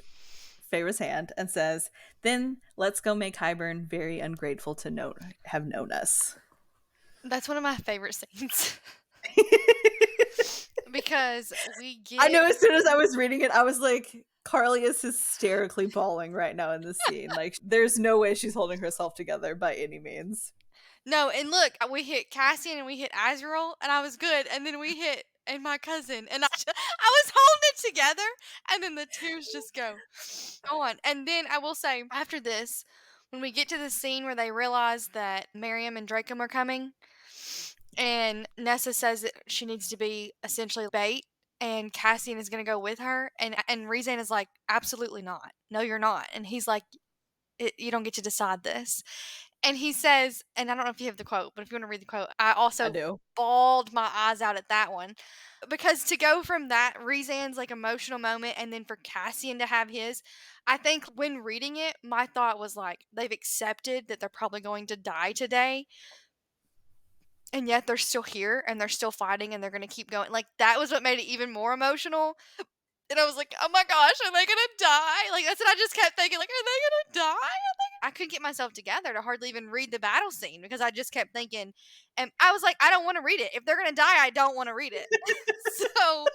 Feyre's hand and says, then let's go make Hybern very ungrateful to have known us. That's one of my favorite scenes. Because we get. I know as soon as I was reading it, I was like, Carly is hysterically bawling right now in this scene. Like, there's no way she's holding herself together by any means. No, and look, we hit Cassian and we hit Azrael, and I was good, and then we hit and my cousin, and I was holding it together, and then the tears just go on. And then I will say, after this, when we get to the scene where they realize that Miriam and Dracum are coming, and Nessa says that she needs to be essentially bait, and Cassian is going to go with her, and Rhys is like, absolutely not. No, you're not. And he's like, you don't get to decide this. And he says, and I don't know if you have the quote, but if you want to read the quote, I I also do. bawled my eyes out at that one. Because to go from that Rhysand's like emotional moment and then for Cassian to have his, I think when reading it, my thought was like, they've accepted that they're probably going to die today. And yet they're still here and they're still fighting and they're going to keep going. Like, that was what made it even more emotional. And I was like, oh my gosh, are they gonna die? Like, that's what I just kept thinking, like, are they gonna die? I couldn't get myself together to hardly even read the battle scene because I just kept thinking, and I was like, I don't want to read it. If they're gonna die, I don't want to read it. So,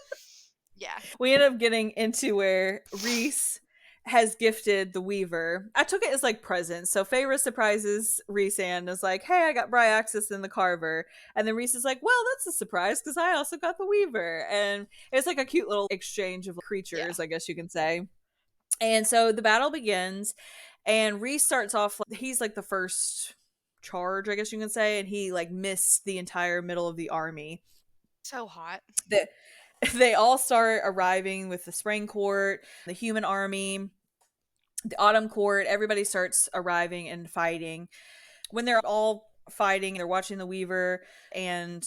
yeah. We end up getting into where Rhys has gifted the Weaver. I took it as like presents. So Feyre surprises Rhys and is like, hey, I got Bryaxis and the Carver. And then Rhys is like, well, that's a surprise because I also got the Weaver. And it's like a cute little exchange of creatures, Yeah. I guess you can say. And so the battle begins, and Rhys starts off, he's like the first charge, I guess you can say, and he like missed the entire middle of the army. So hot. They all start arriving with the Spring Court, the human army, the Autumn Court. Everybody starts arriving and fighting. When they're all fighting, they're watching the Weaver, and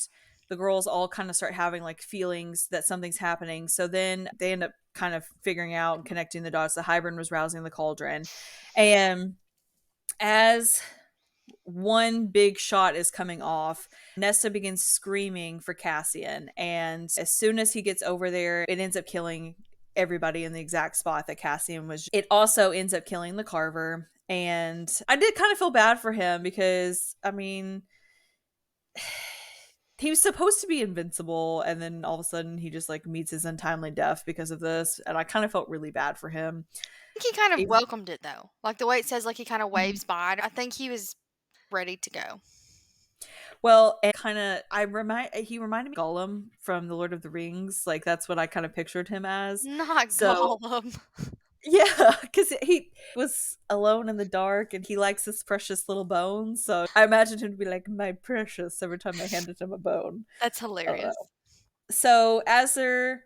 the girls all kind of start having like feelings that something's happening. So then they end up kind of figuring out and connecting the dots. The Hybern was rousing the cauldron. And as one big shot is coming off, Nesta begins screaming for Cassian. And as soon as he gets over there, it ends up killing everybody in the exact spot that Cassian was. It also ends up killing the Carver. And I did kind of feel bad for him because, I mean, he was supposed to be invincible, and then all of a sudden he just like meets his untimely death because of this, and I kind of felt really bad for him. I think he kind of Even, welcomed it though. Like the way it says, like he kind of waves by. I think he was ready to go. well, and kind of I remind he reminded me of Gollum from the Lord of the Rings, like that's what I kind of pictured him as. Not So Gollum. yeah, because he was alone in the dark and he likes his precious little bones. So I imagined him to be like, my precious, every time they handed him a bone. That's I don't know. hilarious. So as they're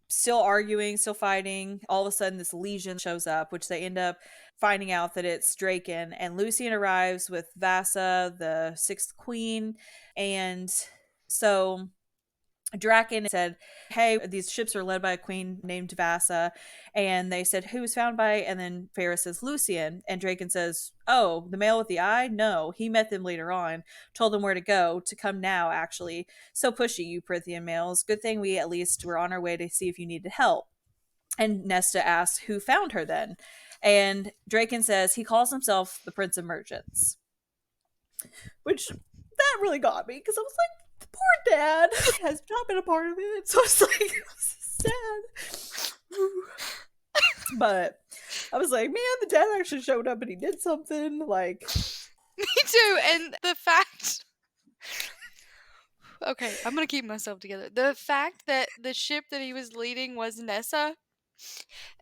still arguing, still fighting, all of a sudden this legion shows up, which they end up finding out that it's Draken. And Lucian arrives with Vasa, the sixth queen. And so Draken said, hey, these ships are led by a queen named Vasa. And they said, who was found by? And then Feyre says, Lucian. And Draken says, oh, the male with the eye? No, he met them later on, told them where to go, to come now, actually. So pushy, you Prithian males. Good thing we at least were on our way to see if you needed help. And Nesta asks, who found her then? And Draken says, he calls himself the Prince of Merchants. Which, that really got me, because I was like, poor dad has not been a part of it. So it's like sad. But I was like, man, the dad actually showed up and he did something. Like, Me too. And the fact. Okay, I'm gonna keep myself together. The fact that the ship that he was leading was Nessa,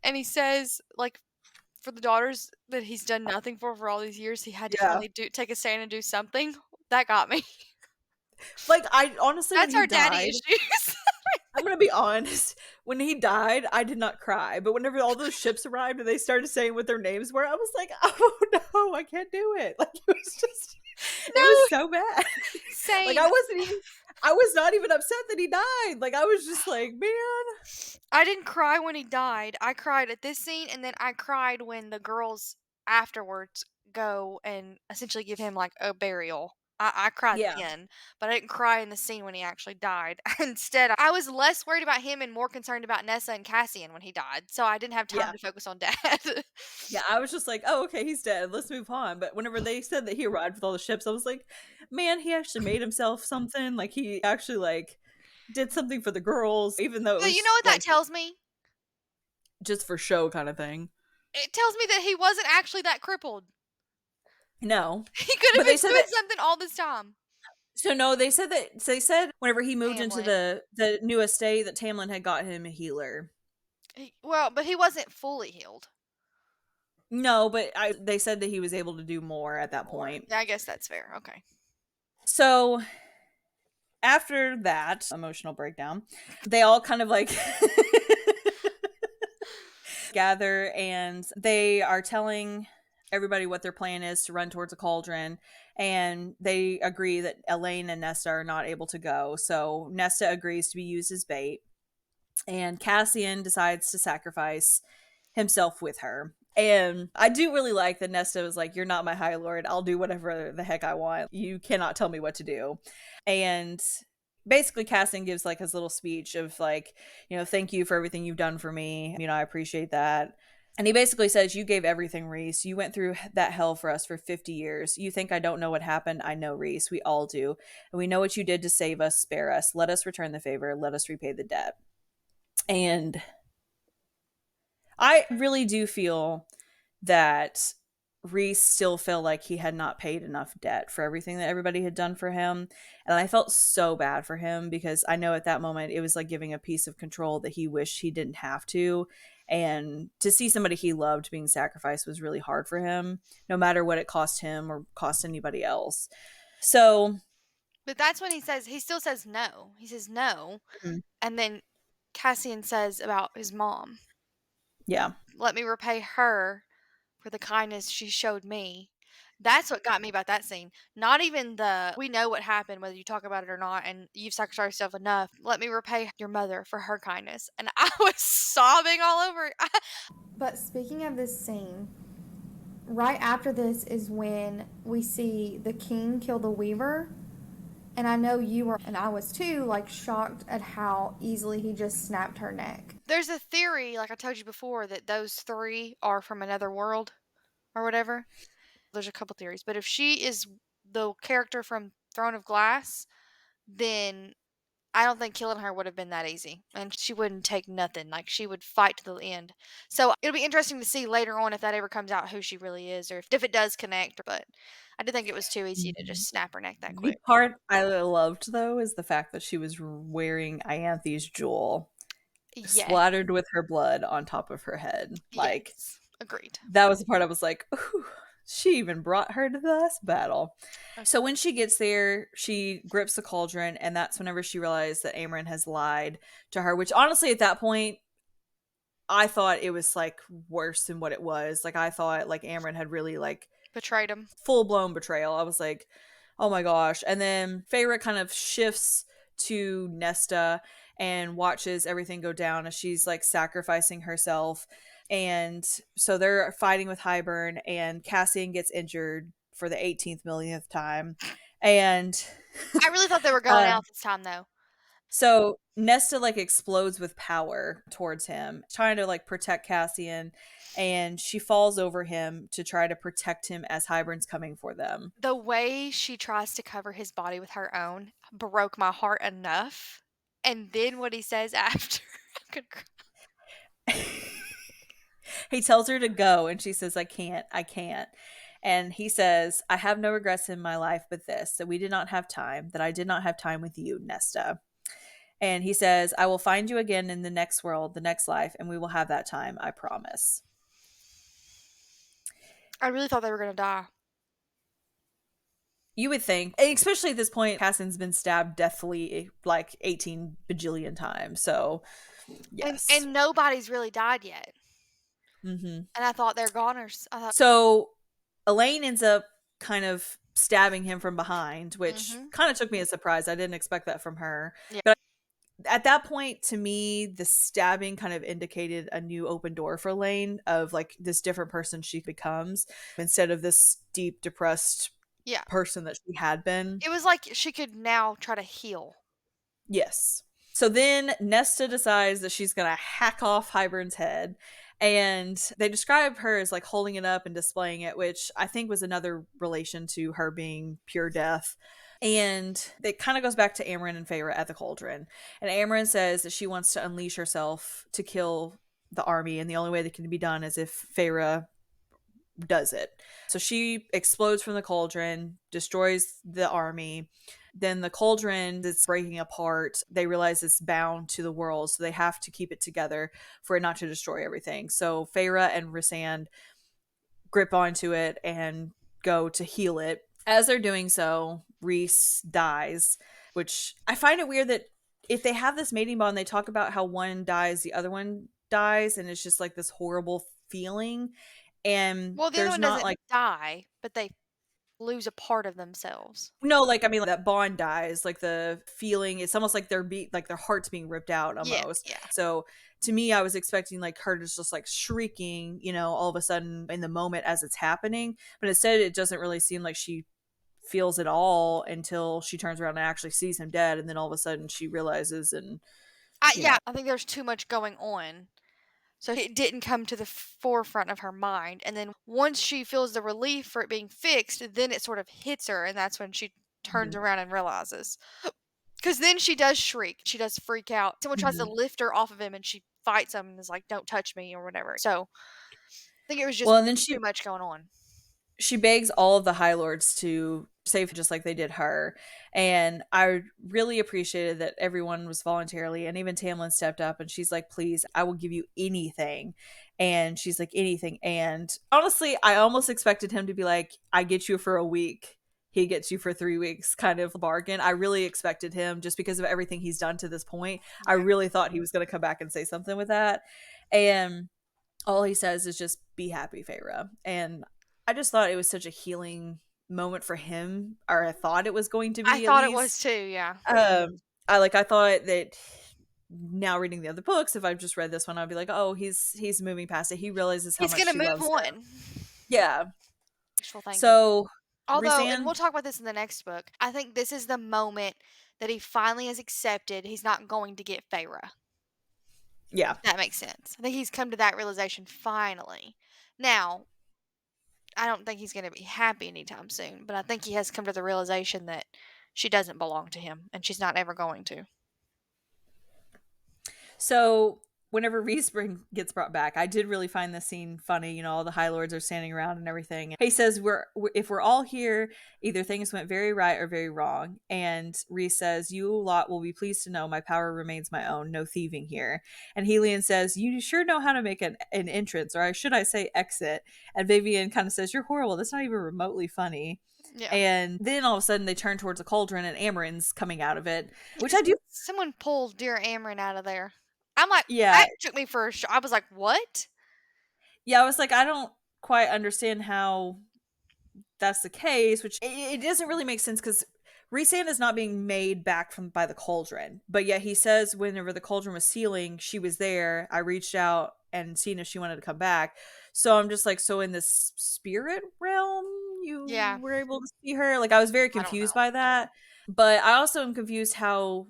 and he says, like, for the daughters that he's done nothing for all these years, he had to yeah. finally take a stand and do something. That got me. Like, I honestly, when That's he our daddy died, issues. I'm gonna be honest. When he died, I did not cry. But whenever all those ships arrived and they started saying what their names were, I was like, "Oh no, I can't do it!" Like it was just, it No, was so bad. Like same. I wasn't even, I was not even upset that he died. Like I was just like, man, I didn't cry when he died. I cried at this scene, and then I cried when the girls afterwards go and essentially give him like a burial. I cried yeah, then, but I didn't cry in the scene when he actually died. Instead, I was less worried about him and more concerned about Nessa and Cassian when he died. So I didn't have time yeah. to focus on Dad. Yeah, I was just like, "Oh, okay, he's dead. Let's move on." But whenever they said that he arrived with all the ships, I was like, "Man, he actually made himself something. Like he actually like did something for the girls, even though it But you know was what that like tells me? just for show kind of thing." It tells me that he wasn't actually that crippled. No, He could have but they been said doing that. something all this time. So no, they said that. So they said whenever he moved into Hamlin. the new estate, that Tamlin had got him a healer. Well, but he wasn't fully healed. No, but they said that he was able to do more at that Or point. yeah, I guess that's fair. Okay. So after that emotional breakdown, they all kind of like gather and they are telling everybody what their plan is to run towards a cauldron, and they agree that Elaine and Nesta are not able to go. So Nesta agrees to be used as bait, and Cassian decides to sacrifice himself with her. And I do really like that Nesta was like, you're not my High Lord. I'll do whatever the heck I want. You cannot tell me what to do. And basically Cassian gives like his little speech of like, thank you for everything you've done for me. I appreciate that. And he basically says, you gave everything, Rhys. You went through that hell for us for 50 years. You think I don't know what happened? I know, Rhys. We all do. And we know what you did to save us, spare us. Let us return the favor. Let us repay the debt. And I really do feel that Rhys still felt like he had not paid enough debt for everything that everybody had done for him. And I felt so bad for him because I know at that moment it was like giving a piece of control that he wished he didn't have to. And to see somebody he loved being sacrificed was really hard for him, no matter what it cost him or cost anybody else. So, But that's when he still says no. He says no. mhm, And then Cassian says about his mom, yeah. let me repay her for the kindness she showed me. That's what got me about that scene. Not even we know what happened, whether you talk about it or not, and you've sacrificed yourself enough. Let me repay your mother for her kindness. And I was sobbing all over. But speaking of this scene, right after this is when we see the king kill the weaver. And I know you were, and I was too, like shocked at how easily he just snapped her neck. There's a theory, like I told you before, that those three are from another world or whatever. There's a couple theories. But if she is the character from throne of glass, then I don't think killing her would have been that easy, and she wouldn't take nothing. Like, she would fight to the end. So it'll be interesting to see later on if that ever comes out who she really is, or if it does connect. But I did think it was too easy to Mhm. just snap her neck that The quick. part I loved though is the fact that she was wearing Ianthe's jewel Yes, splattered with her blood on top of her head. Like yes, agreed. that was the part I was like, ooh, she even brought her to the last battle. So when she gets there, she grips the cauldron, and that's whenever she realized that Amren has lied to her, which honestly at that point I thought it was like worse than what it was. Like I thought like Amren had really like Betrayed him. full blown betrayal. I was like, oh my gosh. And then Feyre kind of shifts to Nesta and watches everything go down as she's like sacrificing herself. And so they're fighting with Hybern, and Cassian gets injured for the 18th millionth time. And I really thought they were going uh, out this time, though. so Nesta like explodes with power towards him, trying to like protect Cassian, and she falls over him to try to protect him as Hybern's coming for them. The way she tries to cover his body with her own broke my heart enough. And then what he says after, I could cry. He tells her to go, and she says, I can't. And he says, I have no regrets in my life but this, that we did not have time, that I did not have time with you, Nesta. And he says, I will find you again in the next world, the next life, and we will have that time, I promise. I really thought they were going to die. You would think, especially at this point, Cassian's been stabbed deathly like 18 bajillion times. So, yes. And nobody's really died yet. Mm-hmm. And I thought they're goners. I thought, So, Elaine ends up kind of stabbing him from behind, which Mhm. kind of took me as a surprise. I didn't expect that from her. Yeah. But at that point, to me, the stabbing kind of indicated a new open door for Elaine of like this different person she becomes instead of this deep, depressed yeah. person that she had been. It was like she could now try to heal. Yes. So then Nesta decides that she's going to hack off Hybern's head. And they describe her as like holding it up and displaying it, which I think was another relation to her being pure death. And it kind of goes back to Amren and Feyre at the cauldron. And Amren says that she wants to unleash herself to kill the army. And the only way that can be done is if Feyre does it. So she explodes from the cauldron, destroys the army. Then the cauldron is breaking apart. They realize it's bound to the world, so they have to keep it together for it not to destroy everything. So Feyre and Rhysand grip onto it and go to heal it. As they're doing so, Rhys dies, which I find it weird that if they have this mating bond, they talk about how one dies, the other one dies, and it's just like this horrible feeling. And Well, the other there's one not doesn't like die, but they lose a part of themselves. no, like I mean that bond dies, like the feeling it's almost like like their heart's being ripped out Yeah, almost. yeah. So to me I was expecting like her to just like shrieking, all of a sudden in the moment as it's happening, but instead it doesn't really seem like she feels it all until she turns around and actually sees him dead, and then all of a sudden she realizes and Yeah, I think there's too much going on. So it didn't come to the forefront of her mind. And then once she feels the relief for it being fixed, then it sort of hits her. And that's when she turns Mhm. around and realizes. Because then she does shriek. She does freak out. Someone tries to Mhm. lift her off of him and she fights him and is like, don't touch me or whatever. So I think it was just Well, and then too much going on. she begs all of the High Lords to save just like they did her. And I really appreciated that everyone was voluntarily, and even Tamlin stepped up and she's like, please, I will give you anything. And she's like, anything. And honestly, I almost expected him to be like, I get you for a week. He gets you for 3 weeks kind of bargain. I really expected him just because of everything he's done to this point. I Yeah. really thought he was going to come back and say something with that. And all he says is just be happy, Feyre. And I just thought it was such a healing moment for him, or I thought it was going to I be at thought it was least. too, yeah. I thought that now reading the other books, if I've just read this one, I'd be like, oh, he's moving past it. He realizes how He's much going to she move loves him. on. Yeah. Wishful thinking. So Although, and Rhysand, we'll talk about this in the next book, I think this is the moment that he finally has accepted he's not going to get Feyre. yeah. If that makes sense. I think he's come to that realization finally. Now, I don't think he's going to be happy anytime soon, but I think he has come to the realization that she doesn't belong to him, and she's not ever going to. So whenever Rhys gets brought back, I did really find this scene funny. You know, all the High Lords are standing around and everything. He says, if we're all here, either things went very right or very wrong." And Rhys says, "You lot will be pleased to know my power remains my own. No thieving here." And Helion says, "You sure know how to make an entrance, or should I say exit?" And Vivian kind of says, "You're horrible. That's not even remotely funny." Yeah. And then all of a sudden they turn towards a cauldron and Amarin's coming out of it, which I do. Someone pulled dear Amryn out of there. I'm like, Yeah, that took me for a shock. I was like, what? yeah, I was like, I don't quite understand how that's the case, which it doesn't really make sense because Rhysand is not being made back from by the cauldron, but yet he says whenever the cauldron was sealing, she was there. I reached out and seen if she wanted to come back. So I'm just like, so in this spirit realm, you Yeah, were able to see her. Like I was very I don't confused know. by that, but I also am confused how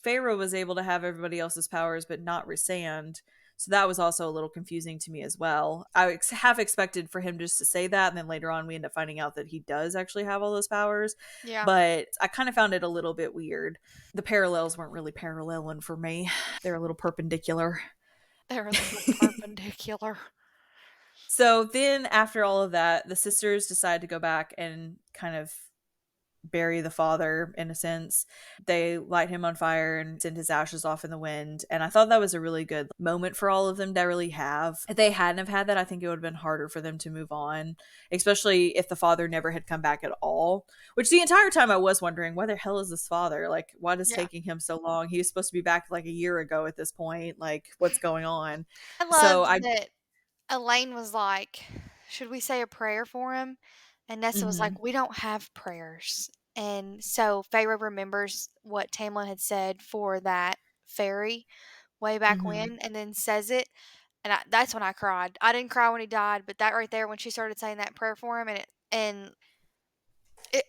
Pharaoh was able to have everybody else's powers, but not Rhysand. So that was also a little confusing to me as well. I have expected for him just to say that, and then later on we end up finding out that he does actually have all those powers. Yeah, But I kind of found it a little bit weird. The parallels weren't really paralleling for me. They're a little perpendicular. they're a little perpendicular. So then after all of that, the sisters decide to go back and kind of bury the father in a sense. They light him on fire and send his ashes off in the wind. And I thought that was a really good moment for all of them to really have. If they hadn't have had that, I think it would have been harder for them to move on, especially if the father never had come back at all. Which the entire time I was wondering, why the hell is this father? Like, what is Yeah. taking him so long? He was supposed to be back like a year ago at this point. Like, what's going on? I So loved I that Elaine was like, should we say a prayer for him? And Nessa was mhm, like, we don't have prayers. And so Feyre remembers what Tamlin had said for that fairy way back mhm. when and then says it. And that's when I cried. I didn't cry when he died, but that right there when she started saying that prayer for him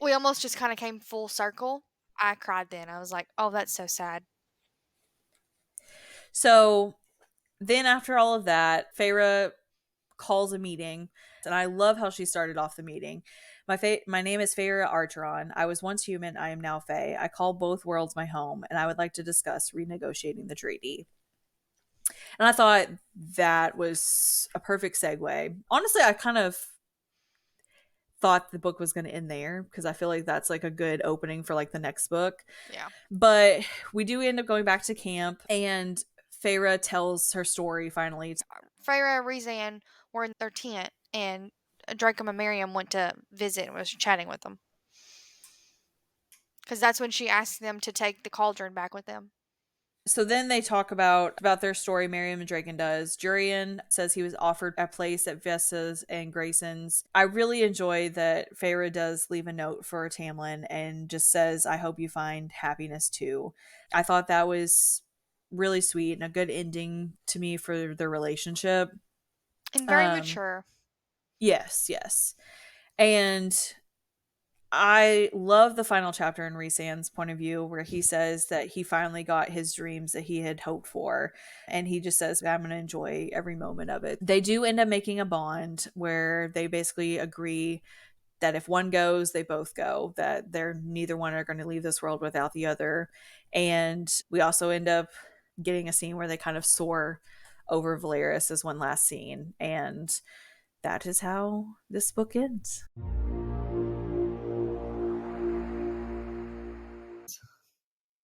we almost just kind of came full circle. I cried then. I was like, "Oh, that's so sad." So then after all of that, Feyre calls a meeting, and I love how she started off the meeting. My name is Feyre Archeron. I was once human. I am now Fae. I call both worlds my home, and I would like to discuss renegotiating the treaty. And I thought that was a perfect segue. Honestly, I kind of thought the book was going to end there because I feel like that's like a good opening for like the next book. Yeah. But we do end up going back to camp, and Feyre tells her story finally. Feyre and Rhys were in their tent, and Draco and Miriam went to visit and was chatting with them. Because that's when she asked them to take the cauldron back with them. So then they talk about their story. Miriam and Draken does. Jurian says he was offered a place at Vesta's and Grayson's. I really enjoy that Feyre does leave a note for Tamlin and just says, "I hope you find happiness too." I thought that was really sweet and a good ending to me for their relationship. And very Um, mature. yes, yes, and I love the final chapter in Rhysand's point of view where he says that he finally got his dreams that he had hoped for. And he just says, I'm going to enjoy every moment of it. They do end up making a bond where they basically agree that if one goes, they both go, that they're neither one are going to leave this world without the other. And we also end up getting a scene where they kind of soar over Valeris as one last scene. And that is how this book ends.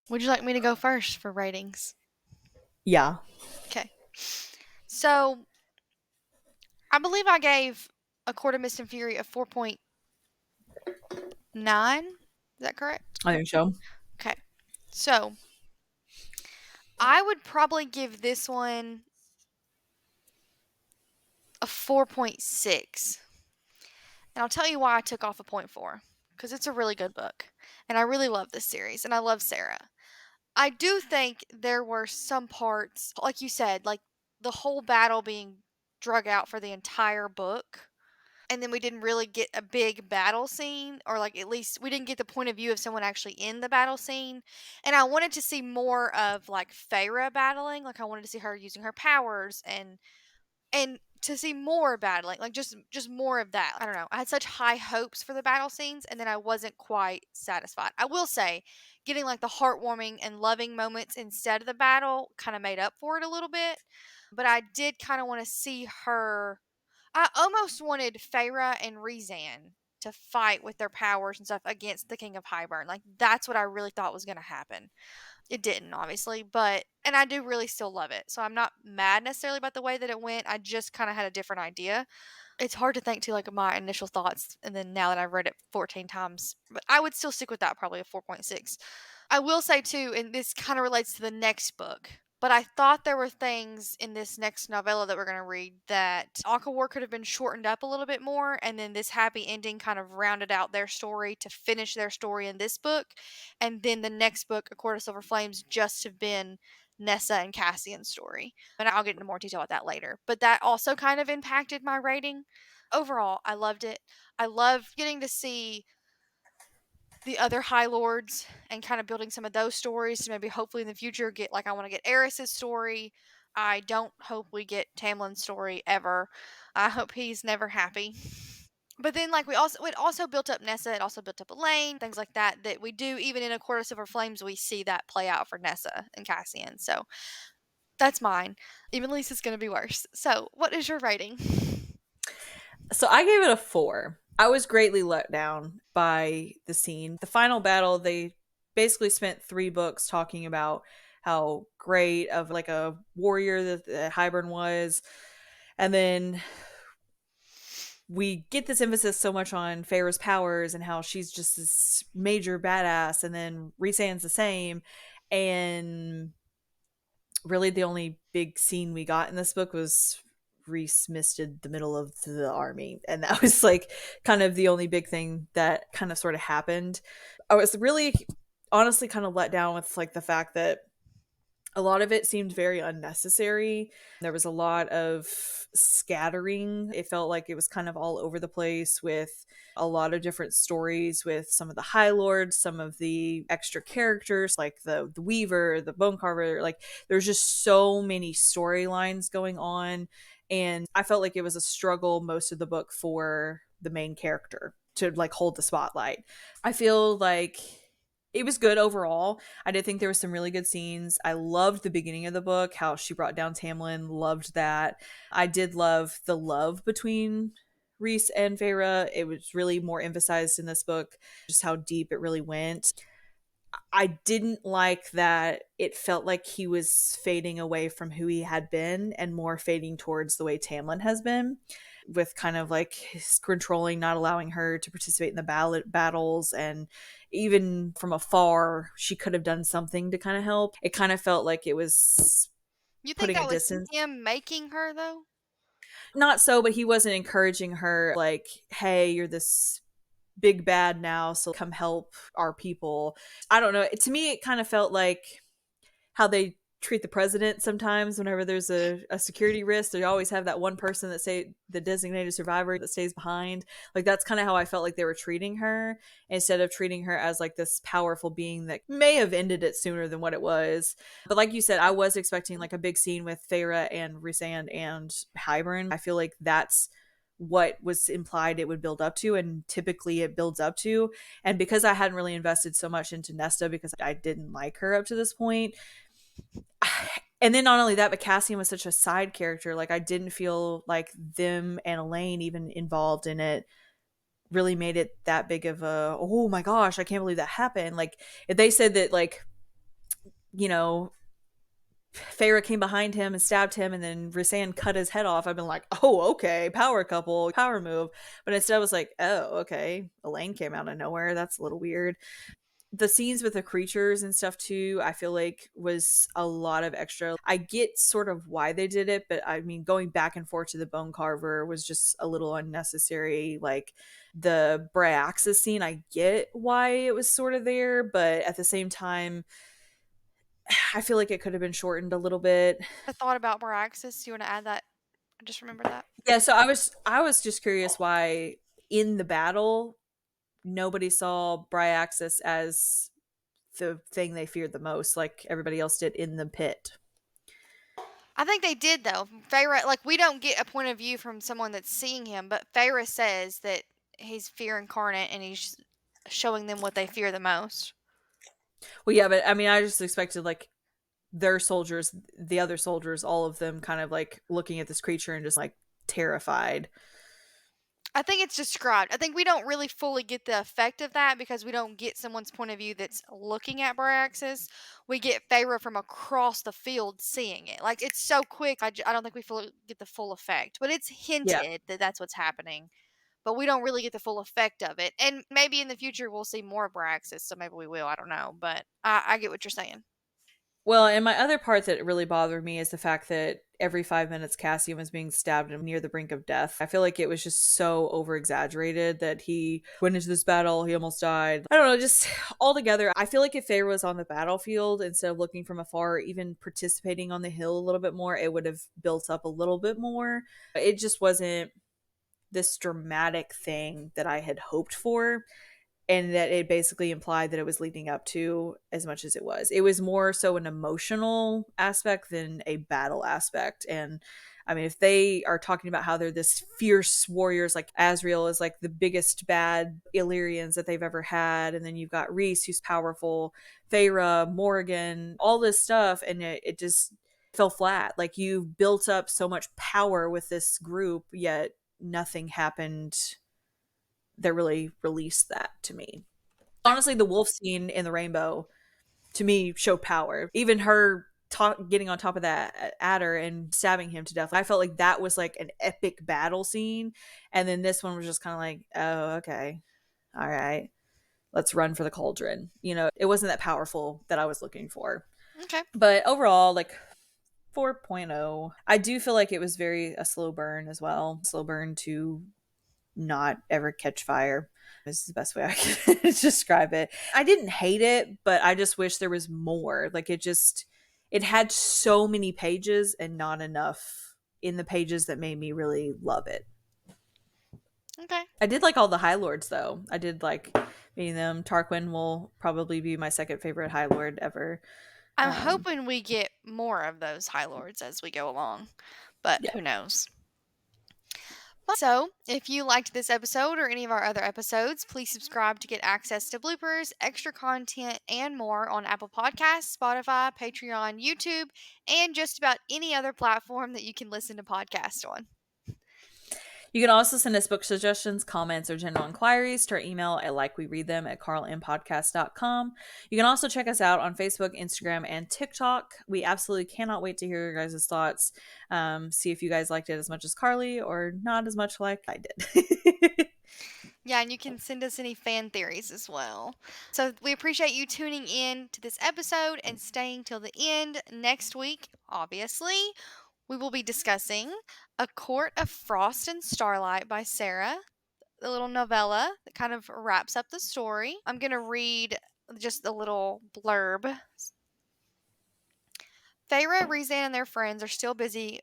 Would you like me to go first for ratings? Yeah. Okay. So, I believe I gave A Court of Mist and Fury a 4.9. Is that correct? I think so. Okay. So, I would probably give this one a 4.6. And I'll tell you why I took off a point 4. Because it's a really good book. And I really love this series. And I love Sarah. I do think there were some parts, like you said, like the whole battle being drug out for the entire book. And then we didn't really get a big battle scene, or like at least we didn't get the point of view of someone actually in the battle scene. And I wanted to see more of like Feyre battling. Like I wanted to see her using her powers and to see more battling, like just more of that. I don't know. I had such high hopes for the battle scenes, and then I wasn't quite satisfied. I will say, getting like the heartwarming and loving moments instead of the battle kind of made up for it a little bit. But I did kind of want to see her. I almost wanted Feyre and Rhysand to fight with their powers and stuff against the King of Highburn. Like that's what I really thought was going to happen. It didn't, obviously, but and I do really still love it. So I'm not mad necessarily about the way that it went. I just kind of had a different idea. It's hard to think to like my initial thoughts and then now that I've read it 14 times, but I would still stick with that probably a 4.6. I will say too, and this kind of relates to the next book, but I thought there were things in this next novella that we're going to read that Aqua War could have been shortened up a little bit more, and then this happy ending kind of rounded out their story to finish their story in this book, and then the next book, A Court of Silver Flames, just have been Nessa and Cassian's story. And I'll get into more detail about that later. But that also kind of impacted my rating. Overall, I loved it. I love getting to see the other High Lords and kind of building some of those stories to maybe hopefully in the future get like I want to get Eris's story. I don't hope we get Tamlin's story ever. I hope he's never happy. But then like it also built up Nessa, it also built up Elaine, things like that we do even in A Court of Silver Flames we see that play out for Nessa and Cassian. So that's mine. Even Lisa's gonna be worse. So what is your rating? So I gave it a 4. I was greatly let down by the scene. The final battle, they basically spent 3 books talking about how great of like a warrior that Hybern was. And then we get this emphasis so much on Feyre's powers and how she's just this major badass, and then Rhysand's the same. And really the only big scene we got in this book was Rhys misted the middle of the army, and that was like kind of the only big thing that kind of sort of happened. I was really honestly kind of let down with like the fact that a lot of it seemed very unnecessary. There was a lot of scattering. It felt like it was kind of all over the place with a lot of different stories with some of the High Lords, some of the extra characters like the Weaver, the Bone Carver. Like there's just so many storylines going on. And I felt like it was a struggle most of the book for the main character to like hold the spotlight. I feel like it was good overall. I did think there was some really good scenes. I loved the beginning of the book, how she brought down Tamlin. Loved that. I did love the love between Rhys and Feyre. It was really more emphasized in this book, just how deep it really went. I didn't like that it felt like he was fading away from who he had been and more fading towards the way Tamlin has been, with kind of like his controlling, not allowing her to participate in the battles. And even from afar, she could have done something to kind of help. It kind of felt like it was You think putting a that was distance. him making her though? Not so, but he wasn't encouraging her like, hey, you're this big bad now, so come help our people. I don't know. To me, it kind of felt like how they treat the president sometimes whenever there's a security risk. They always have that one person that say the designated survivor that stays behind. Like that's kind of how I felt like they were treating her, instead of treating her as like this powerful being that may have ended it sooner than what it was. But like you said, I was expecting like a big scene with Feyre and Rhysand and Hybern. I feel like that's what was implied it would build up to, and typically it builds up to. And because I hadn't really invested so much into Nesta because I didn't like her up to this point, and then not only that, but Cassian was such a side character. Like I didn't feel like them and Elaine even involved in it really made it that big of a, oh my gosh, I can't believe that happened. Like if they said that, like, you know, Feyre came behind him and stabbed him and then Rhysand cut his head off, I've been like, oh, okay, power couple, power move. But instead I was like, oh, okay, Elaine came out of nowhere. That's a little weird. The scenes with the creatures and stuff too, I feel like was a lot of extra. I get sort of why they did it, but I mean, going back and forth to the Bone Carver was just a little unnecessary. Like the Bryaxis scene, I get why it was sort of there, but at the same time, I feel like it could have been shortened a little bit. I thought about Meraxis. Do you want to add that? I just remembered that. Yeah, so I was just curious why in the battle nobody saw Bryaxis as the thing they feared the most, like everybody else did in the pit. I think they did, though. Feyre, like, we don't get a point of view from someone that's seeing him, but Feyre says that he's fear incarnate and he's showing them what they fear the most. Well, yeah, but I mean, I just expected like their soldiers, the other soldiers, all of them kind of like looking at this creature and just like terrified. I think it's described. I think we don't really fully get the effect of that because we don't get someone's point of view that's looking at Bryaxis. We get Feyre from across the field seeing it. Like, it's so quick, I don't think we fully get the full effect. But it's Yeah. hinted that that's what's happening. But we don't really get the full effect of it. And maybe in the future we'll see more of Bryaxis, so maybe we will. I don't know. But I get what you're saying. Well, and my other part that really bothered me is the fact that every 5 minutes Cassian was being stabbed and near the brink of death. I feel like it was just so over exaggerated that he went into this battle, he almost died. I don't know, just altogether, I feel like if Feyre was on the battlefield instead of looking from afar, even participating on the hill a little bit more, it would have built up a little bit more. It just wasn't this dramatic thing that I had hoped for, and that it basically implied that it was leading up to as much as it was. It was more so an emotional aspect than a battle aspect. And I mean, if they are talking about how they're this fierce warriors, like Azriel is like the biggest bad Illyrians that they've ever had, and then you've got Rhys who's powerful, Feyre, Morgan, all this stuff, and it just fell flat. Like, you've built up so much power with this group, yet nothing happened that really released that to me. Honestly, the wolf scene in the rainbow to me showed power. Even her getting on top of that adder and stabbing him to death. I felt like that was like an epic battle scene, and then this one was just kind of like, oh, okay, all right, let's run for the cauldron. It wasn't that powerful that I was looking for. Okay. But overall, like 4.0. I do feel like it was very a slow burn as well. Slow burn to not ever catch fire is the best way I can describe it. I didn't hate it, but I just wish there was more. Like, it had so many pages and not enough in the pages that made me really love it. Okay. I did like all the High Lords though. I did like meeting them. Tarquin will probably be my second favorite High Lord ever. I'm hoping we get more of those High Lords as we go along, but Yeah. who knows? So, if you liked this episode or any of our other episodes, please subscribe to get access to bloopers, extra content, and more on Apple Podcasts, Spotify, Patreon, YouTube, and just about any other platform that you can listen to podcasts on. You can also send us book suggestions, comments, or general inquiries to our email at likewereadthem@karlandempodcast.com. You can also check us out on Facebook, Instagram, and TikTok. We absolutely cannot wait to hear your guys' thoughts. See if you guys liked it as much as Carly or not as much like I did. Yeah, and you can send us any fan theories as well. So we appreciate you tuning in to this episode and staying till the end. Next week, obviously, we will be discussing A Court of Frost and Starlight by Sarah, the little novella that kind of wraps up the story. I'm going to read just a little blurb. Feyre, Rhys and their friends are still busy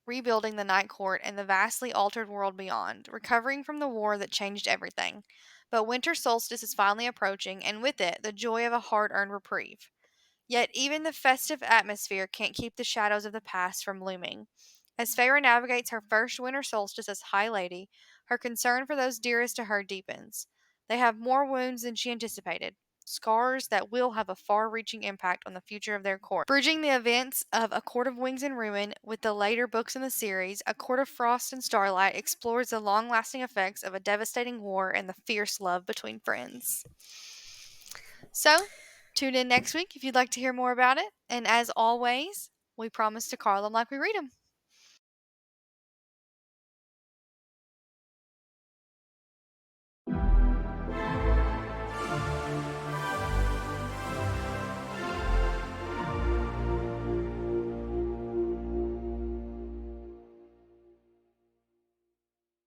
rebuilding the Night Court and the vastly altered world beyond, recovering from the war that changed everything. But winter solstice is finally approaching, and with it, the joy of a hard-earned reprieve. Yet even the festive atmosphere can't keep the shadows of the past from looming. As Feyre navigates her first winter solstice as High Lady, her concern for those dearest to her deepens. They have more wounds than she anticipated, scars that will have a far-reaching impact on the future of their court. Bridging the events of A Court of Wings and Ruin with the later books in the series, A Court of Frost and Starlight explores the long-lasting effects of a devastating war and the fierce love between friends. So, tune in next week if you'd like to hear more about it. And as always, we promise to Karl them like we read them.